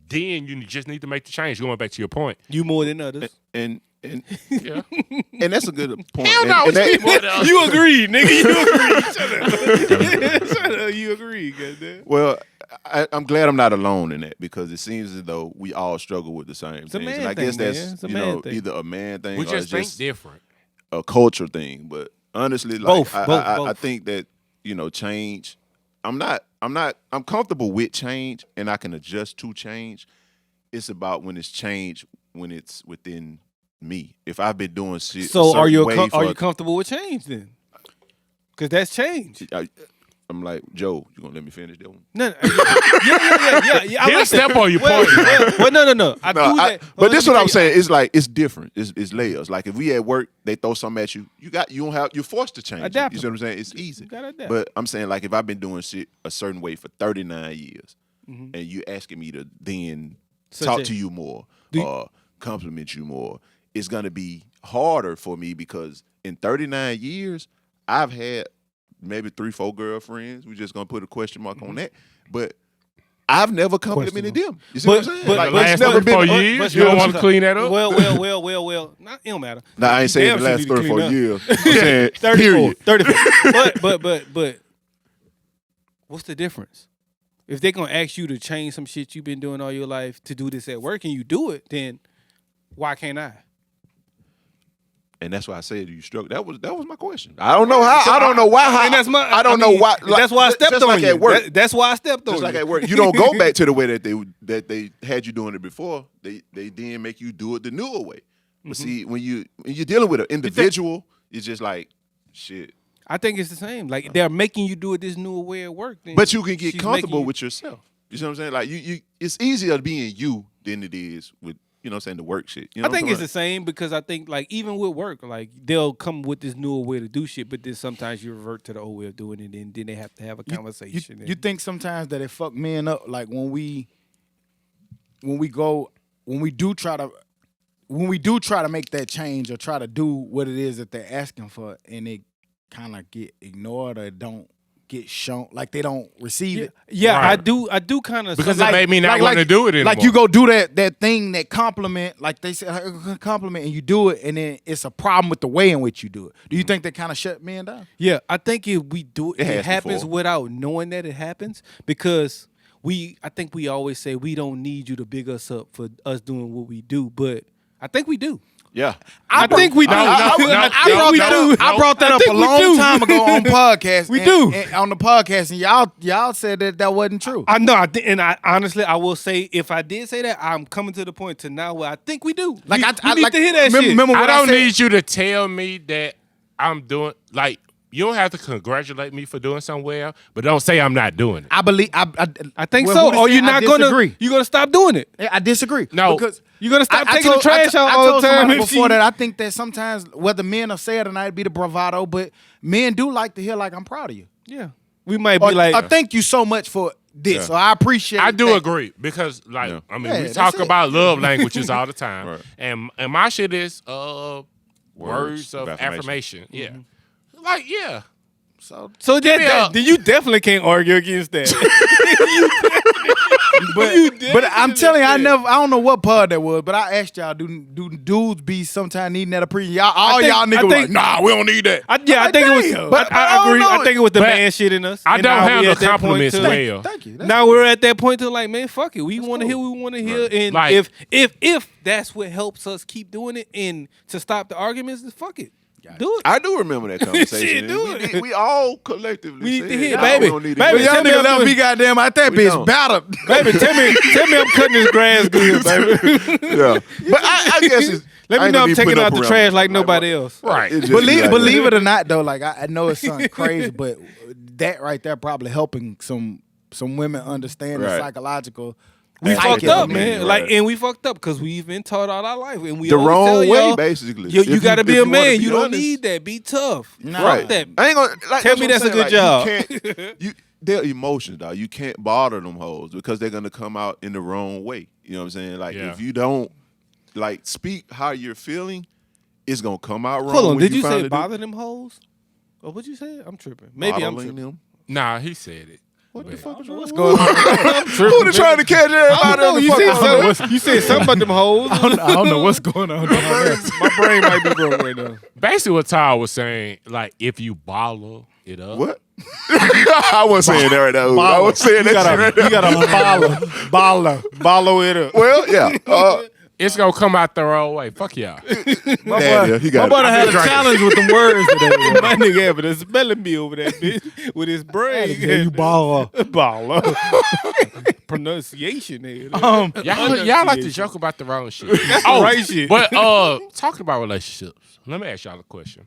then you just need to make the change. Going back to your point. You more than others. And Yeah. and that's a good point. Hell no, and it's more than us. You agree, nigga. You agree. Shut up. You agree, goddamn. Well, I'm glad I'm not alone in that because it seems as though we all struggle with the same a things. man And I guess thing, man. that's It's a man thing. either a man thing We or just it's think just different. a culture thing. But honestly, like Both. I think that change. I'm comfortable with change and I can adjust to change. It's about when it's change when it's within me. If I've been doing shit, So are you are you comfortable with change then? Because that's change. I'm like, Joe, you gonna let me finish that one? No, yeah. He'll step on your point. Well, no. I do that. But this is what I'm saying. It's like it's different. It's layers. Like if we at work, they throw something at you. You're forced to change. Adapt. You see what I'm saying? It's easy. gotta adapt. But I'm saying like if I've been doing shit a certain way for 39 years, and you asking me to then talk to you more or compliment you more, it's gonna be harder for me because in 39 years I've had maybe 3-4 girlfriends. We're just gonna put a question mark on that, but I've never complimented them. You see what I'm saying? But Like, the last it's never 34 been. years, you don't want to clean that up? Well. It don't matter. Nah, I ain't saying Damn the last sure need to 34 clean years. I'm saying 34. period. But what's the difference? If they're gonna ask you to change some shit you've been doing all your life to do this at work and you do it, then why can't I? And that's why I said you struggle. That was my question. I don't know how. I don't know why. And that's my. I don't know why. Like, that's why I stepped just on like you. at work. That's why I stepped on Just you. like at work, you don't go back to the way that they had you doing it before. They then make you do it the newer way. But see, when you're dealing with an individual, it's just like shit. I think it's the same. Like they're making you do it this newer way at work. Then But you can get she's comfortable making you- with yourself. You see what I'm saying? Like you it's easier being you than it is with the work shit. You know I think what I'm it's the same because I think like even with work, like they'll come with this newer way to do shit, but then sometimes you revert to the old way of doing it, and then they have to have a conversation. You think sometimes that it fuck men up, like when we do try to make that change or try to do what it is that they're asking for, and it kind of get ignored or don't get shown, like they don't receive it. Yeah, Right. I do kind of Because it made me not want to do it anymore. Like you go do that thing, that compliment, like they say compliment, and you do it, and then it's a problem with the way in which you do it. Do you think that kind of shut men down? Yeah, I think if we do it, It it has happens before. without knowing that it happens because I think we always say we don't need you to big us up for us doing what we do, but I think we do. Yeah. I think we do. I brought that up a long time ago on podcast. We do. and on the podcast, and y'all said that wasn't true. I know, and I honestly, I will say, if I did say that, I'm coming to the point to now where I think we do. Like we need to hear that shit. Remember I what don't said? need you to tell me that I'm doing like you don't have to congratulate me for doing something well, but don't say I'm not doing it. I believe. I think well, so. who Or said you're I not gonna disagree? you're gonna stop doing it. I disagree. No. because You're gonna stop I taking told- the trash out I all told the time. somebody if before she- that I think that sometimes whether men are say it or not, it'd be the bravado, but men do like to hear like I'm proud of you. Yeah, we might be Or, like, or thank you so much for this. Yeah. Or I appreciate. I do that. agree because, like, Yeah. I mean, Yeah, we that's talk it. about love languages all the time, Right. and my shit is words of affirmation. affirmation. Yeah, like yeah. So, so me then you definitely can't argue against that. but I'm telling you, I don't know what pod that was, but I asked y'all, do dudes be sometimes needing that appreciation? Y'all think- y'all I niggas were think- like, nah, we don't need that. I think it was. damn. But I I agree. don't know. I think it was the But man shit in us. I And don't now we handle at that point compliments to- well. Thank you. That's Now cool. we're at that point to like, man, fuck it. We want to hear what we want to hear, and Like- if that's what helps us keep doing it and to stop the arguments, then fuck it. Do it. I do remember that conversation. Shit, do it. We all collectively We need to said, hear, "Y'all baby. don't need to Baby, do Y'all tell me nigga I'm let doing- me goddamn out that We bitch don't. battered. Baby, tell me I'm cutting this grass good, baby. Yeah, but I guess it's. Let I me ain't know gonna I'm be taking putting out up the parameters. trash like nobody else. Right. It just be like Believe that. it or not, though, like I know it's something crazy, but that right there probably helping some women understand the Right. psychological. We That's fucked like up, that, man. right. Like, and we fucked up because we've been taught all our life, and we The always wrong tell way, y'all, basically. You If got to be if a wanna man. be You don't honest. need that. Be tough. Right. Fuck that. I ain't gonna like, Tell me what I'm that's a good saying. job. You can't. They're emotions, dog. You can't bother them hoes because they're gonna come out in the wrong way. You know what I'm saying? Like Yeah. if you don't like speak how you're feeling, it's gonna come out wrong. Hold on. when Did you say finally do. bother them hoes? Or what'd you say? I'm tripping. Maybe I'm Bottling tripping. them? Nah, he said it. What the fuck is What's wrong? going on? I'm tripping. Who they trying to catch everybody on the You said, fucking something, you said something about them hoes. I don't know what's going on. My brain might be broke right now. Basically, what Ty was saying, like, if you bottle it up. What? I wasn't saying that right now. I was saying that shit right now. You got a baller it up. Well, yeah. It's gonna come out the wrong way. Fuck y'all. Damn, he got My brother it. had a challenge with them words today. My nigga having a spelling bee over that bitch with his brain. You baller. Baller. Pronunciation there. Y'all like to joke about the wrong shit. That's the right shit. But talking about relationships, let me ask y'all a question.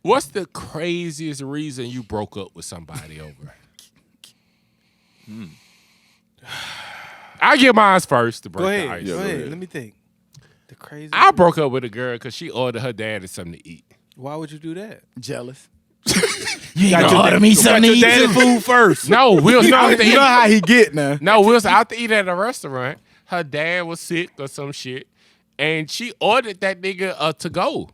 What's the craziest reason you broke up with somebody over? I'll get mine first to break Go the ahead. ice. Go go ahead. ahead. Let me think. The crazy. I broke up with a girl because she ordered her daddy something to eat. Why would you do that? Jealous. You got your order me something to eat. Daddy food first. No, we was out to You know eat. how he get now. No, we was out to eat at a restaurant. Her dad was sick or some shit, and she ordered that nigga to go.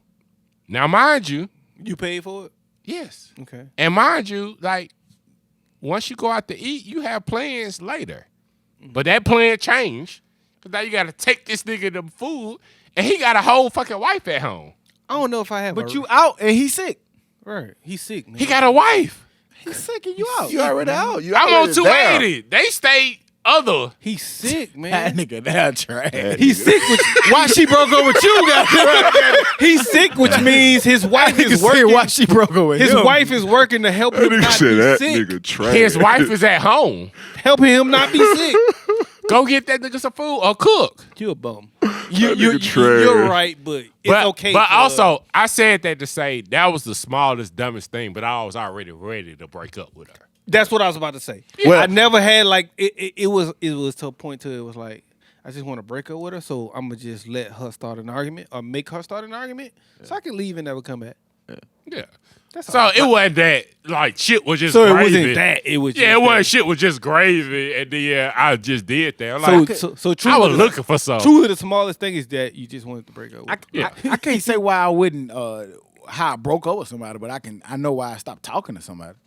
Now, mind you, You paid for it? yes, Okay. and mind you, like once you go out to eat, you have plans later, but that plan changed because now you got to take this nigga the food, and he got a whole fucking wife at home. I don't know if I have But you out and he sick. Right. He's sick, man. He got a wife. He's sick and you out. You already out. You I'm on already there. 280. They stayed other. He's sick, That man. nigga that trash. He's sick, which why she broke up with you, guys? He's sick, which means his wife is working. Why she broke up with His him. wife is working to help That him nigga not said be that sick. nigga trash. His wife is at home. Helping him not be sick. Go get that nigga some food or cook. You a bum. nigga trash. You're right, but it's okay. But for- also, I said that to say that was the smallest, dumbest thing, but I was already ready to break up with her. that's what I was about to say. Well- I never had like it was to a point to it was like I just want to break up with her, so I'm gonna just let her start an argument or make her start an argument, so I can leave and never come back. Yeah. That's So all. it wasn't that, like, shit was just So it gravy. wasn't that. It was Yeah, just it wasn't that. shit was just gravy, and then I just did that. I'm like, So I was looking for something. Truly, the smallest thing is that you just wanted to break up. With her. Yeah. I can't say why I wouldn't how I broke up with somebody, but I know why I stopped talking to somebody.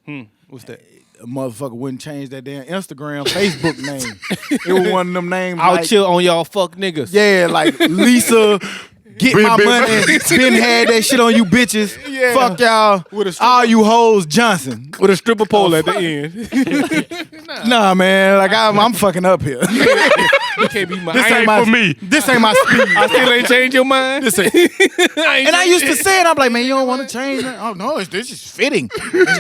What's that? A motherfucker wouldn't change that damn Instagram, Facebook name. It was one of them names. I'll like, chill on y'all fuck niggas. Yeah, like Lisa, get my money. Been had that shit on you bitches. Yeah. Fuck y'all. With a stripper- All you hoes, Johnson. With a stripper pole at the end. Nah, man. Like I'm fucking up here. You can't be my. This ain't my for me. This ain't my speed. I still ain't changed your mind. This ain't. And I used to say it. I'm like, man, you don't want to change that. Oh no, this is fitting.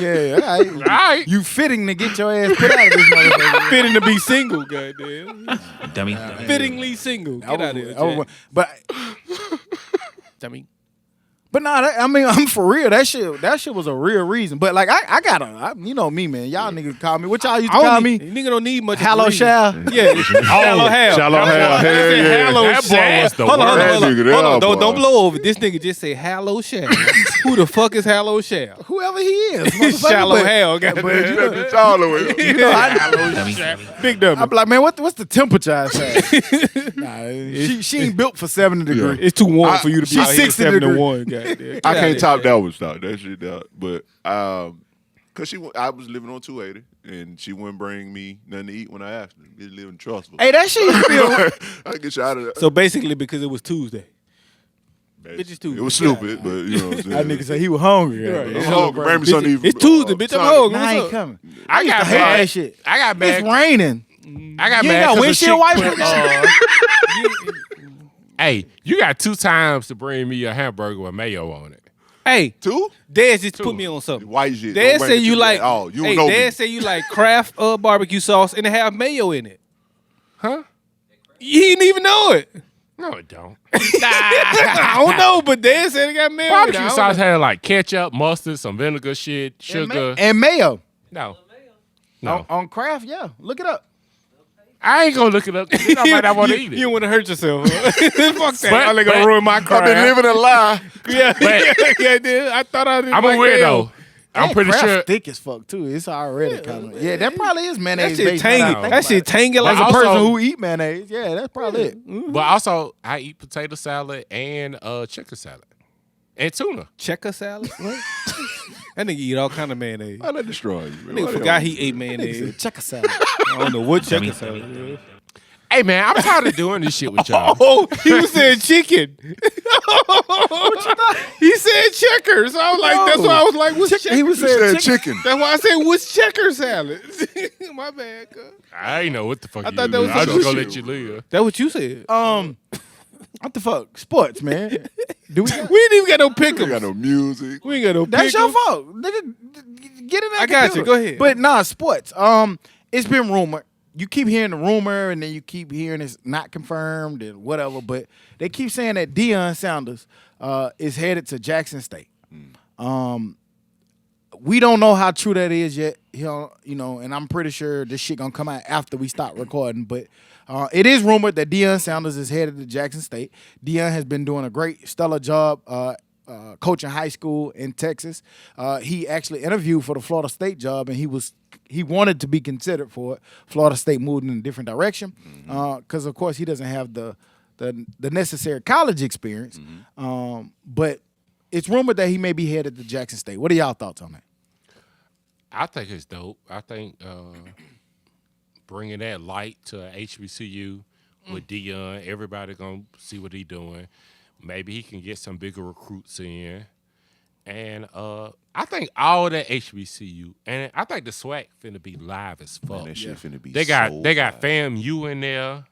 Yeah, all right. All right. You fitting to get your ass put out of this motherfucker. Fitting to be single, goddamn. Dummy. Fittingly single. Get out of here, Jack. But Dummy. But nah, I mean, I'm for real. That shit was a real reason. But like, I gotta, you know me, man. Y'all niggas call me. What y'all used to call me? Nigga don't need much. Hallow Shall. Yeah. Shallow Hal. Shallow Hal. Hell yeah. Hallow That boy Shall. was the Hold on, worst. hold on, That nigga hold on. there, boy. Don't blow over. This nigga just say Hallow Shall. Who the fuck is Hallow Shall? Whoever he is, motherfucker. Shallow But- Hal. but goddamn. you know, It's all the way up. you know, I, Dummy. Big dummy. I'm like, man, what's the temperature outside? Nah, she ain't built for 70 degrees. It's too warm for you to be she's out here 60 7 to degrees. 1. Goddamn. I can't top that one, stop that shit down. But cause I was living on 280, and she wouldn't bring me nothing to eat when I asked her. Just living trustful. Hey, that shit used to be a, I get you out of that. So basically, because it was Tuesday. bitch, it's Tuesday. It was stupid, but you know what I'm that saying. nigga said he was hungry. Right. Yeah. I'm hungry. Bring me something to eat. It's Tuesday, bitch. I'm Sunday. hungry. Nah, I What's ain't up? coming. I used got to hate mad. that shit. I got mad. It's raining. I got You mad. ain't got 'cause a windshield chick wipers? put, Hey, you got 2 times to bring me a hamburger with mayo on it. Hey, 2? Dad just put me on something. White shit. Dad Don't bring say it to you me like. at all. You Hey, don't know Dad me. say you like Kraft barbecue sauce and it have mayo in it. Huh? You didn't even know it. No, it don't. I don't know, but Dad said it got mayo in it. Barbecue I don't sauce know. had like ketchup, mustard, some vinegar shit, sugar. And mayo. No. On Kraft, yeah. Look it up. I ain't gonna look it up. I might not want to eat it. You don't want to hurt yourself. Fuck that. But- I'm gonna but- ruin my I've Kraft. been living a lie. Yeah, But- yeah, dude. I thought I did. I'm a weirdo. I'm And pretty Kraft sure. thick as fuck too. It's already kind of that probably is That mayonnaise shit based. now that I tangy. think That about shit it. tangy But like As a also- person who eat mayonnaise, yeah, that's probably it. But also, I eat potato salad and chicken salad and tuna. checker salad. What? That nigga eat all kind of mayonnaise. Why not destroy you? Man? Nigga Why forgot they- he ate mayonnaise. Checker salad. I don't know what checker salad is. Hey man, I'm tired of doing this shit with y'all. Oh, he was saying chicken. He said checker. So I was like, that's why I was like, what's checker? He was You saying said chicken. That's why I said, what's checker salad? My bad, cuz. I ain't know what the fuck I you thought that doing. was I'm some just gonna shit. let you live. That what you said. what the fuck? Sports, man. Do we? We ain't even got no We pick'ems. ain't got no music. We ain't got no That's your pick'ems. fault, nigga. Get in there. I got you. Go ahead. But nah, sports. It's been rumored. You keep hearing the rumor, and then you keep hearing it's not confirmed and whatever. But they keep saying that Deion Sanders is headed to Jackson State. We don't know how true that is yet. And I'm pretty sure this shit gonna come out after we stop recording. But it is rumored that Deion Sanders is headed to Jackson State. Deion has been doing a great, stellar job coaching high school in Texas. He actually interviewed for the Florida State job, and he wanted to be considered for it. Florida State moved in a different direction because, of course, he doesn't have the necessary college experience. But it's rumored that he may be headed to Jackson State. What are y'all thoughts on that? I think it's dope. I think bringing that light to HBCU with Dion, everybody gonna see what he doing. Maybe he can get some bigger recruits in, and I think all that HBCU, and I think the SWAC finna be live as fuck. Man, that shit finna be They got so got FAMU in there,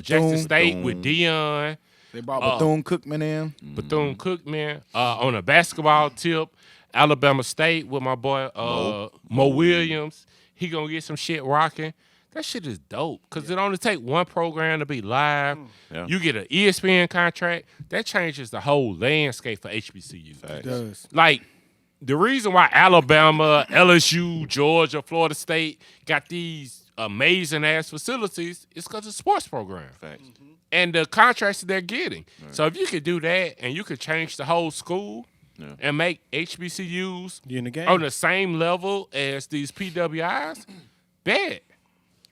Jackson State with Dion. They brought Bethune-Cookman in. Bethune-Cookman. On a basketball tip, Alabama State with my boy Mo Williams. He gonna get some shit rocking. That shit is dope because it only take one program to be live. Yeah. You get an ESPN contract. That changes the whole landscape for HBCU. Facts. Does. Like, the reason why Alabama, LSU, Georgia, Florida State got these amazing-ass facilities is because of sports program. Facts. And the contracts that they're getting. Right. So if you could do that and you could change the whole school and make HBCUs You in the game. on the same level as these PWIs, bad.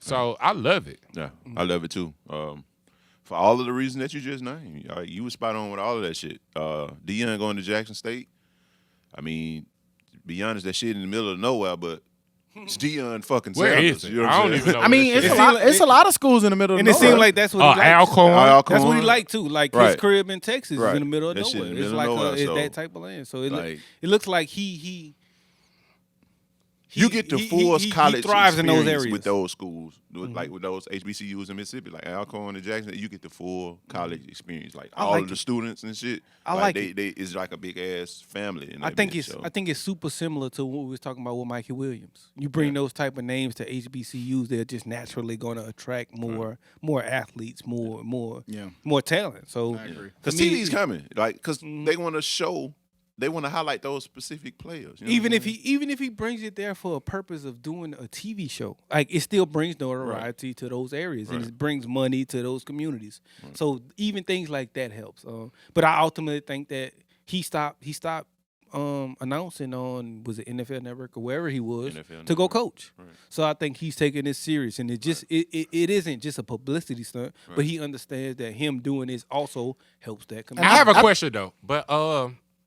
So I love it. Yeah, I love it too. For all of the reasons that you just named, you was spot on with all of that shit. Deion going to Jackson State. I mean, to be honest, that shit in the middle of nowhere, but it's Deion fucking Where Sanders. is it? You know what I I'm don't saying? even know. I mean, where that shit it's a lot of schools in the middle of And it nowhere. seemed like that's what he liked. Alcorn. That's what he liked too. Like his Right. crib in Texas is Right. in the middle of That shit in nowhere. the It's middle of like nowhere, it's so, that type of land. So it like- it looks like he You get the full he college thrives in those experience areas. with those schools, like with those HBCUs in Mississippi, like Alcorn and Jackson. You get the full college experience, like I all like of the it. students and shit. I like they, it. They it's like a big ass family. In I that think bitch, it's so. I think it's super similar to what we was talking about with Mikey Williams. You bring those type of names to HBCUs, they're just naturally going to attract more athletes, more talent. So Because to me, TV's coming, like, because they want to show, they want to highlight those specific players. You know even what if he brings it there for a purpose of doing a TV show, like it still brings notoriety to those areas and it brings money to those communities. So even things like that helps. But I ultimately think that he stopped announcing on was it NFL Network or wherever he was NFL to go Network. coach. So I think he's taking this serious, and it isn't just a publicity stunt, but he understands that him doing this also helps that I community. have a question though, but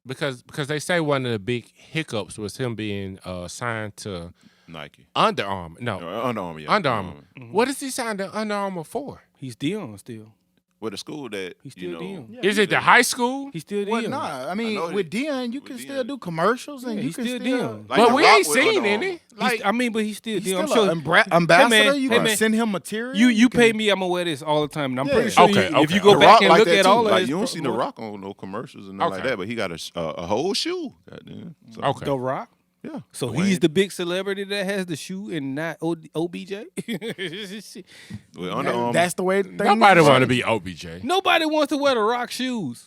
because they say one of the big hiccups was him being signed to Nike. Under Armour. No, Under Armour, yeah. Under Armour. What is he signed to Under Armour for? He's Dion still. With a school that He's still DM. Is it the high school? He's still Well, DM. nah. I I mean, know with he- Dion, you with can Dion. still do commercials and Yeah, you he's can still still. DM. Like But The we Rock ain't with seen Under any. Armour. Like, I mean, but he's still He's DM. I'm still sure. an ambassador. man, You hey, can man. send him material. You can- pay me, I'm gonna wear this all the time, and I'm Yeah. pretty sure Okay, if you okay. go The back Rock and like look that at too. all of Like his you don't see The promo- Rock on no commercials and nothing like Okay. that, but he got a whole shoe. Goddamn. So, okay. The Rock. Yeah. So Dwayne. he's the big celebrity that has the shoe and not OBJ. With Under Armour. That's the way. things Nobody work. want to be OBJ. Nobody wants to wear the Rock shoes.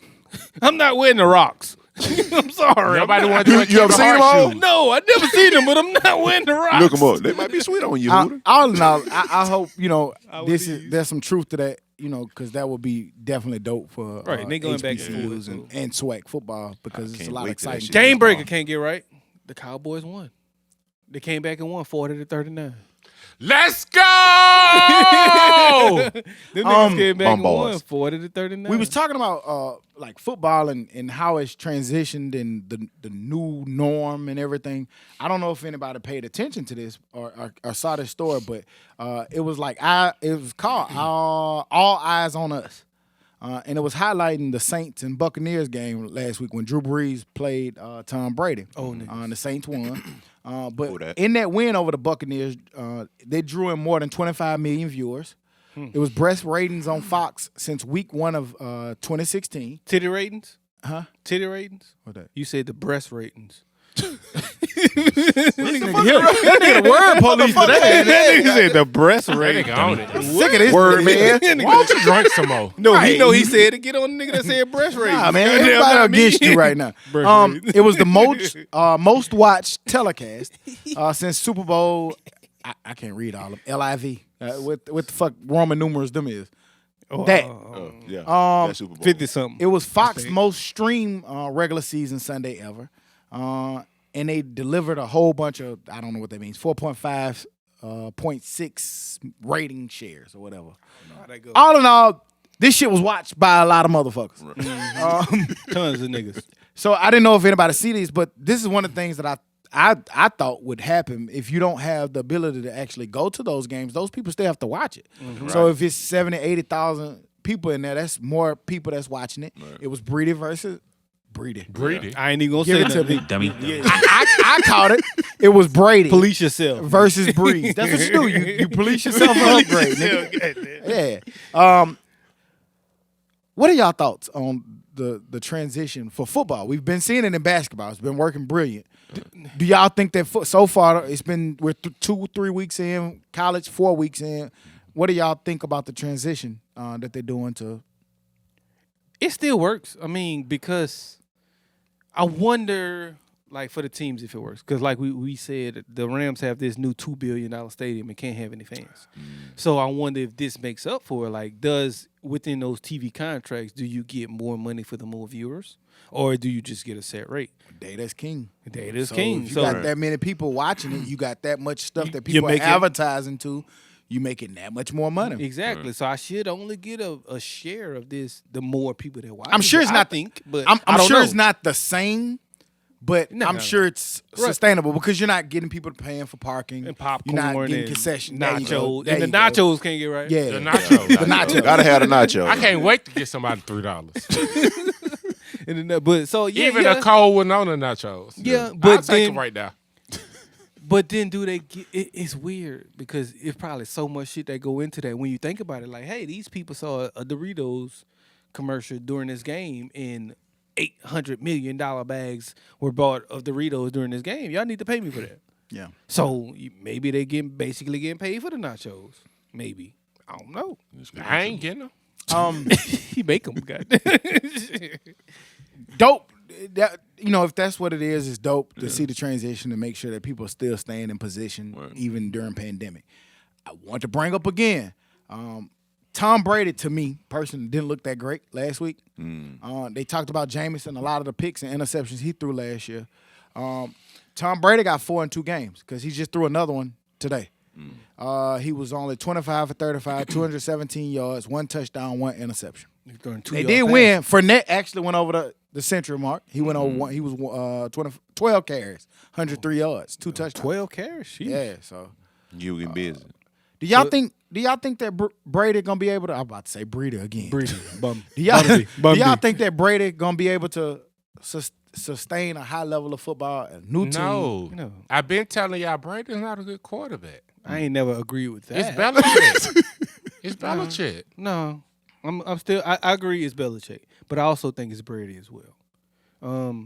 I'm not wearing the Rocks. I'm sorry. Nobody I'm want not- to wear You ever Kevin seen them Hart all? shoes. No, I never seen them, but I'm not wearing the Rocks. Look them up. They might be sweet on you, Huda. All in all, I hope would there's some truth to that. Because that would be definitely dope for Right, and they going back to HBCUs school. and SWAC football because it's a can't lot of wait till that exciting. shit Game breaker can't get right. The Cowboys won. They came back and won 40-39. Let's go! Them niggas came back and bum won balls. 40-39. We was talking about like football and how it's transitioned and the new norm and everything. I don't know if anybody paid attention to this or saw this story, but it was like it was called All Eyes on Us. And it was highlighting the Saints and Buccaneers game last week when Drew Brees played Tom Brady. The Saints won. But that. in that win over the Buccaneers, they drew in more than 25 million viewers. It was breast ratings on Fox since week 1 of 2016. Titty ratings? Huh? Titty ratings? What that? You said the breast ratings. That nigga the word police today. That nigga said the breast That ratings. nigga on it. Sick of this word, man. Why don't you drink some more? No, he know he said to get on the nigga that said breast ratings. Nah, man, Goddamn, everybody not me. against you right now. It was the most watched telecast since Super Bowl. I can't read all of them. LIV. What the fuck Roman numerals them is? That. Yeah. That's Super Bowl. 50-something. It was Fox most streamed regular season Sunday ever. And they delivered a whole bunch of, I don't know what that means, 4.5, 0.6 rating shares or whatever. All in all, this shit was watched by a lot of motherfuckers. Tons of niggas. So I didn't know if anybody see these, but this is one of the things that I thought would happen if you don't have the ability to actually go to those games. Those people still have to watch it. So if it's 70, 80,000 people in there, that's more people that's watching it. Right. It was Breedy versus Breedy. Breedy. I ain't even gonna Give say it to nothing. me. Dummy. I caught it. It was Brady Police yourself. versus Breeze. That's what you do. You police yourself and upgrade. Nigga. Yeah. What are y'all thoughts on the transition for football? We've been seeing it in basketball. It's been working brilliant. Do y'all think that so far we're 2-3 weeks in, college 4 weeks in? What do y'all think about the transition that they're doing to? It still works. I mean, because I wonder, like, for the teams if it works. Because, like we said, the Rams have this new $2 billion stadium and can't have any fans. So I wonder if this makes up for it. Like, within those TV contracts, do you get more money for the more viewers? Or do you just get a set rate? Data's king. Data's So king. If you So got that many people watching it, you got that much stuff that you're people are making- advertising to, you making that much more money. exactly. So I should only get a share of this the more people that watch. I'm sure it's not. but I'm I don't sure know. it's not the same, but I'm sure it's sustainable because you're not getting people paying for parking And popcorn You're not getting and concession There you go. nachos. There And the you go. nachos can't get right. Yeah, The nachos. the nachos. Gotta have the nacho. I can't wait to get somebody $3. And then, but so yeah, Even yeah. a cold Winona nachos. Yeah, I'll but take then- them right now. But then do they get it's weird because it's probably so much shit that go into that when you think about it. Like, hey, these people saw a Doritos commercial during this game and $800 million bags were bought of Doritos during this game. Y'all need to pay me for that. Yeah. So maybe they basically getting paid for the nachos. Maybe. I don't know. I ain't getting them. He make them, goddamn. Dope. That, if that's what it is, it's dope to see the transition and make sure that people are still staying in position even during pandemic. I want to bring up again, Tom Brady to me personally didn't look that great last week. They talked about Jameson, a lot of the picks and interceptions he threw last year. Tom Brady got 4 in 2 games because he just threw another one today. He was only 25 for 35, 217 yards, 1 touchdown, 1 interception. They did win. Fournette actually went over the century mark. He went over one. He was 12 carries, 103 yards, 2 touchdowns. 12 carries. Sheesh. Yeah. So You getting busy. do y'all think y'all think that Brady gonna be able to? I'm about to say Breeder again. Breeder. Do y'all think that Brady gonna be able to sustain a high level of football? A new team? No. I've been telling y'all Brady's not a good quarterback. I ain't never agreed with that. It's Belichick. It's Belichick. No, I'm still. I agree. It's Belichick, but I also think it's Brady as well.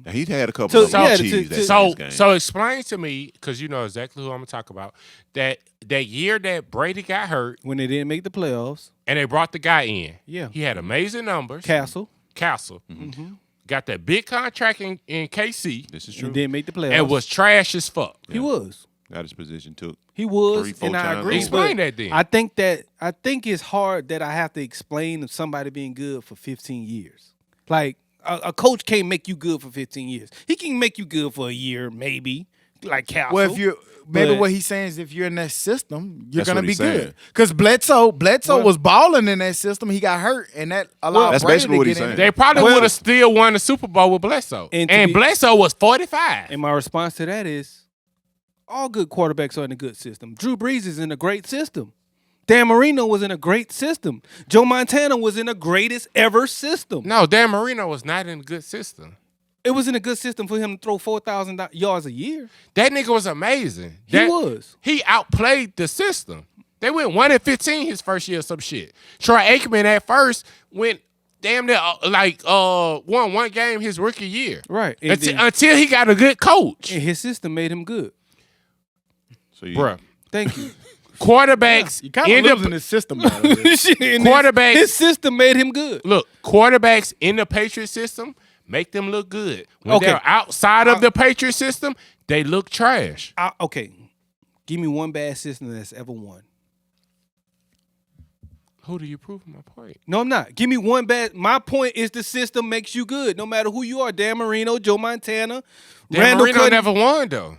He's had a couple of cheese. So explain to me, because you know exactly who I'm gonna talk about. That year that Brady got hurt when they didn't make the playoffs, and they brought the guy in. Yeah, he had amazing numbers. Castle. Mm-hmm. Got that big contract in KC. This is true. And didn't make the playoffs. And was trash as fuck. Yeah. He was. Got his position took. He was, 3-4 and I times. agree. Explain that then. I think it's hard that I have to explain to somebody being good for 15 years. Like a coach can't make you good for 15 years. He can make you good for a year, maybe. Like Castle. Well, what he's saying is if you're in that system, you're That's gonna what be he's good. saying. Because Bledsoe was balling in that system. He got hurt, and that allowed that's Brady basically to what get he's in saying. there. They probably would have still won the Super Bowl with Bledsoe. And Bledsoe was 45. And my response to that is, all good quarterbacks are in a good system. Drew Brees is in a great system. Dan Marino was in a great system. Joe Montana was in a greatest ever system. No, Dan Marino was not in a good system. It was in a good system for him to throw 4,000 yards a year. That nigga was amazing. He was. He outplayed the system. They went 1-15 his first year or some shit. Troy Aikman at first went damn near won one game his rookie year. Right. Until he got a good coach. And his system made him good. So Bruh. Thank you. Quarterbacks You kind of lives in this system. Quarterbacks. His system made him good. Look, quarterbacks in the Patriot system make them look good. When Okay. they're outside of the Patriot system, they look trash. Okay. Give me one bad system that's ever won. Who do you prove my point? No, I'm not. Give me one bad. My point is the system makes you good, no matter who you are. Dan Marino, Joe Montana, Dan Randall Marino Cunningham. never won though.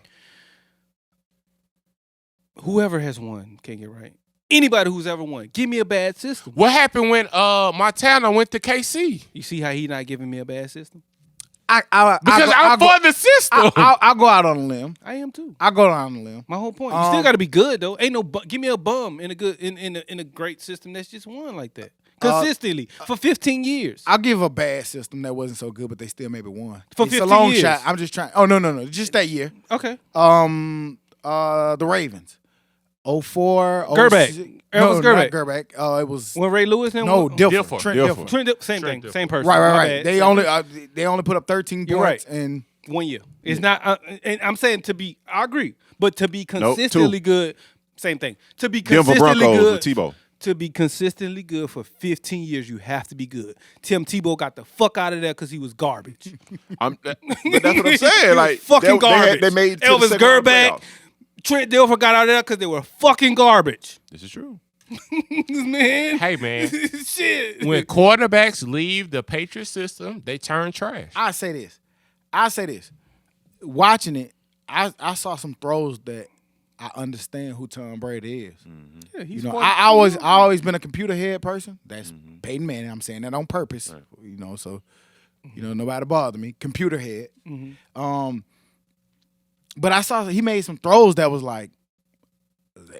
Whoever has won can't get right. Anybody who's ever won, give me a bad system. What happened when Montana went to KC? You see how he not giving me a bad system? Because I'm for the system. I'll go out on a limb. I am too. I'll go out on a limb. My whole point. You still got to be good though. Ain't no. Give me a bum in a good in a great system that's just won like that consistently for 15 years. I'll give a bad system that wasn't so good, but they still maybe won. For it's a 15 long years. shot. I'm just trying. Oh no, just that year. Okay. The Ravens. 04, Gerback. 06. It was No, not Gerback. It was When Ray Lewis and Dilfer. Trent Dilfer. Dilfer. Same thing. Dilfer. Same person. Right. My bad. They only put up 13 You're points right. and 1 year. It's not. And I'm saying I agree, but to be Nope, consistently 2. good, same thing. To be Denver consistently Broncos good. with Tebow. To be consistently good for 15 years, you have to be good. Tim Tebow got the fuck out of there because he was garbage. But that's what I'm saying. Like fucking garbage. They made it to the Elvis second round of Gerback, playoffs. Trent Dilfer got out of there because they were fucking garbage. This is true. Man. Hey man, Shit. when quarterbacks leave the Patriot system, they turn trash. I say this. Watching it, I saw some throws that I understand who Tom Brady is. Yeah, he's You know, 40. I always been a computer head person. That's Peyton Manning. I'm saying that on purpose. Right. You know, so nobody bother me. Computer head. But I saw he made some throws that was like,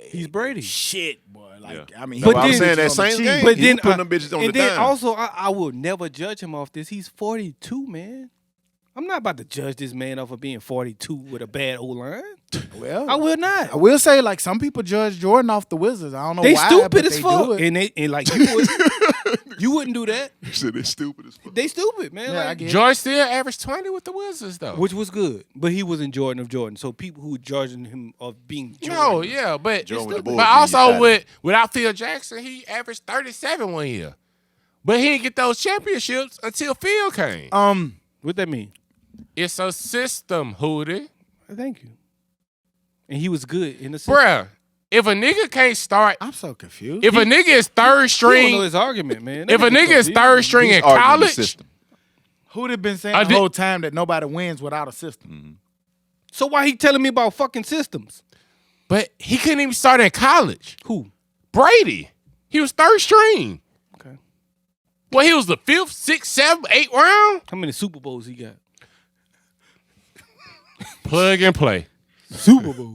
He's Brady. shit, boy. Like Yeah. I mean, But I'm then- saying that on the same cheap. game. But He then was putting them bitches on and the then dime. also I will never judge him off this. He's 42, man. I'm not about to judge this man off of being 42 with a bad O-line. Well, I will not. I will say, like, some people judge Jordan off the Wizards. I don't know They why. stupid but as they fuck. do it. And like you wouldn't do that. You said they're stupid as fuck. They stupid, man. Yeah, I Like, get it. George still averaged 20 with the Wizards though. which was good, but he wasn't Jordan of Jordan. So people who judging him of being Jordan, No, yeah, but Jordan with the but Bulls, also he without Phil Jackson, he averaged 37 1 year. But he didn't get those championships until Phil came. what that mean? It's a system, Hootie. Thank you. And he was good in the system. Bruh, if a nigga can't start, I'm so confused. if a nigga is third You don't know string, his argument, man. if a nigga is third string in He's arguing the college, system. Who'd have been saying I the did- whole time that nobody wins without a system? So why he telling me about fucking systems? but he couldn't even start in college. Who? Brady, he was third string. Okay. Well, he was the 5th, 6th, 7th, 8th round. How many Super Bowls he got? Plug and play. Super Bowl.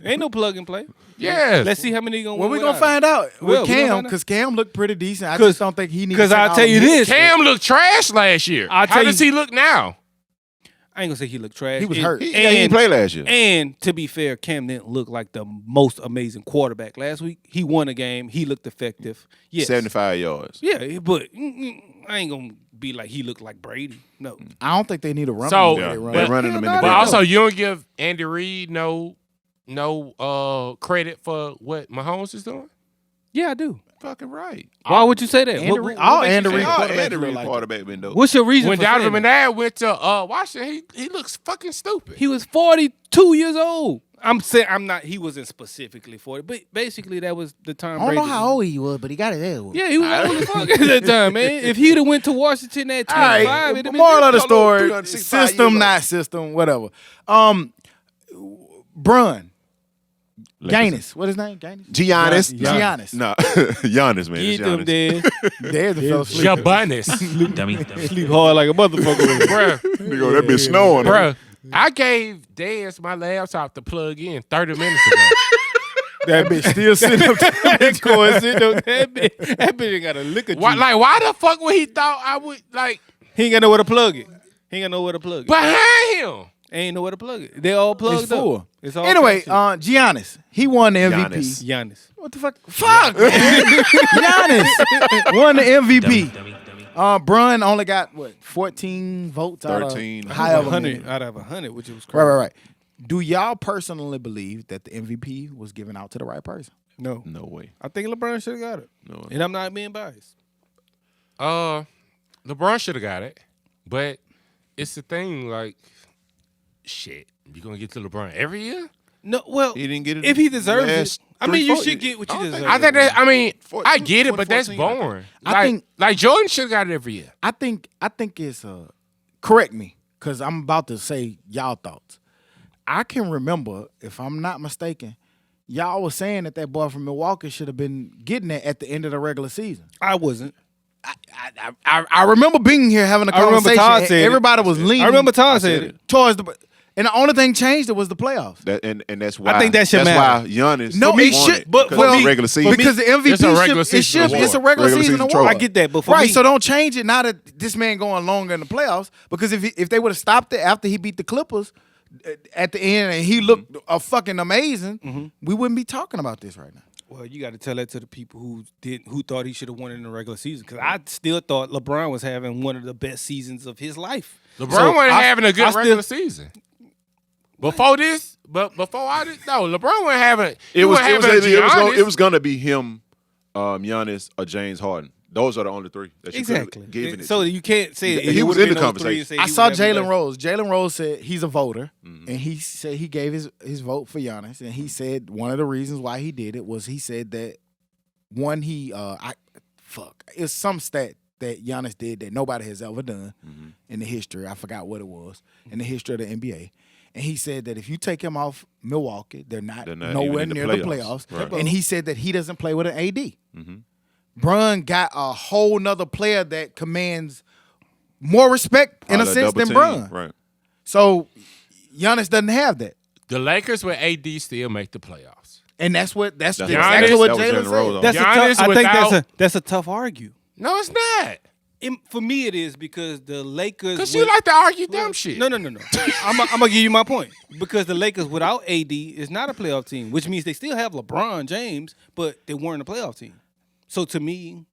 Ain't no plug and play. Yes. Let's see how many gonna Well, win. we're gonna without find out Well, with we gonna Cam find out. because Cam looked pretty decent. I 'Cause- just don't think he needs. Because I'll tell you this. Cam looked trash last year. I'll How tell does you- he look now? I ain't gonna say he looked trash. He was hurt. He didn't play last year. And to be fair, Cam didn't look like the most amazing quarterback last week. He won a game. He looked effective. Yes. 75 yards. Yeah, but I ain't gonna be like he looked like Brady. No. I don't think they need a run. So, the way Yeah, they run. they're running him in the Hell But no. back. also, you don't give Andy Reid no credit for what Mahomes is doing. Yeah, I do. Fucking right. Why would you say that? Andy What- Reid- what all makes you Andy say Reid that? quarterbacks Andy look Reid like quarterback been dope. What's your reason When for saying Donovan that? McNabb went to Washington, he looks fucking stupid. He was 42 years old. I'm saying I'm not. He wasn't specifically 40, but basically that was the time. I don't know Brady- how old he was, but he got it there. Yeah, he was old as fuck at that time, man. If he'd have went to Washington at 25, All it'd right. have been Moral of the different. story: 365 years system, old. not system, whatever. Brun, Gaines, what his name? Gaines. Giannis. Giannis. No, Giannis, man. Get It's them Giannis. dead. There's the fell asleep. Jabunis. Dummy. Sleep hard like a motherfucker. Bruh, Nigga, that bitch snowing. bruh. I gave Dance my laptop to plug in 30 minutes ago. That bitch still sitting up there. That bitch ain't got a liquor juice. Why the fuck would he thought I would, like, He ain't got nowhere to plug it. He ain't got nowhere to plug it. behind him? Ain't nowhere to plug it. They all plugged It's up. full. It's all Anyway, connected. Giannis, he won the MVP. Giannis. Giannis. What the fuck? Fuck, man. Giannis won the MVP. Dummy. Brun only got what 14 votes 13. out of however 100 many. out of 100, which was crazy. Right. Do y'all personally believe that the MVP was given out to the right person? No. No way. I think LeBron should have got it. No. And I'm not being biased. LeBron should have got it, but it's the thing, like, shit, you gonna get to LeBron every year? No, well, He didn't get it if he deserves last it, I mean, you 3-4 should get what you deserve. I think that, I mean, I get it, but that's 2014, I think. boring. I think- like Jordan should have got it every year. I think it's correct me, because I'm about to say y'all thoughts. I can remember, if I'm not mistaken, y'all was saying that boy from Milwaukee should have been getting it at the end of the regular season. I wasn't. I remember being here having a I remember conversation. Todd and said it. everybody was leaning. I remember Todd said said it. it. towards the, and the only thing changed was the playoffs. That and that's why. think that should that's matter. why Giannis. No, won it should, because well, of the regular season. because the MVP It's a regular should, season it's a award. regular season Regular season award. trophy. I get that, but for Right, me, so don't change it now that this man going longer in the playoffs. Because if they would have stopped it after he beat the Clippers at the end and he looked fucking amazing, we wouldn't be talking about this right now. well, you got to tell that to the people who thought he should have won it in the regular season. Because I still thought LeBron was having one of the best seasons of his life. LeBron So wasn't I- having a good I still- regular season. Before this, before all this, no, LeBron wasn't having. it was Giannis. gonna be him, Giannis, or James Harden. Those are the only three that you Exactly. could given it. So to. you can't say He it was would've in been the those three and conversation. say I he saw would have been Jalen better. Rose. Jalen Rose said he's a voter, and he said he gave his vote for Giannis, and he said one of the reasons why he did it was he said that one it's some stat that Giannis did that nobody has ever done in the history. I forgot what it was in the history of the NBA. And he said that if you take him off Milwaukee, they're not They're not nowhere even in near the the playoffs. playoffs. Right. And he said that he doesn't play with an AD. Brun got a whole nother player that commands more respect in a Probably sense double than team. Brun. Right. So Giannis doesn't have that. The Lakers with AD still make the playoffs. And that's Giannis- exactly what that was Jalen Jalen Rose. said. That's a Giannis tough, I think without- that's a tough argue. No, it's not. For me, it is because the Lakers. Because you like to argue dumb shit. No. I'm gonna give you my point because the Lakers without AD is not a playoff team, which means they still have LeBron James, but they weren't a playoff team. So to me,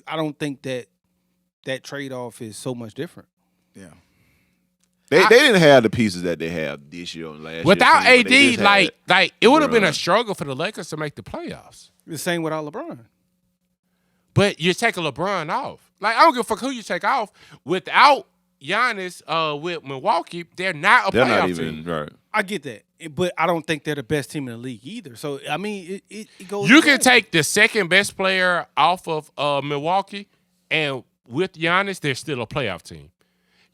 I don't think that trade off is so much different. Yeah. They didn't have the pieces that they have this year and last Without year. but they AD, just had- like it would have been a Bruh. struggle for the Lakers to make the playoffs. The same without LeBron. But you take a LeBron off. Like, I don't give a fuck who you take off. Without Giannis with Milwaukee, they're not a they're playoff not even team. right. I get that, but I don't think they're the best team in the league either. So I mean, it goes. You both can ways. take the second best player off of Milwaukee, and with Giannis, they're still a playoff team.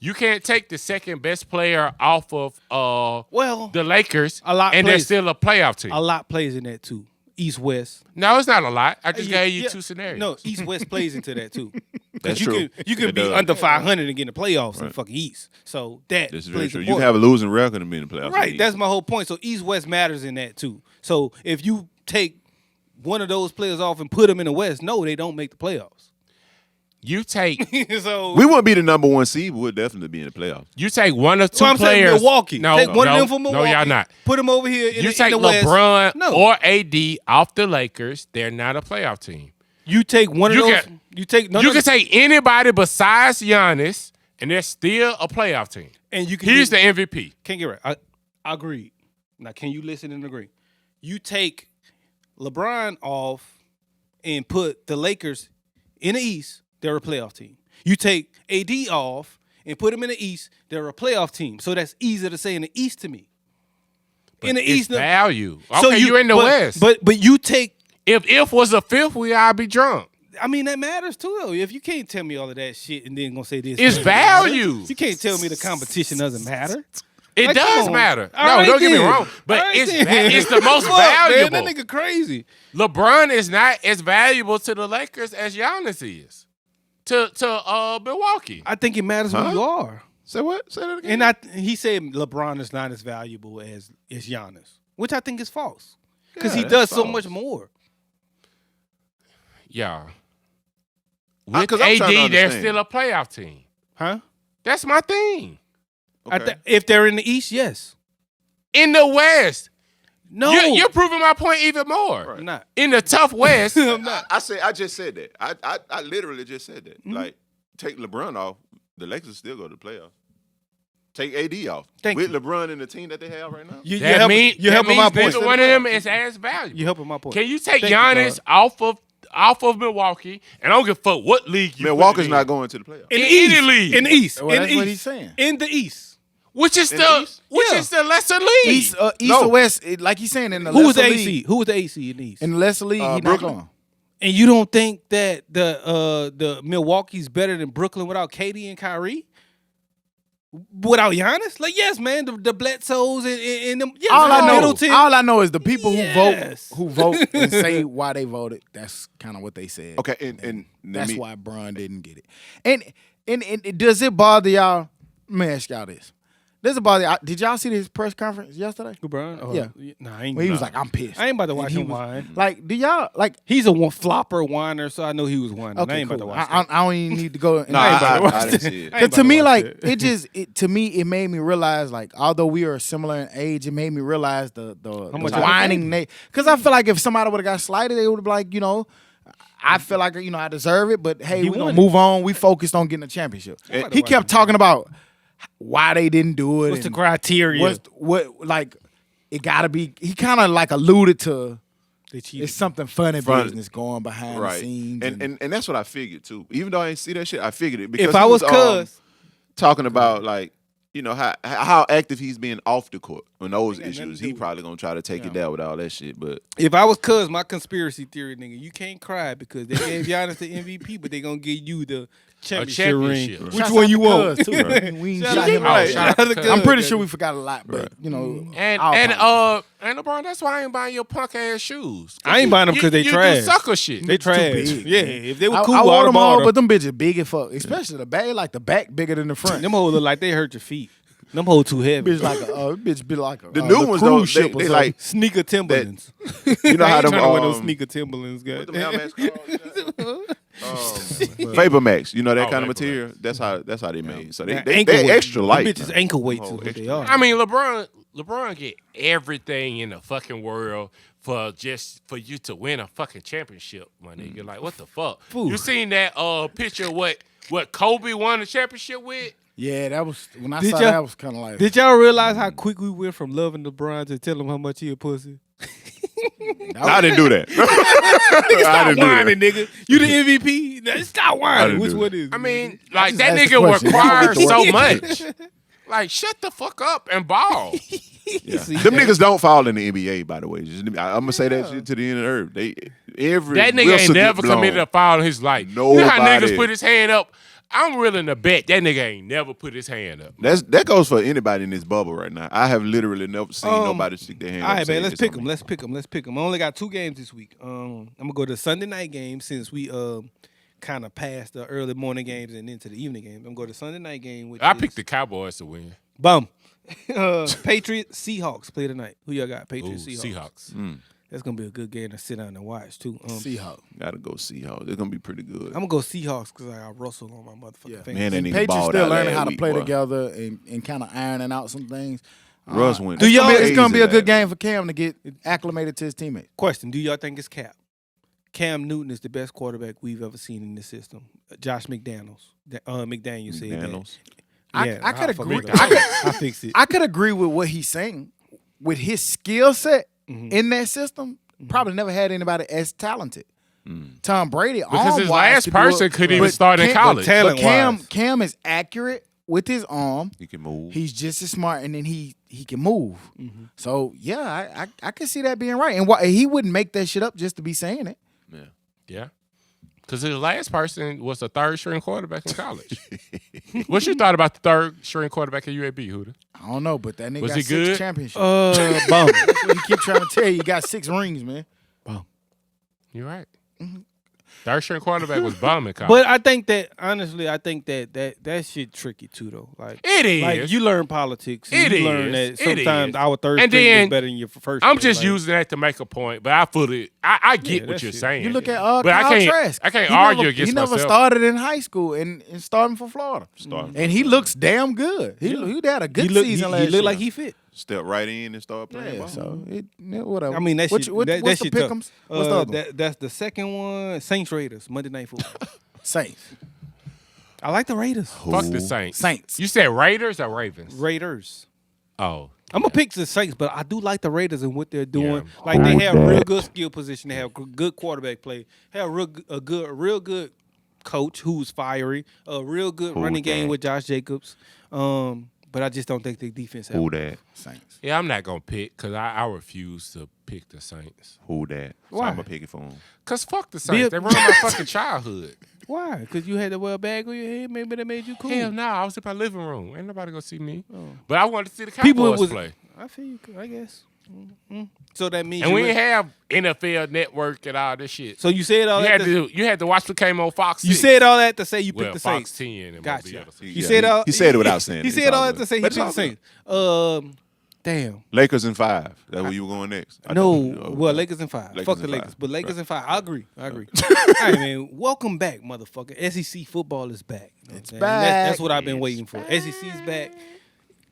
You can't take the second best player off of the Lakers, a lot and they're plays. still a playoff team. A lot plays in that too. East West. No, it's not a lot. I just Yeah, gave you yeah. two scenarios. No, East West plays into that too. That's you true. you can It be does. under 500 and get in the playoffs in Right. fucking East. So that This is very plays true. a You part. can have a losing record and be in the playoffs. Right, that's my whole point. So East West matters in that too. So if you take one of those players off and put them in the West, no, they don't make the playoffs. You take So We wouldn't be the number 1 seed, but we'll definitely be in the playoffs. one or two I'm saying players. Milwaukee. No, Take one no, of them from Milwaukee. No, y'all not. Put them over here in You the, take in the West. LeBron No. or AD off the Lakers. They're not a playoff team. You take one of You those. can- You take no, You no, can take anybody besides Giannis, and they're still a playoff team. and you can. He's the MVP. Can't get right. I agree. Now, can you listen and agree? You take LeBron off and put the Lakers in the East. They're a playoff team. You take AD off and put them in the East. They're a playoff team. So that's easy to say in the East to me. In the It's East, value. Okay, so you're in the but, West. But you take. If was a fifth, we all be drunk. I mean, that matters too, though. If you can't tell me all of that shit and then gonna say this, It's doesn't matter, value. You can't tell me the competition doesn't matter. It Like, does come on. matter. All No, right don't get me then. wrong. But All right it's then. it's the most Fuck, man, valuable. that nigga crazy. LeBron is not as valuable to the Lakers as Giannis is to Milwaukee. I think it matters who you are. Say what? Say that again. And he said LeBron is not as valuable as Giannis, which I think is false because Yeah, he does that's so false. much more. Yeah. With 'cause I'm trying to AD, they're understand. still a playoff team. Huh? That's my thing. Okay. If they're in the East, yes. In the West, No, you're proving my point even more. I'm not. In the tough West, I'm not. I just said that. I literally just said that. Mm-hmm. Like, take LeBron off, the Lakers still go to the playoffs. Take AD off. Thank With you. LeBron and the team that they have right now. You're that helping my means point. neither one of them is as valuable. You're helping my point. Can you take Thank you, Giannis off of Milwaukee? And I don't give a fuck what league you Milwaukee's put it not in. going to the playoffs. in the in any East, league. in the East, Well, in that's the what East. he's saying. In the East. Which is In the the East? which Yeah. is the lesser league. East, No. or West, like he's saying in the Who was the lesser AC? league. Who was the AC in the East? In the lesser league, he not Brooklyn. going. And you don't think that the Milwaukee's better than Brooklyn without KD and Kyrie? Without Giannis? Like, yes, man, the Bledsoes and them. Yes, All Middleton. I know is the people Yes. who vote and say why they voted. That's kind of what they said. Okay, and That's why Bron didn't get it. And does it bother y'all? Let me ask y'all this. Does it bother y'all? Did y'all see his press conference yesterday? LeBron? Oh, Yeah. Nah, I ain't. Where he was like, I'm pissed. I ain't about to And watch he him was- whine. Like, do y'all like? He's a flopper whiner, so I know he was whining. I Okay, ain't cool. about to watch I that. don't even need to go. No, I ain't about to watch I didn't that. see it. I ain't Cause to about me, watch like that. to me, it made me realize, like, although we are similar in age, it made me realize the much I whining. Because I feel like if somebody would have got slighted, they would have been like, I feel like I deserve it, but hey, He we gonna won move on. We focused on getting a championship. He kept talking about why they didn't do it. What's the and criteria? what like it gotta be. He kind of like alluded to They cheated. it's something funny Funny. business going behind the Right. scenes. And that's what I figured too. Even though I didn't see that shit, I figured it because If I he was Cuz, talking about like how active he's being off the court on those nothing issues. to He do probably gonna try to take it down with all that shit. But if I was Cuz, my conspiracy theory, nigga, you can't cry because they gave Giannis the MVP, but they gonna give you the championship ring. championship. Which Shouts one out you to want? Cuz, too, right? We ain't Shout shot out him to- out. right. Shout out Shout out to to Cuz. I'm pretty Cuz. sure we forgot a lot, but And I'll and apologize. and LeBron, that's why I ain't buying your punk ass shoes. I ain't buying them because they you trash. do sucker shit. They trash. big, Yeah, man. if they were I cool, wore I'd them bought all, them. but them bitches big as fuck. Especially the back, like the back bigger than the front. Them hoes look like they hurt your feet. Them hoes too heavy. bitch like a bitch be like a the new ones don't. cruise ship or They something. like Sneaker Timberlands. you know I how ain't them trying to wear those sneaker Timberlands, what them guys. helmets called? Vapor Max, you know that Oh, kind of Vapor material. That's how they made. So Now, they ankle weight. extra light. Them bitches now. ankle weights is Oh, what extra they are. I mean, LeBron get everything in the fucking world for you to win a fucking championship, my nigga. Like, what the fuck? Fool. You seen that picture of what Kobe won the championship with? Yeah, that was when I Did saw y'all- that I was kind of like Did y'all realize how quick we went from loving LeBron to tell him how much he a pussy? I didn't do that. Nigga, I stop didn't do that. whining, nigga. You the MVP? Now, stop I whining. didn't Which do one that. is it? I mean, like just that asked the nigga question. requires Why so would much. Like, shut the fuck up and ball. Yeah. See, Them niggas don't fall in the NBA, by the way. I'm gonna say that shit to the end of the earth. That nigga ain't never committed a foul in his life. You know how Nobody. niggas put his hand up? I'm willing to bet that nigga ain't never put his hand up. That goes for anybody in this bubble right now. I have literally never seen nobody stick their hand All up. right, and say man. Let's this pick on them. me. Let's pick them. I only got 2 games this week. I'm gonna go to Sunday night game since we kind of past the early morning games and into the evening games. I'm going to Sunday night game. Which I is, picked the Cowboys to win. Bum. Patriots, Seahawks play tonight. Who y'all got? Patriots, Ooh, Seahawks. Seahawks. That's going to be a good game to sit down and watch, too. Seahawks. Gotta go Seahawks. They're gonna be pretty good. I'm going to go Seahawks because I got Russell on my motherfucking finger. Man, they And nigga Patriots balled still out learning last how to week, play boy. together and kind of ironing out some things. Russ went. It's gonna be a good crazy game for Cam to get acclimated to his teammates. Question, do y'all think it's cap? Cam Newton is the best quarterback we've ever seen in this system. Josh McDaniels said that. McDaniels. I could agree. I fixed it. I could agree with what he's saying. With his skill set Mm-hmm. in that system, probably never had anybody as talented. Tom Brady, Because his arm-wise, last could do it, person couldn't even but start in Cam- college. But Talent-wise. Cam is accurate with his arm. He can move. He's just as smart, and then he can move. Mm-hmm. So yeah, I can see that being right. And why he wouldn't make that shit up just to be saying it. Yeah. Yeah. Because his last person was a third string quarterback in college. What you thought about the third string quarterback at UAB, Huda? I don't know, but that nigga Was got he 6 good? championships. Bum. That's what he keep trying to tell you. You got 6 rings, man. You're right. Third string quarterback was bum in college. But I think that honestly, that shit tricky too though. Like It is. Like you learn politics. And It you learn is. that It sometimes is. our third And string then is better than your first. I'm string. just Like, using that to make a point, but I fully, I get Yeah, what that you're shit. saying. You look at but Kyle I can't, Trask. I can't He argue never, against He never myself. started in high school and starting for Florida. Start. And he looks damn good. He had a good he look, season last he year. look like he fit. Step right in and start playing Yeah, ball. so whatever. I mean that What shit. you- what's that the shit tough. pick'ems? What's the other one? That's the second one. Saints Raiders Monday Night Football. Saints. I like the Raiders. Fuck the Saints. Saints. You said Raiders or Ravens? Raiders. Oh. I'm gonna pick the Saints, but I do like the Raiders and what they're doing. Yeah. Like they have real good skill position. They have good quarterback play. Have a real good coach who's fiery. A real good Who running game that? with Josh Jacobs. But I just don't think the defense. Who that? Saints. Yeah, I'm not going to pick because I refuse to pick the Saints. Who that? So Why? I'm gonna pick it for him. Because fuck the Saints. Bill- They ruined my fucking childhood. Why? Because you had to wear a bag on your head. Maybe that made you cool. Hell no, I was in my living room. Ain't nobody going to see me. But I wanted to see the People Cowboys was. play. I feel you. I guess. So that means. And you we went- didn't have NFL Network and all this shit. So you said all You that. had to watch what came on Fox 6. You said all that to say you well, picked the Fox Saints. 10 and Gotcha. the other stuff. You said all. He said it without saying He it. said It's all all that to good. say he But picked it's the all Saints. Damn. Lakers in 5. That's where you were going next. No, Oh, well, Lakers in 5. Lakers Fuck in the 5. Lakers, but Lakers in 5. I agree. All right, man. Welcome back, motherfucker. SEC football is back. You know what I'm saying? back. That's what I've been waiting for. SEC's back.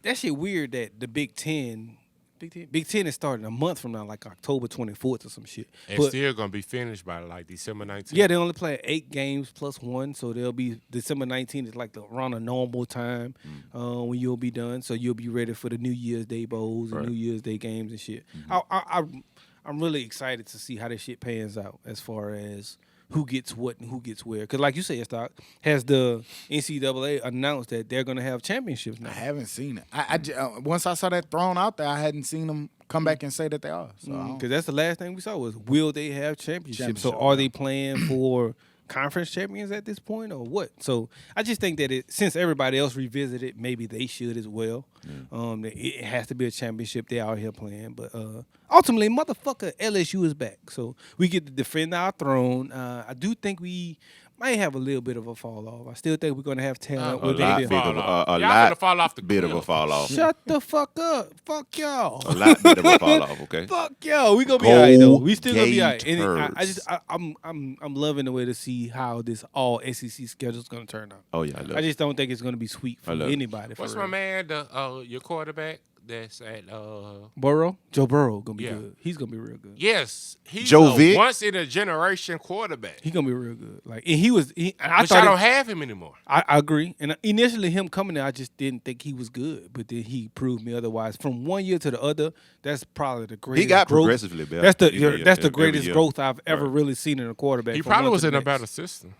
That shit weird that the Big Ten is starting a month from now, like October 24th or some shit. It's But still going to be finished by like December 19th. yeah, they only play 8 games plus 1, so they'll be December 19th is like around a normal time when you'll be done. So you'll be ready for the New Year's Day bowls and Right. New Year's Day games and shit. I'm really excited to see how this shit pans out as far as who gets what and who gets where. Because like you said, Stock, has the NCAA announced that they're going to have championships now. I haven't seen it. Once I saw that thrown out there, I hadn't seen them come back and say that they are. So I don't- Because that's the last thing we saw was will they have championships? So Championship, are they playing for conference champions at this point or what? So I just think that since everybody else revisited, maybe they should as well. That it has to be a championship they're out here playing. But ultimately, motherfucker, LSU is back. So we get to defend our throne. I do think we might have a little bit of a fall off. I still think we're going to have talent. A with lot it. big of Y'all a finna lot fall off the bit of cliff. a fall off. Shut the fuck up. Fuck y'all. A lot bit of a fall off. Okay. Fuck yo, we gonna be alright though. Go We still gonna be alright. And Gators. I'm loving the way to see how this all SEC schedule is gonna turn out. Oh yeah. I love I just don't think it's gonna be sweet for I love it. anybody. For What's real. my man, your quarterback that's at Burrow? Joe Burrow gonna be Yeah. good. He's gonna be real good. yes, he's Joe a Vick? once in a generation quarterback. He's gonna be real good. Like, and he was. I Which thought I don't have him anymore. I agree. And initially, him coming there, I just didn't think he was good. But then he proved me otherwise. From one year to the other, that's probably the greatest. He got growth. progressively better. That's the Yeah, that's the every greatest year. growth I've ever really seen in a quarterback. He from probably one was to in the a better next. system.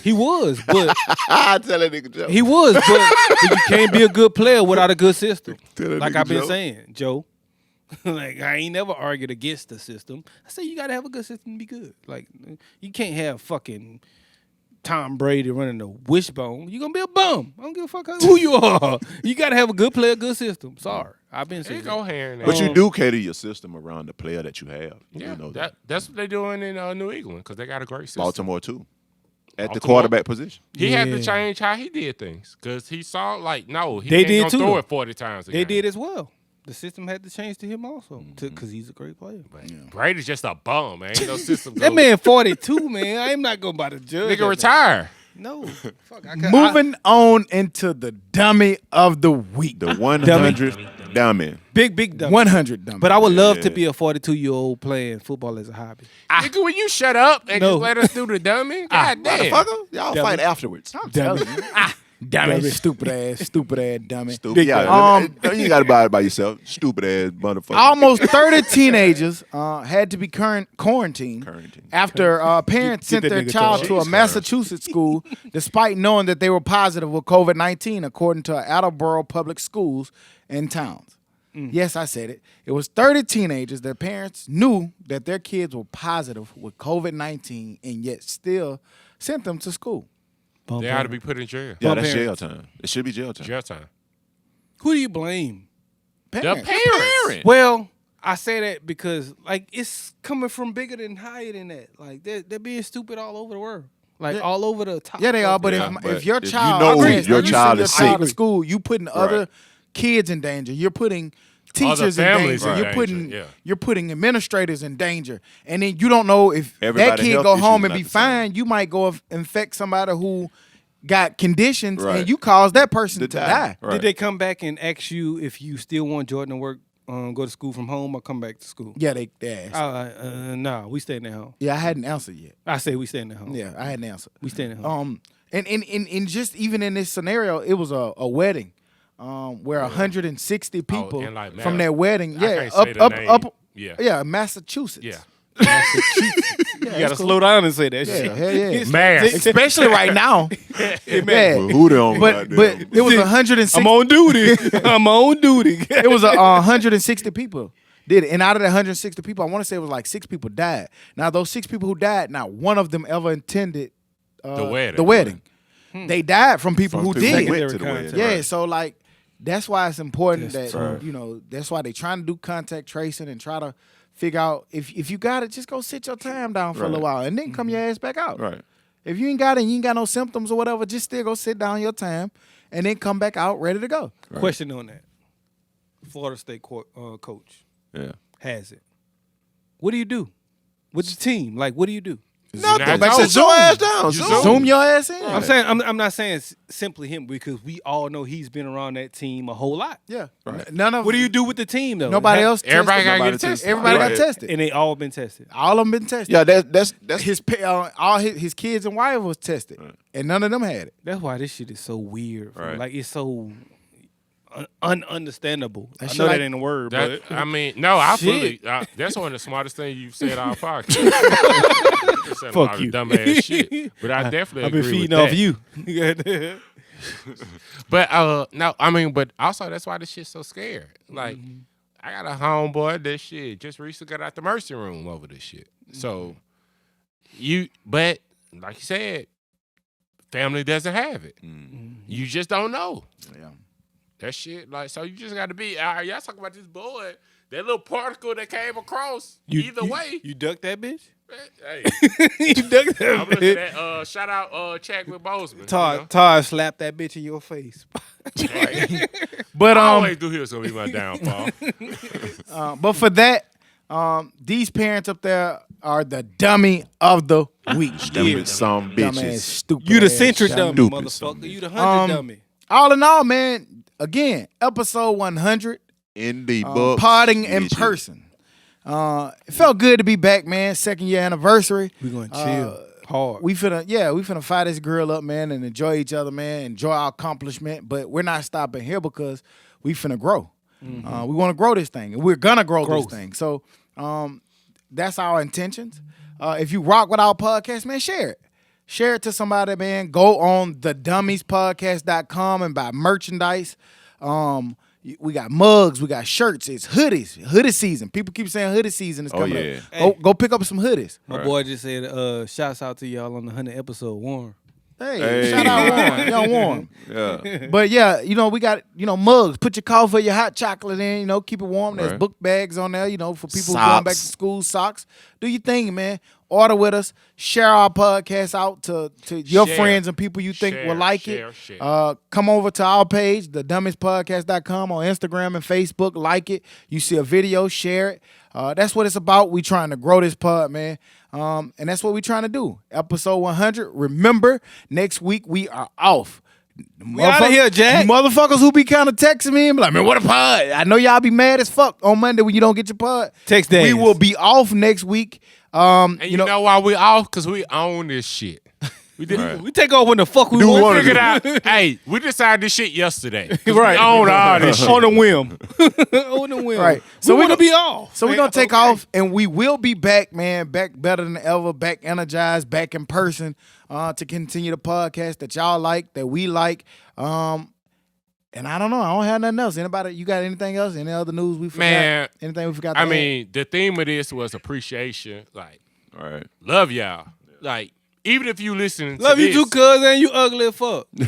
He was, but I tell that nigga Joe. he was, but you can't be a good player without a good system. Tell that Like nigga I've been Joe. saying, Joe. Like I ain't never argued against the system. I say you gotta have a good system to be good. Like you can't have fucking Tom Brady running the wishbone. You gonna be a bum. I don't give a fuck who you are. You gotta have a good player, good system. Sorry, I've been There you saying. go, that. here and But there. you do cater your system around the player that you have. Yeah, You know that's what they're doing in New England because they got a great system. Baltimore too. at the quarterback position. He had to Yeah. change how he did things because he saw like he They ain't did gonna too, throw though. it 40 times. They did as well. The system had to change to him also because he's a great player. Brady's just a bum, man. Ain't no system. That man 42, man. I am not going by the judge. nigga that retire. man. No. Fuck. I can't- Moving on into the dummy of the week. The 100th dummy. Big dumb. 100 dummy. But I would love to be a 42-year-old playing football as a hobby. Nigga, will you shut up and No. just let us do the dummy? God damn. Motherfucker, y'all fight afterwards. dummy. Dummy. Stupid ass dummy. Stupid. Yeah, you ain't got to buy it by yourself. Stupid ass motherfucker. Almost 30 teenagers had to be quarantined after parents sent that their nigga child touch. to a Massachusetts school despite knowing that they were positive with COVID-19, according to Attleboro Public Schools and towns. Yes, I said it. It was 30 teenagers. Their parents knew that their kids were positive with COVID-19 and yet still sent them to school. They ought to be put in jail. Yeah, that's parents. jail time. It should be jail time. Jail time. Who do you blame? The Parents. parents. Well, I say that because like it's coming from bigger than higher than that. Like they're being stupid all over the world. Like all over the top. Yeah, they are. But Yeah, if but your if you child, know I agree, your you send child your is child to sick. school, you putting other kids in danger. You're putting teachers in families danger. in You're danger, putting yeah. you're putting administrators in danger. And then you don't know if that Everybody's kid health go issues home is and not be the same. fine. You might go infect somebody who got conditions, Right. and you cause that person to To die. Right. Did they come back and ask you if you still want Jordan to work, go to school from home or come back to school? Yeah, they asked. Nah, we staying at home. Yeah, I hadn't answered yet. I say we staying at home. Yeah, I hadn't answered. We staying at home. And just even in this scenario, it was a wedding, where 160 people in, like, from that wedding, I can't say the name. Yeah. Massachusetts. Yeah. You gotta slow down and say that Yeah, shit. hell yeah. Mass. Especially right now. Yeah. Well, who they on But goddamn? it was 160. I'm on duty. I'm on duty. It was 160 people did it, and out of the 160 people, I want to say it was like 6 people died. Now those 6 people who died, not one of them ever attended The wedding. The wedding. They died from people who From people did. who went to the Secondary wedding. Yeah, Right. so like that's why it's important That's that tough. that's why they trying to do contact tracing and try to figure out if you got it, just go sit your time down for a little Right. while and then come your ass back out. Right. If you ain't got it, and you ain't got no symptoms or whatever, just still go sit down your time and then come back out ready to go. Question on that. Florida State coach Yeah. has it. What do you do with the team? Like, what do you do? Nothing. not Back Zoom. sit your ass down. You Zoom. Zoom your ass in. I'm saying I'm not saying simply him because we all know he's been around that team a whole lot. Yeah. Right. None of What do you do with the team though? Nobody else. Everybody tested. got to Nobody get tested. Everybody Right. got tested. and they all been tested. All of them been tested. Yeah, that's All his kids and wife was tested, and none of them had it. That's why this shit is so weird. Right. Like it's so ununderstandable. I shit know like- that ain't a word, That, but I mean, no, I Shit. fully. That's one of the smartest things you've said on our podcast. Fuck you. Dumbass shit. But I definitely I've been agree with feeding off that. you. But no, I mean, but also that's why this shit's so scared. Like, I got a homeboy that shit just recently got out the mercy room over this shit. So but like you said, family doesn't have it. You just don't know. Yeah. That shit, like, so you just got to be. Y'all talking about this boy, that little particle that came across. Either way, You ducked that bitch? hey, You ducked that I'm looking bitch. at shout out Chadwick Boseman. Todd slapped that bitch in your face. But I always do here's gonna be my downfall. but for that, these parents up there are the dummy of the week. Stupid some Dumbass, bitches. stupid. You the ass centric dummy, Stupid motherfucker. You the Um, 100 dummy. All in all, man. Again, episode 100. In the book. Parting in person. It felt good to be back, man. 2nd year anniversary. We gonna chill hard. We finna fire this girl up, man, and enjoy each other, man. Enjoy our accomplishment, but we're not stopping here because we finna grow. We want to grow this thing, and we're gonna grow Growth. this thing. So, that's our intentions. If you rock with our podcast, man, share it. Share it to somebody, man. Go on the dummiespodcast.com and buy merchandise. We got mugs, we got shirts, it's hoodies, hoodie season. People keep saying hoodie season is coming yeah. up. Go pick up some hoodies. My boy just said, shouts out to y'all on the 100 episode, Warren. Hey, shout out Warren. Young Warren. Yeah. But yeah, we got, mugs. Put your coffee or your hot chocolate in, keep it warm. There's Right. book bags on there, for people who going back to Socks. school, socks. Do your thing, man. order with us, share our podcast out to your Share. friends and people you think Share, will like share, it. share. Come over to our page, the dummiespodcast.com on Instagram and Facebook. Like it. You see a video, share it. That's what it's about. We trying to grow this pod, man. And that's what we trying to do. Episode 100. Remember, next week we are off. We outta here, Jack. You motherfuckers who be kind of texting me and be like, man, what a pod. I know y'all be mad as fuck on Monday when you don't get your pod. Text We days. will be off next week. And you know why we off? Because we own this shit. We did. Right. We take off when the fuck we Do want. one of Figured out. Hey, we decided this shit yesterday. 'Cause Right. We own all this shit. On the whim. On the whim. Right. So So we we want to gon- be off. So we're going to take off, and we will be back, man, back better than ever, back energized, back in person to continue the podcast that y'all like, that we like. And I don't know. I don't have nothing else. Anybody, you got anything else? Any other news we forgot? Man, Anything we forgot to I add? mean, the theme of this was appreciation. Like, All right. love y'all. Like, even if you listen to Love you this, too, cuz, and you ugly as fuck. I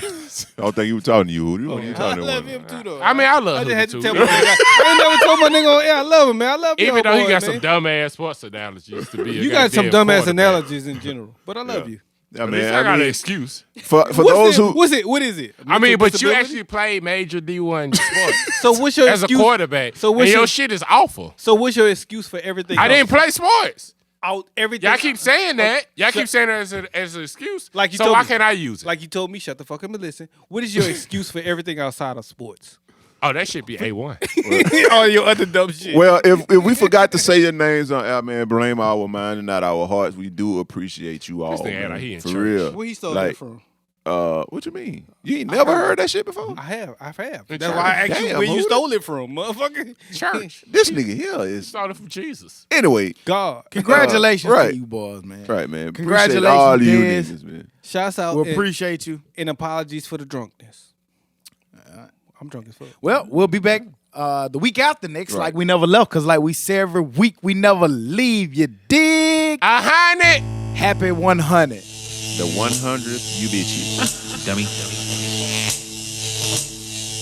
don't think he was talking to you. What are you I talking love about? him too, though. I mean, I love I just him had to too. tell my nigga. I ain't never told my nigga on air. I love him, man. I love you. Even though he got some dumbass sports analogies to be a You got some goddamn dumbass quarterback. analogies in general, but I love you. Yeah, At man. least I got I an mean, excuse. for those who What is it? I mean, Mental but you disability? actually played major D1 sports So what's your as a excuse? quarterback. So what's and your your- shit is awful. So what's your excuse for everything? I else? didn't play sports. out everything. Y'all keep saying that. Y'all So- keep saying that as an excuse. Like you so told why me. can't I use it? Like you told me, shut the fuck up and listen. What is your excuse for everything outside of sports? Oh, that should be A1. All your other dumb shit. Well, if we forgot to say your names on air, man, blame our mind and not our hearts. We do appreciate you all, nigga act man, like he in for church. real. Where he stole Like, that from? What you mean? You ain't never heard that shit before? I have. That's church. why I asked you Damn, where you who stole it from, motherfucker. Church. This nigga here is Started from Jesus. anyway. God. Congratulations right. to you boys, man. Right, man. Congratulations, Appreciate all of you Dez. niggas, man. Shouts out We and, appreciate you. and apologies for the drunkenness. I'm drunk as fuck. Well, we'll be back the week after next, Right. like we never left, because like we say every week, we never leave. You dig? Hunnid. Happy 100. The 100th, you bitches. Dummy.